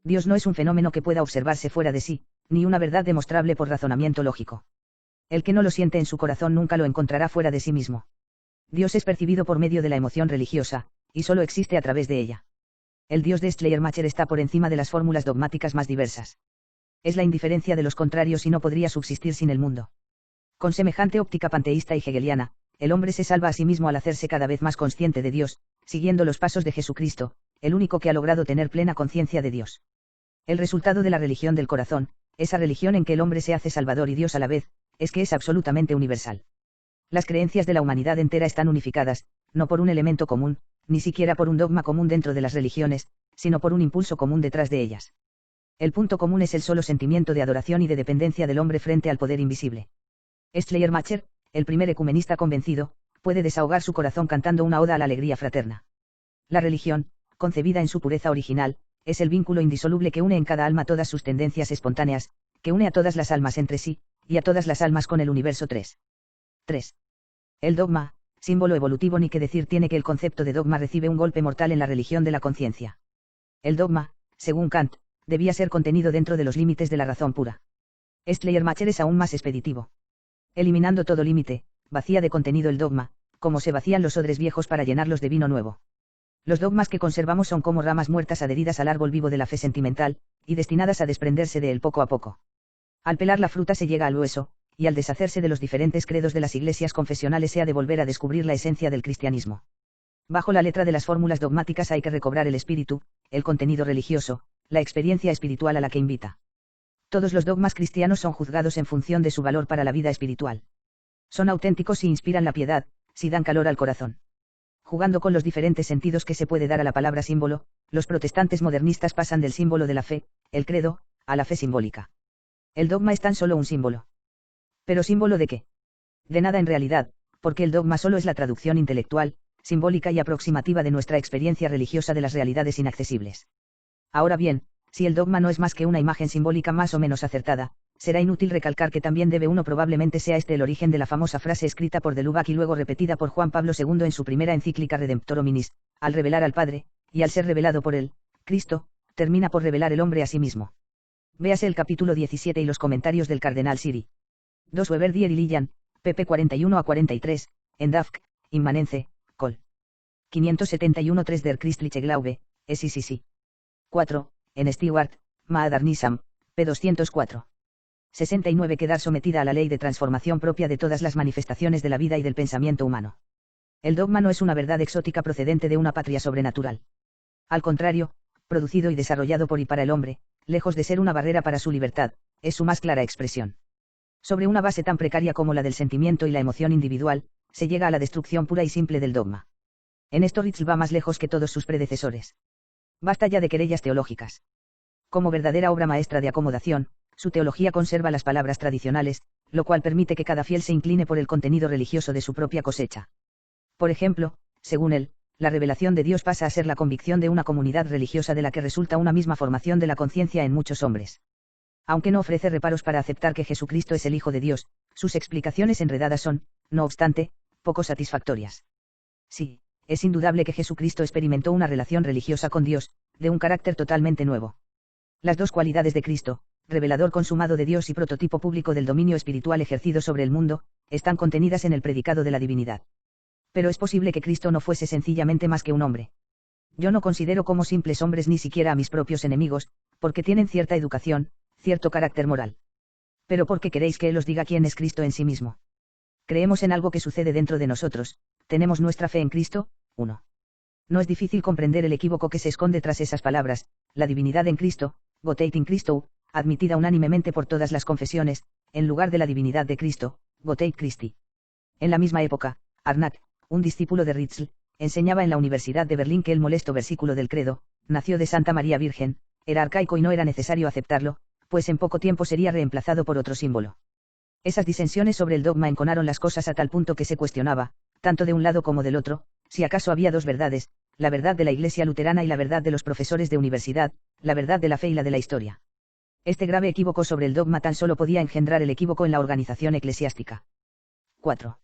Dios no es un fenómeno que pueda observarse fuera de sí, ni una verdad demostrable por razonamiento lógico. El que no lo siente en su corazón nunca lo encontrará fuera de sí mismo. Dios es percibido por medio de la emoción religiosa, y solo existe a través de ella. El Dios de Schleiermacher está por encima de las fórmulas dogmáticas más diversas. Es la indiferencia de los contrarios y no podría subsistir sin el mundo. Con semejante óptica panteísta y hegeliana, el hombre se salva a sí mismo al hacerse cada vez más consciente de Dios, siguiendo los pasos de Jesucristo, el único que ha logrado tener plena conciencia de Dios. El resultado de la religión del corazón, esa religión en que el hombre se hace Salvador y Dios a la vez, es que es absolutamente universal. Las creencias de la humanidad entera están unificadas, no por un elemento común, ni siquiera por un dogma común dentro de las religiones, sino por un impulso común detrás de ellas. El punto común es el solo sentimiento de adoración y de dependencia del hombre frente al poder invisible. Schleiermacher, el primer ecumenista convencido, puede desahogar su corazón cantando una oda a la alegría fraterna. La religión, concebida en su pureza original, es el vínculo indisoluble que une en cada alma todas sus tendencias espontáneas, que une a todas las almas entre sí, y a todas las almas con el universo. 3. El dogma, símbolo evolutivo. Ni que decir tiene que el concepto de dogma recibe un golpe mortal en la religión de la conciencia. El dogma, según Kant, debía ser contenido dentro de los límites de la razón pura. Schleiermacher es aún más expeditivo. Eliminando todo límite, vacía de contenido el dogma, como se vacían los odres viejos para llenarlos de vino nuevo. Los dogmas que conservamos son como ramas muertas adheridas al árbol vivo de la fe sentimental, y destinadas a desprenderse de él poco a poco. Al pelar la fruta se llega al hueso, y al deshacerse de los diferentes credos de las iglesias confesionales se ha de volver a descubrir la esencia del cristianismo. Bajo la letra de las fórmulas dogmáticas hay que recobrar el espíritu, el contenido religioso, la experiencia espiritual a la que invita. Todos los dogmas cristianos son juzgados en función de su valor para la vida espiritual. Son auténticos si inspiran la piedad, si dan calor al corazón. Jugando con los diferentes sentidos que se puede dar a la palabra símbolo, los protestantes modernistas pasan del símbolo de la fe, el credo, a la fe simbólica. El dogma es tan solo un símbolo. ¿Pero símbolo de qué? De nada en realidad, porque el dogma solo es la traducción intelectual, simbólica y aproximativa de nuestra experiencia religiosa de las realidades inaccesibles. Ahora bien, si el dogma no es más que una imagen simbólica más o menos acertada, será inútil recalcar que también probablemente sea este el origen de la famosa frase escrita por de Lubac y luego repetida por Juan Pablo II en su primera encíclica Redemptor Hominis: al revelar al Padre, y al ser revelado por él, Cristo, termina por revelar el hombre a sí mismo. Véase el capítulo 17 y los comentarios del cardenal Siri. 2 Weberdier y Lillan, pp 41 a 43, en Dafk, Inmanence, Col. 571 3 der Christliche Glaube, SICC. 4, en Stewart, Mahadarnisam, p. 204. 69 Quedar sometida a la ley de transformación propia de todas las manifestaciones de la vida y del pensamiento humano. El dogma no es una verdad exótica procedente de una patria sobrenatural. Al contrario, producido y desarrollado por y para el hombre, lejos de ser una barrera para su libertad, es su más clara expresión. Sobre una base tan precaria como la del sentimiento y la emoción individual, se llega a la destrucción pura y simple del dogma. En esto Ritschl va más lejos que todos sus predecesores. Basta ya de querellas teológicas. Como verdadera obra maestra de acomodación, su teología conserva las palabras tradicionales, lo cual permite que cada fiel se incline por el contenido religioso de su propia cosecha. Por ejemplo, según él, la revelación de Dios pasa a ser la convicción de una comunidad religiosa de la que resulta una misma formación de la conciencia en muchos hombres. Aunque no ofrece reparos para aceptar que Jesucristo es el Hijo de Dios, sus explicaciones enredadas son, no obstante, poco satisfactorias. Sí, es indudable que Jesucristo experimentó una relación religiosa con Dios, de un carácter totalmente nuevo. Las dos cualidades de Cristo, revelador consumado de Dios y prototipo público del dominio espiritual ejercido sobre el mundo, están contenidas en el predicado de la divinidad. Pero es posible que Cristo no fuese sencillamente más que un hombre. Yo no considero como simples hombres ni siquiera a mis propios enemigos, porque tienen cierta educación, cierto carácter moral. Pero ¿por qué queréis que Él os diga quién es Cristo en sí mismo? Creemos en algo que sucede dentro de nosotros, tenemos nuestra fe en Cristo. 1. No es difícil comprender el equívoco que se esconde tras esas palabras: la divinidad en Cristo, Gottheit in Christo, admitida unánimemente por todas las confesiones, en lugar de la divinidad de Cristo, Gottheit Christi. En la misma época, Arnack, un discípulo de Ritschl, enseñaba en la Universidad de Berlín que el molesto versículo del credo, nació de Santa María Virgen, era arcaico y no era necesario aceptarlo, pues en poco tiempo sería reemplazado por otro símbolo. Esas disensiones sobre el dogma enconaron las cosas a tal punto que se cuestionaba, tanto de un lado como del otro, si acaso había dos verdades, la verdad de la Iglesia luterana y la verdad de los profesores de universidad, la verdad de la fe y la de la historia. Este grave equívoco sobre el dogma tan solo podía engendrar el equívoco en la organización eclesiástica. 4.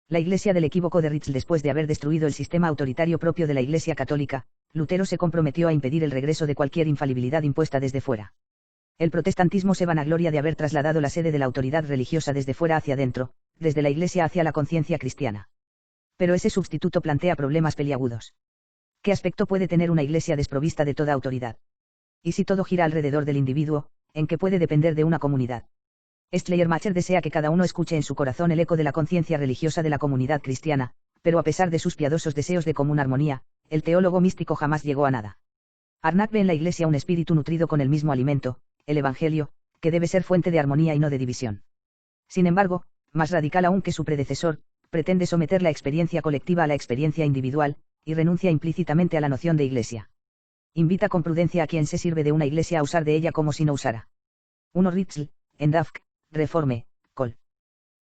La Iglesia del equívoco de Ritschl. Después de haber destruido el sistema autoritario propio de la Iglesia católica, Lutero se comprometió a impedir el regreso de cualquier infalibilidad impuesta desde fuera. El protestantismo se vanagloria de haber trasladado la sede de la autoridad religiosa desde fuera hacia adentro, desde la Iglesia hacia la conciencia cristiana. Pero ese sustituto plantea problemas peliagudos. ¿Qué aspecto puede tener una Iglesia desprovista de toda autoridad? ¿Y si todo gira alrededor del individuo, en qué puede depender de una comunidad? Schleiermacher desea que cada uno escuche en su corazón el eco de la conciencia religiosa de la comunidad cristiana, pero a pesar de sus piadosos deseos de común armonía, el teólogo místico jamás llegó a nada. Arnack ve en la Iglesia un espíritu nutrido con el mismo alimento, el Evangelio, que debe ser fuente de armonía y no de división. Sin embargo, más radical aún que su predecesor, pretende someter la experiencia colectiva a la experiencia individual, y renuncia implícitamente a la noción de Iglesia. Invita con prudencia a quien se sirve de una Iglesia a usar de ella como si no usara. 1 Ritschl, en Dafk, Reforme, Col.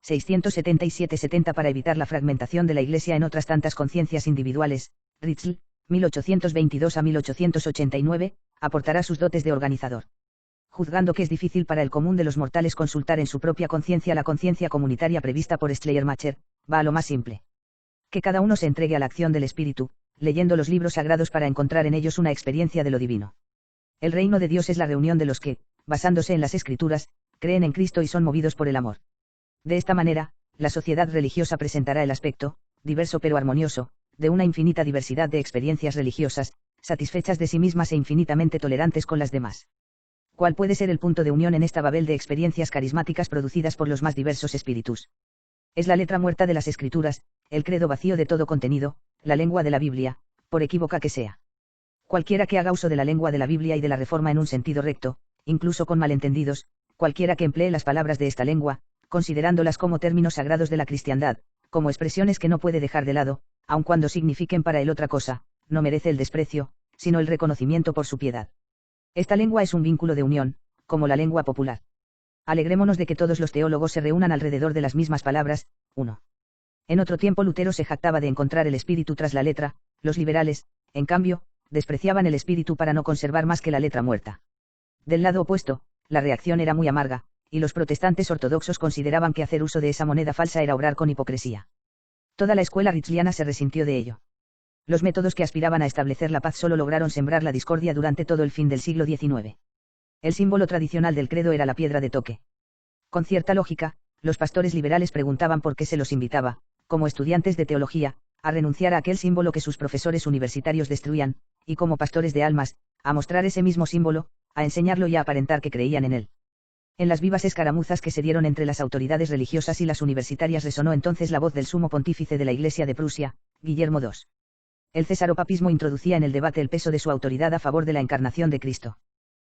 677-70. Para evitar la fragmentación de la Iglesia en otras tantas conciencias individuales, Ritschl, 1822 a 1889, aportará sus dotes de organizador. Juzgando que es difícil para el común de los mortales consultar en su propia conciencia la conciencia comunitaria prevista por Schleiermacher, va a lo más simple. Que cada uno se entregue a la acción del Espíritu, leyendo los libros sagrados para encontrar en ellos una experiencia de lo divino. El reino de Dios es la reunión de los que, basándose en las Escrituras, creen en Cristo y son movidos por el amor. De esta manera, la sociedad religiosa presentará el aspecto, diverso pero armonioso, de una infinita diversidad de experiencias religiosas, satisfechas de sí mismas e infinitamente tolerantes con las demás. ¿Cuál puede ser el punto de unión en esta babel de experiencias carismáticas producidas por los más diversos espíritus? Es la letra muerta de las Escrituras, el credo vacío de todo contenido, la lengua de la Biblia, por equívoca que sea. Cualquiera que haga uso de la lengua de la Biblia y de la Reforma en un sentido recto, incluso con malentendidos, cualquiera que emplee las palabras de esta lengua, considerándolas como términos sagrados de la cristiandad, como expresiones que no puede dejar de lado, aun cuando signifiquen para él otra cosa, no merece el desprecio, sino el reconocimiento por su piedad. Esta lengua es un vínculo de unión, como la lengua popular. Alegrémonos de que todos los teólogos se reúnan alrededor de las mismas palabras. 1. En otro tiempo Lutero se jactaba de encontrar el espíritu tras la letra, los liberales, en cambio, despreciaban el espíritu para no conservar más que la letra muerta. Del lado opuesto, la reacción era muy amarga, y los protestantes ortodoxos consideraban que hacer uso de esa moneda falsa era obrar con hipocresía. Toda la escuela ritschliana se resintió de ello. Los métodos que aspiraban a establecer la paz solo lograron sembrar la discordia durante todo el fin del siglo XIX. El símbolo tradicional del credo era la piedra de toque. Con cierta lógica, los pastores liberales preguntaban por qué se los invitaba, como estudiantes de teología, a renunciar a aquel símbolo que sus profesores universitarios destruían, y como pastores de almas, a mostrar ese mismo símbolo, a enseñarlo y a aparentar que creían en él. En las vivas escaramuzas que se dieron entre las autoridades religiosas y las universitarias resonó entonces la voz del sumo pontífice de la Iglesia de Prusia, Guillermo II. El cesaropapismo introducía en el debate el peso de su autoridad a favor de la encarnación de Cristo.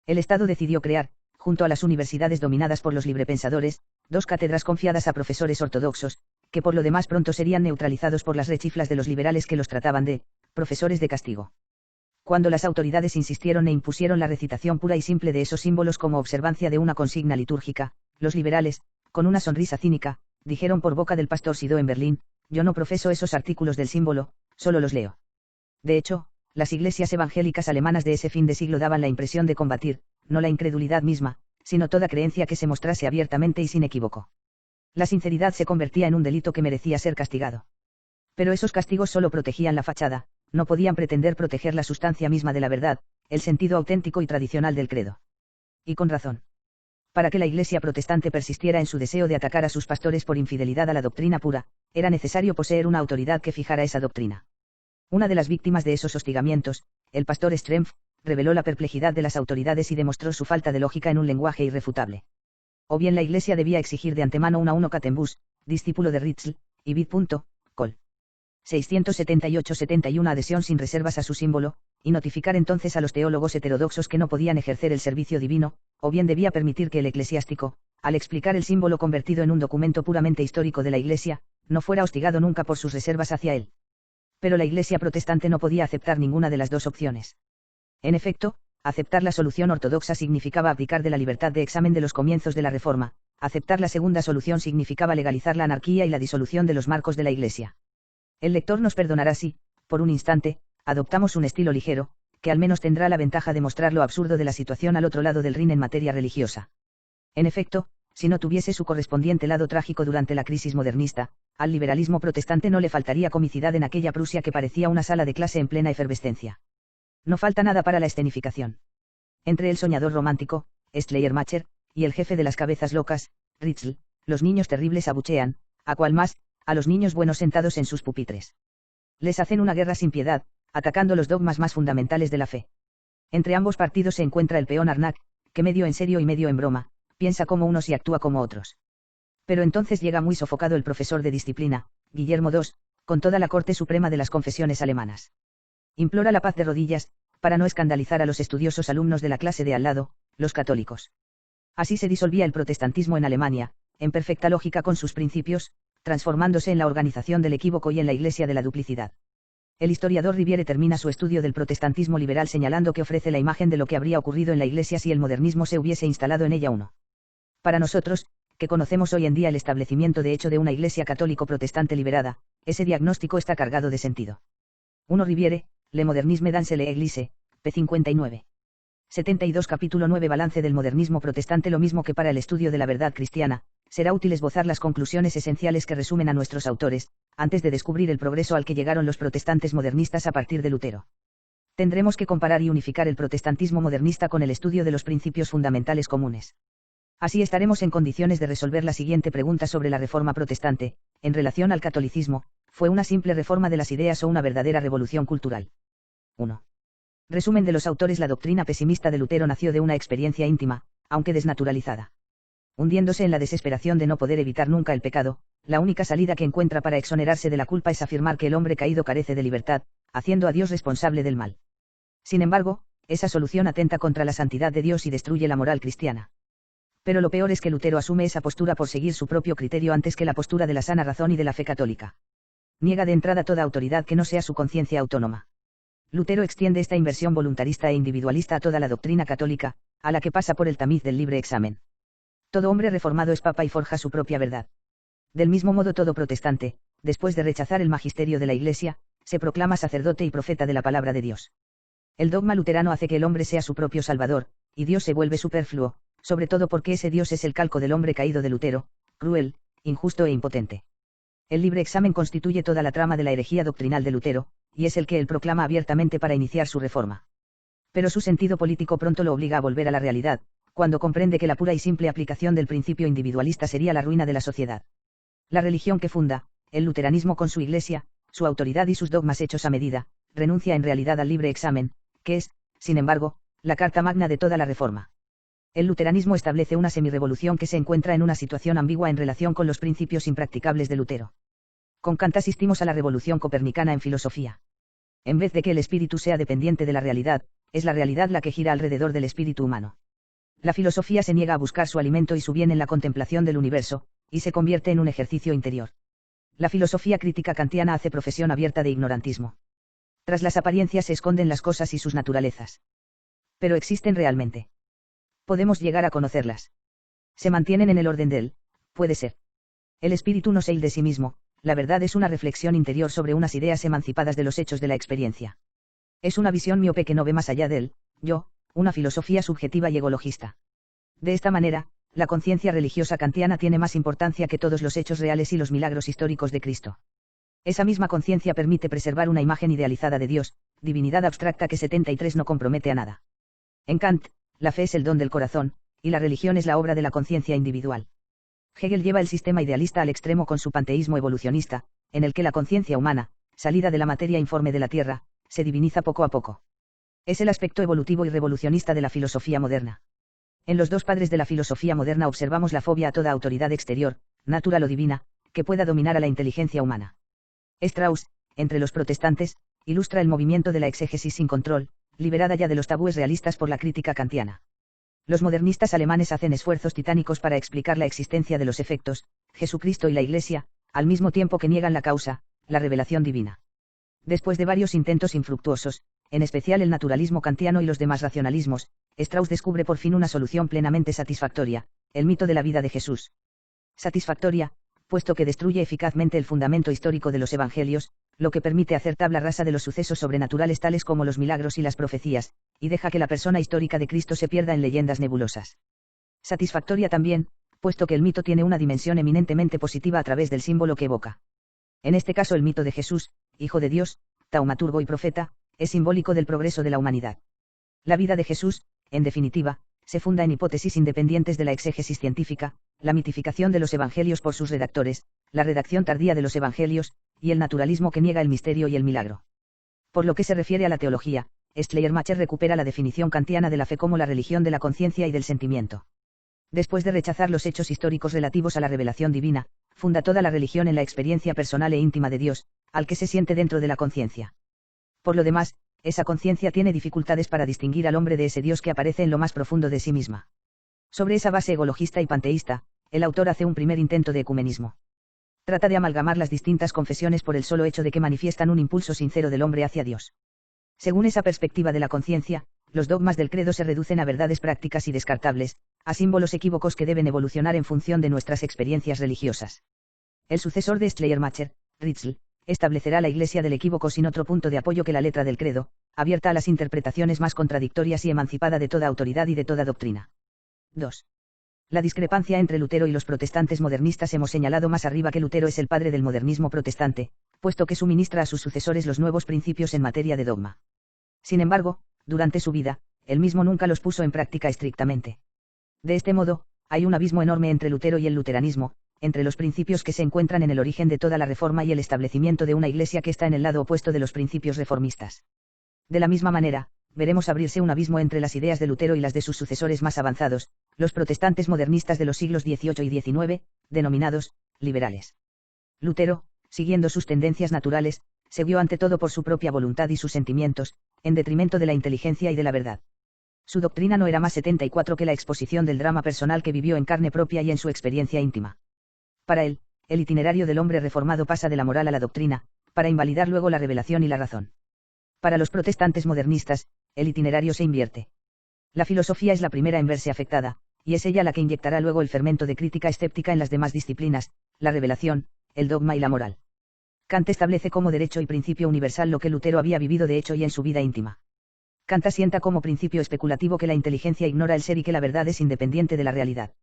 El Estado decidió crear, junto a las universidades dominadas por los librepensadores, dos cátedras confiadas a profesores ortodoxos, que por lo demás pronto serían neutralizados por las rechiflas de los liberales que los trataban de profesores de castigo. Cuando las autoridades insistieron e impusieron la recitación pura y simple de esos símbolos como observancia de una consigna litúrgica, los liberales, con una sonrisa cínica, dijeron por boca del pastor Sido en Berlín: yo no profeso esos artículos del símbolo, solo los leo. De hecho, las iglesias evangélicas alemanas de ese fin de siglo daban la impresión de combatir, no la incredulidad misma, sino toda creencia que se mostrase abiertamente y sin equívoco. La sinceridad se convertía en un delito que merecía ser castigado. Pero esos castigos solo protegían la fachada, no podían pretender proteger la sustancia misma de la verdad, el sentido auténtico y tradicional del credo. Y con razón. Para que la Iglesia protestante persistiera en su deseo de atacar a sus pastores por infidelidad a la doctrina pura, era necesario poseer una autoridad que fijara esa doctrina. Una de las víctimas de esos hostigamientos, el pastor Strempf, reveló la perplejidad de las autoridades y demostró su falta de lógica en un lenguaje irrefutable. O bien la Iglesia debía exigir de antemano una Uno Catenbus, discípulo de Ritschl, y Vid. Col. 678-71 adhesión sin reservas a su símbolo, y notificar entonces a los teólogos heterodoxos que no podían ejercer el servicio divino, o bien debía permitir que el eclesiástico, al explicar el símbolo convertido en un documento puramente histórico de la Iglesia, no fuera hostigado nunca por sus reservas hacia él. Pero la Iglesia protestante no podía aceptar ninguna de las dos opciones. En efecto, aceptar la solución ortodoxa significaba abdicar de la libertad de examen de los comienzos de la Reforma, aceptar la segunda solución significaba legalizar la anarquía y la disolución de los marcos de la Iglesia. El lector nos perdonará si, por un instante, adoptamos un estilo ligero, que al menos tendrá la ventaja de mostrar lo absurdo de la situación al otro lado del Rin en materia religiosa. En efecto, si no tuviese su correspondiente lado trágico durante la crisis modernista, al liberalismo protestante no le faltaría comicidad en aquella Prusia que parecía una sala de clase en plena efervescencia. No falta nada para la escenificación. Entre el soñador romántico, Schleiermacher, y el jefe de las cabezas locas, Ritschl, los niños terribles abuchean, a cual más, a los niños buenos sentados en sus pupitres. Les hacen una guerra sin piedad, atacando los dogmas más fundamentales de la fe. Entre ambos partidos se encuentra el peón Arnac, que medio en serio y medio en broma, piensa como unos y actúa como otros. Pero entonces llega muy sofocado el profesor de disciplina, Guillermo II, con toda la corte suprema de las confesiones alemanas. Implora la paz de rodillas, para no escandalizar a los estudiosos alumnos de la clase de al lado, los católicos. Así se disolvía el protestantismo en Alemania, en perfecta lógica con sus principios, transformándose en la organización del equívoco y en la iglesia de la duplicidad. El historiador Riviere termina su estudio del protestantismo liberal señalando que ofrece la imagen de lo que habría ocurrido en la iglesia si el modernismo se hubiese instalado en ella. 1. Para nosotros, que conocemos hoy en día el establecimiento de hecho de una iglesia católico-protestante liberada, ese diagnóstico está cargado de sentido. 1 Riviere, Le modernisme dans l'Église, p. 59. 72 Capítulo 9 Balance del modernismo protestante. Lo mismo que para el estudio de la verdad cristiana, será útil esbozar las conclusiones esenciales que resumen a nuestros autores, antes de descubrir el progreso al que llegaron los protestantes modernistas a partir de Lutero. Tendremos que comparar y unificar el protestantismo modernista con el estudio de los principios fundamentales comunes. Así estaremos en condiciones de resolver la siguiente pregunta sobre la Reforma protestante, en relación al catolicismo: ¿fue una simple reforma de las ideas o una verdadera revolución cultural? 1. Resumen de los autores. La doctrina pesimista de Lutero nació de una experiencia íntima, aunque desnaturalizada. Hundiéndose en la desesperación de no poder evitar nunca el pecado, la única salida que encuentra para exonerarse de la culpa es afirmar que el hombre caído carece de libertad, haciendo a Dios responsable del mal. Sin embargo, esa solución atenta contra la santidad de Dios y destruye la moral cristiana. Pero lo peor es que Lutero asume esa postura por seguir su propio criterio antes que la postura de la sana razón y de la fe católica. Niega de entrada toda autoridad que no sea su conciencia autónoma. Lutero extiende esta inversión voluntarista e individualista a toda la doctrina católica, a la que pasa por el tamiz del libre examen. Todo hombre reformado es papa y forja su propia verdad. Del mismo modo, todo protestante, después de rechazar el magisterio de la Iglesia, se proclama sacerdote y profeta de la palabra de Dios. El dogma luterano hace que el hombre sea su propio salvador, y Dios se vuelve superfluo, sobre todo porque ese Dios es el calco del hombre caído de Lutero, cruel, injusto e impotente. El libre examen constituye toda la trama de la herejía doctrinal de Lutero, y es el que él proclama abiertamente para iniciar su reforma. Pero su sentido político pronto lo obliga a volver a la realidad, cuando comprende que la pura y simple aplicación del principio individualista sería la ruina de la sociedad. La religión que funda, el luteranismo con su Iglesia, su autoridad y sus dogmas hechos a medida, renuncia en realidad al libre examen, que es, sin embargo, la carta magna de toda la reforma. El luteranismo establece una semirevolución que se encuentra en una situación ambigua en relación con los principios impracticables de Lutero. Con Kant asistimos a la revolución copernicana en filosofía. En vez de que el espíritu sea dependiente de la realidad, es la realidad la que gira alrededor del espíritu humano. La filosofía se niega a buscar su alimento y su bien en la contemplación del universo, y se convierte en un ejercicio interior. La filosofía crítica kantiana hace profesión abierta de ignorantismo. Tras las apariencias se esconden las cosas y sus naturalezas. Pero existen realmente. Podemos llegar a conocerlas. Se mantienen en el orden del, puede ser. El espíritu no se hilde de sí mismo. La verdad es una reflexión interior sobre unas ideas emancipadas de los hechos de la experiencia. Es una visión miope que no ve más allá del yo, una filosofía subjetiva y egologista. De esta manera, la conciencia religiosa kantiana tiene más importancia que todos los hechos reales y los milagros históricos de Cristo. Esa misma conciencia permite preservar una imagen idealizada de Dios, divinidad abstracta que 73 no compromete a nada. En Kant, la fe es el don del corazón, y la religión es la obra de la conciencia individual. Hegel lleva el sistema idealista al extremo con su panteísmo evolucionista, en el que la conciencia humana, salida de la materia informe de la Tierra, se diviniza poco a poco. Es el aspecto evolutivo y revolucionista de la filosofía moderna. En los dos padres de la filosofía moderna observamos la fobia a toda autoridad exterior, natural o divina, que pueda dominar a la inteligencia humana. Strauss, entre los protestantes, ilustra el movimiento de la exégesis sin control, liberada ya de los tabúes realistas por la crítica kantiana. Los modernistas alemanes hacen esfuerzos titánicos para explicar la existencia de los efectos, Jesucristo y la Iglesia, al mismo tiempo que niegan la causa, la revelación divina. Después de varios intentos infructuosos, en especial el naturalismo kantiano y los demás racionalismos, Strauss descubre por fin una solución plenamente satisfactoria, el mito de la vida de Jesús. Satisfactoria, puesto que destruye eficazmente el fundamento histórico de los evangelios, lo que permite hacer tabla rasa de los sucesos sobrenaturales tales como los milagros y las profecías, y deja que la persona histórica de Cristo se pierda en leyendas nebulosas. Satisfactoria también, puesto que el mito tiene una dimensión eminentemente positiva a través del símbolo que evoca. En este caso el mito de Jesús, Hijo de Dios, taumaturgo y profeta, es simbólico del progreso de la humanidad. La vida de Jesús, en definitiva, se funda en hipótesis independientes de la exégesis científica, la mitificación de los evangelios por sus redactores, la redacción tardía de los evangelios, y el naturalismo que niega el misterio y el milagro. Por lo que se refiere a la teología, Schleiermacher recupera la definición kantiana de la fe como la religión de la conciencia y del sentimiento. Después de rechazar los hechos históricos relativos a la revelación divina, funda toda la religión en la experiencia personal e íntima de Dios, al que se siente dentro de la conciencia. Por lo demás, esa conciencia tiene dificultades para distinguir al hombre de ese Dios que aparece en lo más profundo de sí misma. Sobre esa base egologista y panteísta, el autor hace un primer intento de ecumenismo. Trata de amalgamar las distintas confesiones por el solo hecho de que manifiestan un impulso sincero del hombre hacia Dios. Según esa perspectiva de la conciencia, los dogmas del credo se reducen a verdades prácticas y descartables, a símbolos equívocos que deben evolucionar en función de nuestras experiencias religiosas. El sucesor de Schleiermacher, Ritschl, establecerá la Iglesia del equívoco sin otro punto de apoyo que la letra del credo, abierta a las interpretaciones más contradictorias y emancipada de toda autoridad y de toda doctrina. 2. La discrepancia entre Lutero y los protestantes modernistas. Hemos señalado más arriba que Lutero es el padre del modernismo protestante, puesto que suministra a sus sucesores los nuevos principios en materia de dogma. Sin embargo, durante su vida, él mismo nunca los puso en práctica estrictamente. De este modo, hay un abismo enorme entre Lutero y el luteranismo, entre los principios que se encuentran en el origen de toda la reforma y el establecimiento de una iglesia que está en el lado opuesto de los principios reformistas. De la misma manera, veremos abrirse un abismo entre las ideas de Lutero y las de sus sucesores más avanzados, los protestantes modernistas de los siglos XVIII y XIX, denominados liberales. Lutero, siguiendo sus tendencias naturales, se guió ante todo por su propia voluntad y sus sentimientos, en detrimento de la inteligencia y de la verdad. Su doctrina no era más 74 que la exposición del drama personal que vivió en carne propia y en su experiencia íntima. Para él, el itinerario del hombre reformado pasa de la moral a la doctrina, para invalidar luego la revelación y la razón. Para los protestantes modernistas, el itinerario se invierte. La filosofía es la primera en verse afectada, y es ella la que inyectará luego el fermento de crítica escéptica en las demás disciplinas, la revelación, el dogma y la moral. Kant establece como derecho y principio universal lo que Lutero había vivido de hecho y en su vida íntima. Kant asienta como principio especulativo que la inteligencia ignora el ser y que la verdad es independiente de la realidad.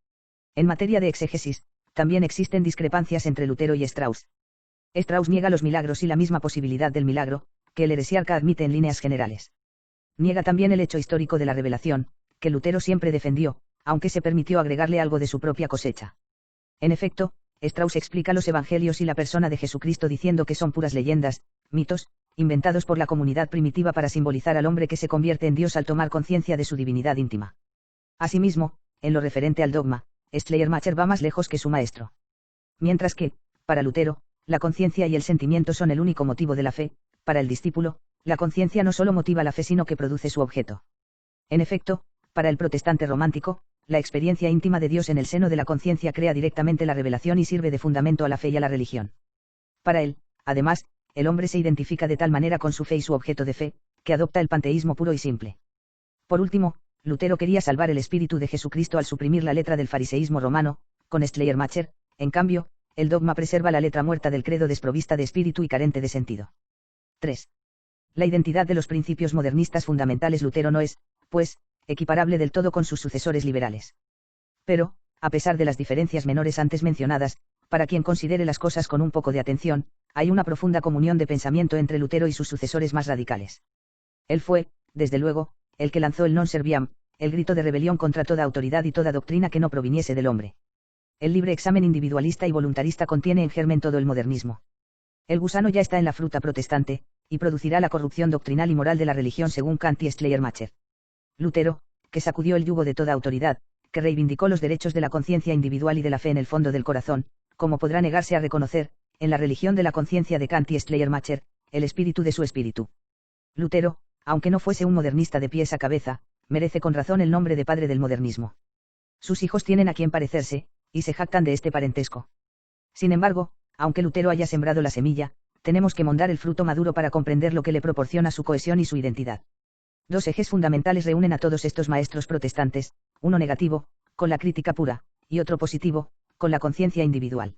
En materia de exégesis, también existen discrepancias entre Lutero y Strauss. Strauss niega los milagros y la misma posibilidad del milagro, que el heresiarca admite en líneas generales. Niega también el hecho histórico de la revelación, que Lutero siempre defendió, aunque se permitió agregarle algo de su propia cosecha. En efecto, Strauss explica los evangelios y la persona de Jesucristo diciendo que son puras leyendas, mitos, inventados por la comunidad primitiva para simbolizar al hombre que se convierte en Dios al tomar conciencia de su divinidad íntima. Asimismo, en lo referente al dogma, Schleiermacher va más lejos que su maestro. Mientras que, para Lutero, la conciencia y el sentimiento son el único motivo de la fe, para el discípulo, la conciencia no solo motiva la fe sino que produce su objeto. En efecto, para el protestante romántico, la experiencia íntima de Dios en el seno de la conciencia crea directamente la revelación y sirve de fundamento a la fe y a la religión. Para él, además, el hombre se identifica de tal manera con su fe y su objeto de fe, que adopta el panteísmo puro y simple. Por último, Lutero quería salvar el espíritu de Jesucristo al suprimir la letra del fariseísmo romano, con Schleiermacher, en cambio, el dogma preserva la letra muerta del credo desprovista de espíritu y carente de sentido. 3. La identidad de los principios modernistas fundamentales. Lutero no es, pues, equiparable del todo con sus sucesores liberales. Pero, a pesar de las diferencias menores antes mencionadas, para quien considere las cosas con un poco de atención, hay una profunda comunión de pensamiento entre Lutero y sus sucesores más radicales. Él fue, desde luego, el que lanzó el non serviam, el grito de rebelión contra toda autoridad y toda doctrina que no proviniese del hombre. El libre examen individualista y voluntarista contiene en germen todo el modernismo. El gusano ya está en la fruta protestante, y producirá la corrupción doctrinal y moral de la religión según Kant y Schleiermacher. Lutero, que sacudió el yugo de toda autoridad, que reivindicó los derechos de la conciencia individual y de la fe en el fondo del corazón, como podrá negarse a reconocer, en la religión de la conciencia de Kant y Schleiermacher, el espíritu de su espíritu. Lutero, aunque no fuese un modernista de pies a cabeza, merece con razón el nombre de padre del modernismo. Sus hijos tienen a quien parecerse, y se jactan de este parentesco. Sin embargo, aunque Lutero haya sembrado la semilla, tenemos que mondar el fruto maduro para comprender lo que le proporciona su cohesión y su identidad. Dos ejes fundamentales reúnen a todos estos maestros protestantes, uno negativo, con la crítica pura, y otro positivo, con la conciencia individual.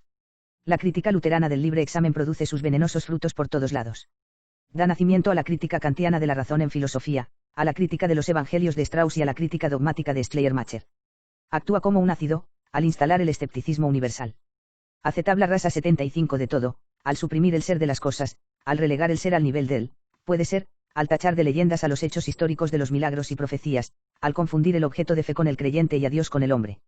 La crítica luterana del libre examen produce sus venenosos frutos por todos lados. Da nacimiento a la crítica kantiana de la razón en filosofía, a la crítica de los evangelios de Strauss y a la crítica dogmática de Schleiermacher. Actúa como un ácido, al instalar el escepticismo universal. Hace tabla rasa 75 de todo, al suprimir el ser de las cosas, al relegar el ser al nivel del, puede ser, al tachar de leyendas a los hechos históricos de los milagros y profecías, al confundir el objeto de fe con el creyente y a Dios con el hombre.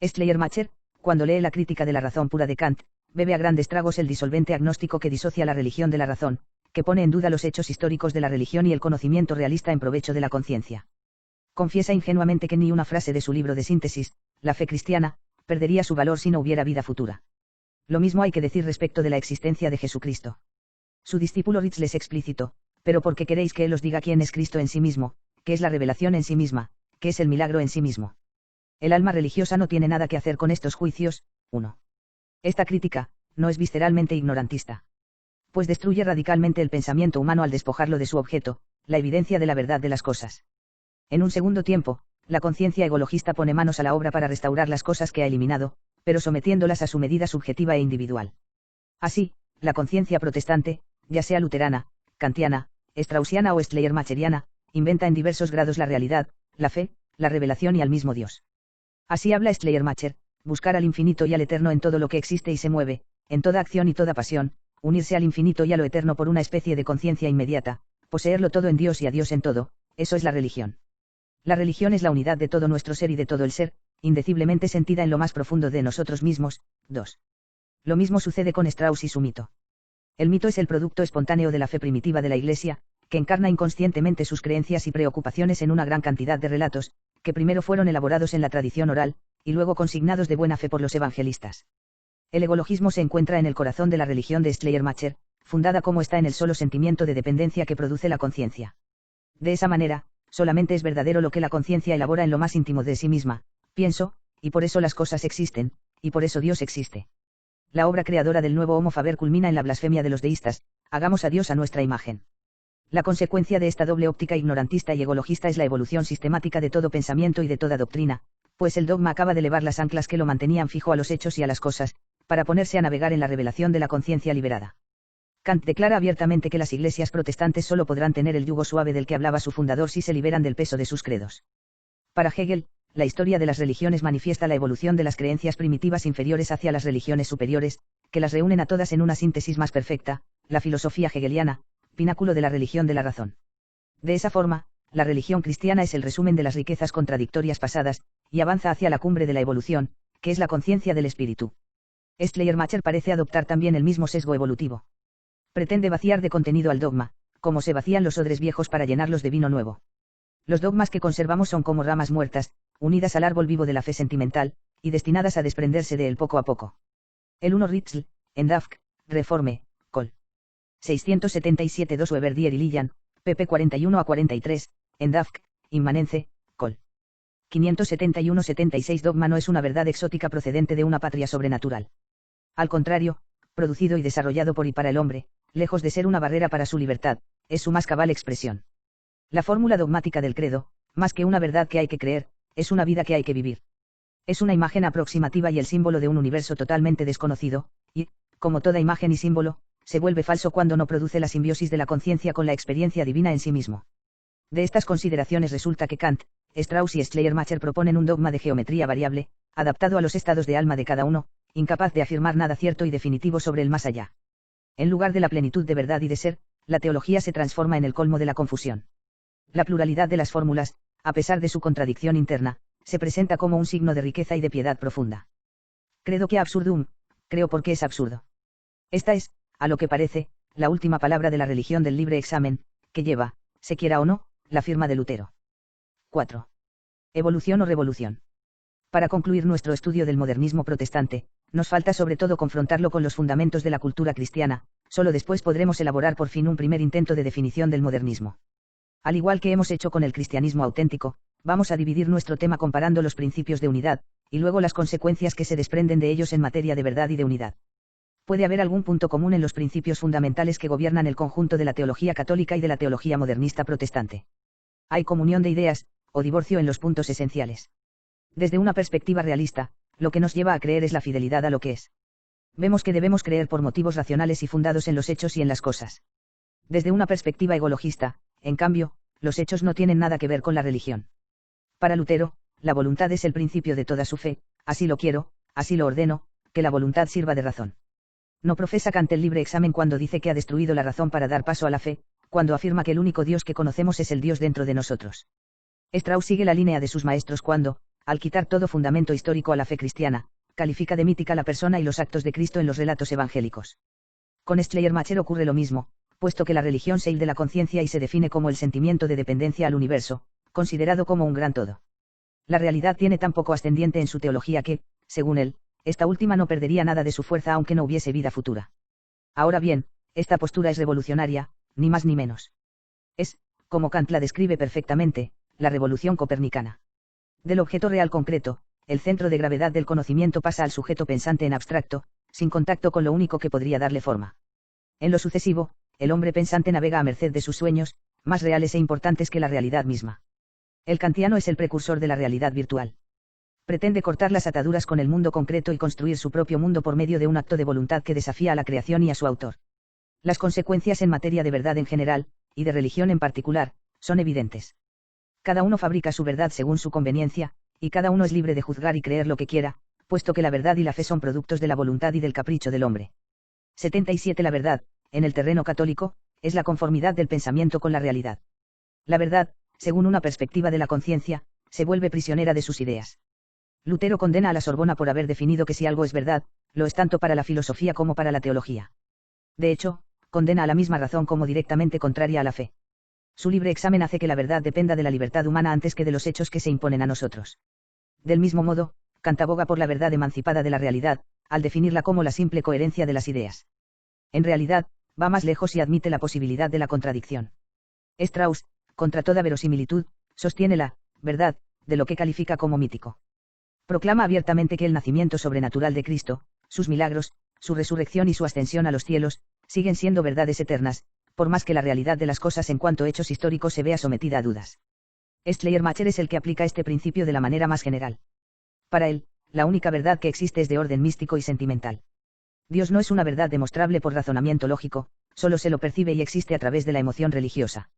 Schleiermacher, cuando lee la crítica de la razón pura de Kant, bebe a grandes tragos el disolvente agnóstico que disocia la religión de la razón, que pone en duda los hechos históricos de la religión y el conocimiento realista en provecho de la conciencia. Confiesa ingenuamente que ni una frase de su libro de síntesis, La fe cristiana, perdería su valor si no hubiera vida futura. Lo mismo hay que decir respecto de la existencia de Jesucristo. Su discípulo Ritz les explicitó, pero ¿por qué queréis que él os diga quién es Cristo en sí mismo, qué es la revelación en sí misma, qué es el milagro en sí mismo? El alma religiosa no tiene nada que hacer con estos juicios. 1. Esta crítica, no es visceralmente ignorantista. Pues destruye radicalmente el pensamiento humano al despojarlo de su objeto, la evidencia de la verdad de las cosas. En un segundo tiempo, la conciencia ecologista pone manos a la obra para restaurar las cosas que ha eliminado, pero sometiéndolas a su medida subjetiva e individual. Así, la conciencia protestante, ya sea luterana, kantiana, straussiana o schleiermacheriana, inventa en diversos grados la realidad, la fe, la revelación y al mismo Dios. Así habla Schleiermacher: buscar al infinito y al eterno en todo lo que existe y se mueve, en toda acción y toda pasión, unirse al infinito y a lo eterno por una especie de conciencia inmediata, poseerlo todo en Dios y a Dios en todo, eso es la religión. La religión es la unidad de todo nuestro ser y de todo el ser, indeciblemente sentida en lo más profundo de nosotros mismos. 2. Lo mismo sucede con Strauss y su mito. El mito es el producto espontáneo de la fe primitiva de la Iglesia, que encarna inconscientemente sus creencias y preocupaciones en una gran cantidad de relatos, que primero fueron elaborados en la tradición oral, y luego consignados de buena fe por los evangelistas. El egologismo se encuentra en el corazón de la religión de Schleiermacher, fundada como está en el solo sentimiento de dependencia que produce la conciencia. De esa manera, solamente es verdadero lo que la conciencia elabora en lo más íntimo de sí misma, pienso, y por eso las cosas existen, y por eso Dios existe. La obra creadora del nuevo Homo Faber culmina en la blasfemia de los deístas: hagamos a Dios a nuestra imagen. La consecuencia de esta doble óptica ignorantista y egologista es la evolución sistemática de todo pensamiento y de toda doctrina, pues el dogma acaba de elevar las anclas que lo mantenían fijo a los hechos y a las cosas, para ponerse a navegar en la revelación de la conciencia liberada. Kant declara abiertamente que las iglesias protestantes solo podrán tener el yugo suave del que hablaba su fundador si se liberan del peso de sus credos. Para Hegel, la historia de las religiones manifiesta la evolución de las creencias primitivas inferiores hacia las religiones superiores, que las reúnen a todas en una síntesis más perfecta, la filosofía hegeliana, pináculo de la religión de la razón. De esa forma, la religión cristiana es el resumen de las riquezas contradictorias pasadas, y avanza hacia la cumbre de la evolución, que es la conciencia del espíritu. Schleiermacher parece adoptar también el mismo sesgo evolutivo. Pretende vaciar de contenido al dogma, como se vacían los odres viejos para llenarlos de vino nuevo. Los dogmas que conservamos son como ramas muertas, unidas al árbol vivo de la fe sentimental, y destinadas a desprenderse de él poco a poco. El 1 Ritzel, en Dafk, Reforme, Col. 677-2 Weberdier y Lillan, pp 41 a 43, en Dafk, Inmanence, Col. 571-76 Dogma no es una verdad exótica procedente de una patria sobrenatural. Al contrario, producido y desarrollado por y para el hombre, lejos de ser una barrera para su libertad, es su más cabal expresión. La fórmula dogmática del credo, más que una verdad que hay que creer, es una vida que hay que vivir. Es una imagen aproximativa y el símbolo de un universo totalmente desconocido, y, como toda imagen y símbolo, se vuelve falso cuando no produce la simbiosis de la conciencia con la experiencia divina en sí mismo. De estas consideraciones resulta que Kant, Strauss y Schleiermacher proponen un dogma de geometría variable, adaptado a los estados de alma de cada uno, incapaz de afirmar nada cierto y definitivo sobre el más allá. En lugar de la plenitud de verdad y de ser, la teología se transforma en el colmo de la confusión. La pluralidad de las fórmulas, a pesar de su contradicción interna, se presenta como un signo de riqueza y de piedad profunda. Credo que absurdum, creo porque es absurdo. Esta es, a lo que parece, la última palabra de la religión del libre examen, que lleva, se quiera o no, la firma de Lutero. 4. Evolución o revolución. Para concluir nuestro estudio del modernismo protestante, nos falta sobre todo confrontarlo con los fundamentos de la cultura cristiana, solo después podremos elaborar por fin un primer intento de definición del modernismo. Al igual que hemos hecho con el cristianismo auténtico, vamos a dividir nuestro tema comparando los principios de unidad, y luego las consecuencias que se desprenden de ellos en materia de verdad y de unidad. Puede haber algún punto común en los principios fundamentales que gobiernan el conjunto de la teología católica y de la teología modernista protestante. Hay comunión de ideas, o divorcio en los puntos esenciales. Desde una perspectiva realista, lo que nos lleva a creer es la fidelidad a lo que es. Vemos que debemos creer por motivos racionales y fundados en los hechos y en las cosas. Desde una perspectiva egologista, en cambio, los hechos no tienen nada que ver con la religión. Para Lutero, la voluntad es el principio de toda su fe: así lo quiero, así lo ordeno, que la voluntad sirva de razón. No profesa Kant el libre examen cuando dice que ha destruido la razón para dar paso a la fe, cuando afirma que el único Dios que conocemos es el Dios dentro de nosotros. Strauss sigue la línea de sus maestros cuando, al quitar todo fundamento histórico a la fe cristiana, califica de mítica la persona y los actos de Cristo en los relatos evangélicos. Con Schleiermacher ocurre lo mismo, puesto que la religión se hilde la conciencia y se define como el sentimiento de dependencia al universo, considerado como un gran todo. La realidad tiene tan poco ascendiente en su teología que, según él, esta última no perdería nada de su fuerza aunque no hubiese vida futura. Ahora bien, esta postura es revolucionaria, ni más ni menos. Es, como Kant la describe perfectamente, la revolución copernicana. Del objeto real concreto, el centro de gravedad del conocimiento pasa al sujeto pensante en abstracto, sin contacto con lo único que podría darle forma. En lo sucesivo, el hombre pensante navega a merced de sus sueños, más reales e importantes que la realidad misma. El kantiano es el precursor de la realidad virtual. Pretende cortar las ataduras con el mundo concreto y construir su propio mundo por medio de un acto de voluntad que desafía a la creación y a su autor. Las consecuencias en materia de verdad en general, y de religión en particular, son evidentes. Cada uno fabrica su verdad según su conveniencia, y cada uno es libre de juzgar y creer lo que quiera, puesto que la verdad y la fe son productos de la voluntad y del capricho del hombre. 77. La verdad, en el terreno católico, es la conformidad del pensamiento con la realidad. La verdad, según una perspectiva de la conciencia, se vuelve prisionera de sus ideas. Lutero condena a la Sorbona por haber definido que si algo es verdad, lo es tanto para la filosofía como para la teología. De hecho, condena a la misma razón como directamente contraria a la fe. Su libre examen hace que la verdad dependa de la libertad humana antes que de los hechos que se imponen a nosotros. Del mismo modo, Kant aboga por la verdad emancipada de la realidad, al definirla como la simple coherencia de las ideas. En realidad, va más lejos y admite la posibilidad de la contradicción. Strauss, contra toda verosimilitud, sostiene la verdad de lo que califica como mítico. Proclama abiertamente que el nacimiento sobrenatural de Cristo, sus milagros, su resurrección y su ascensión a los cielos, siguen siendo verdades eternas, por más que la realidad de las cosas en cuanto a hechos históricos se vea sometida a dudas. Schleiermacher es el que aplica este principio de la manera más general. Para él, la única verdad que existe es de orden místico y sentimental. Dios no es una verdad demostrable por razonamiento lógico, solo se lo percibe y existe a través de la emoción religiosa.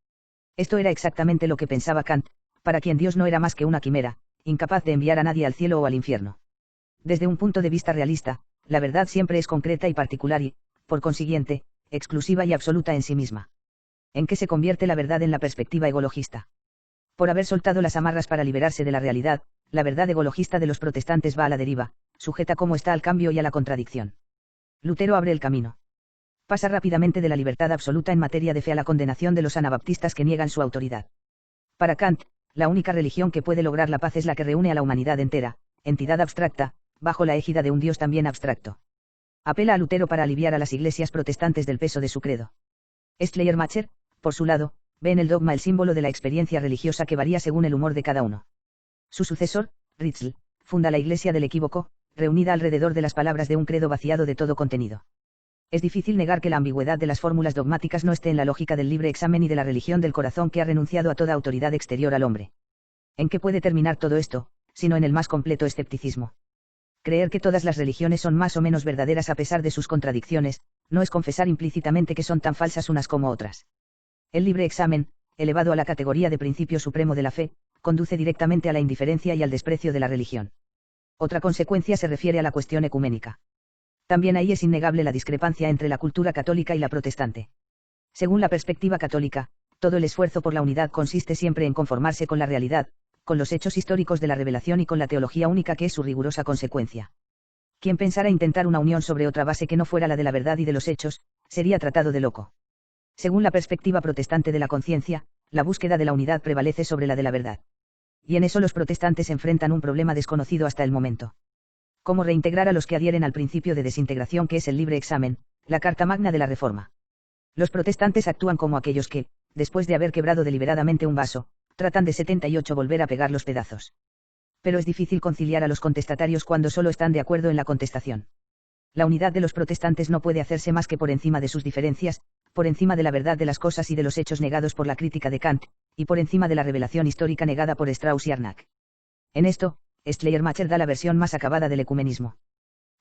Esto era exactamente lo que pensaba Kant, para quien Dios no era más que una quimera, incapaz de enviar a nadie al cielo o al infierno. Desde un punto de vista realista, la verdad siempre es concreta y particular y, por consiguiente, exclusiva y absoluta en sí misma. ¿En qué se convierte la verdad en la perspectiva egologista? Por haber soltado las amarras para liberarse de la realidad, la verdad egologista de los protestantes va a la deriva, sujeta como está al cambio y a la contradicción. Lutero abre el camino. Pasa rápidamente de la libertad absoluta en materia de fe a la condenación de los anabaptistas que niegan su autoridad. Para Kant, la única religión que puede lograr la paz es la que reúne a la humanidad entera, entidad abstracta, bajo la égida de un Dios también abstracto. Apela a Lutero para aliviar a las iglesias protestantes del peso de su credo. Schleiermacher, por su lado, ve en el dogma el símbolo de la experiencia religiosa que varía según el humor de cada uno. Su sucesor, Ritschl, funda la Iglesia del Equívoco, reunida alrededor de las palabras de un credo vaciado de todo contenido. Es difícil negar que la ambigüedad de las fórmulas dogmáticas no esté en la lógica del libre examen y de la religión del corazón que ha renunciado a toda autoridad exterior al hombre. ¿En qué puede terminar todo esto, sino en el más completo escepticismo? Creer que todas las religiones son más o menos verdaderas a pesar de sus contradicciones, no es confesar implícitamente que son tan falsas unas como otras. El libre examen, elevado a la categoría de principio supremo de la fe, conduce directamente a la indiferencia y al desprecio de la religión. Otra consecuencia se refiere a la cuestión ecuménica. También ahí es innegable la discrepancia entre la cultura católica y la protestante. Según la perspectiva católica, todo el esfuerzo por la unidad consiste siempre en conformarse con la realidad, con los hechos históricos de la revelación y con la teología única que es su rigurosa consecuencia. Quien pensara intentar una unión sobre otra base que no fuera la de la verdad y de los hechos, sería tratado de loco. Según la perspectiva protestante de la conciencia, la búsqueda de la unidad prevalece sobre la de la verdad. Y en eso los protestantes enfrentan un problema desconocido hasta el momento. ¿Cómo reintegrar a los que adhieren al principio de desintegración que es el libre examen, la Carta Magna de la Reforma? Los protestantes actúan como aquellos que, después de haber quebrado deliberadamente un vaso, tratan de 78 volver a pegar los pedazos. Pero es difícil conciliar a los contestatarios cuando solo están de acuerdo en la contestación. La unidad de los protestantes no puede hacerse más que por encima de sus diferencias, por encima de la verdad de las cosas y de los hechos negados por la crítica de Kant, y por encima de la revelación histórica negada por Strauss y Arnach. En esto, Schleiermacher da la versión más acabada del ecumenismo.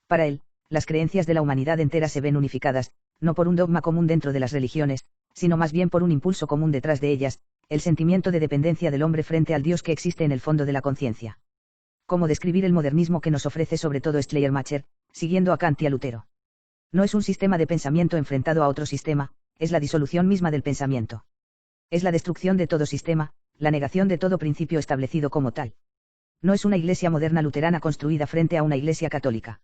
Para él, las creencias de la humanidad entera se ven unificadas, no por un dogma común dentro de las religiones, sino más bien por un impulso común detrás de ellas, el sentimiento de dependencia del hombre frente al Dios que existe en el fondo de la conciencia. ¿Cómo describir el modernismo que nos ofrece sobre todo Schleiermacher, siguiendo a Kant y a Lutero? No es un sistema de pensamiento enfrentado a otro sistema, es la disolución misma del pensamiento. Es la destrucción de todo sistema, la negación de todo principio establecido como tal. No es una iglesia moderna luterana construida frente a una iglesia católica.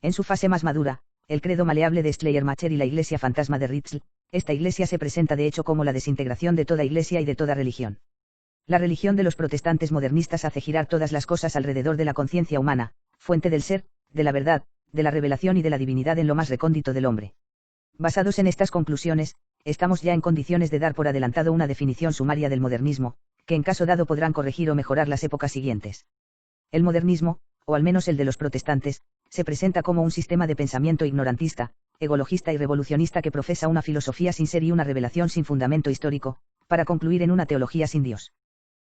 En su fase más madura, el credo maleable de Schleiermacher y la iglesia fantasma de Ritschl, esta iglesia se presenta de hecho como la desintegración de toda iglesia y de toda religión. La religión de los protestantes modernistas hace girar todas las cosas alrededor de la conciencia humana, fuente del ser, de la verdad, de la revelación y de la divinidad en lo más recóndito del hombre. Basados en estas conclusiones, estamos ya en condiciones de dar por adelantado una definición sumaria del modernismo, que en caso dado podrán corregir o mejorar las épocas siguientes. El modernismo, o al menos el de los protestantes, se presenta como un sistema de pensamiento ignorantista, egologista y revolucionista que profesa una filosofía sin ser y una revelación sin fundamento histórico, para concluir en una teología sin Dios.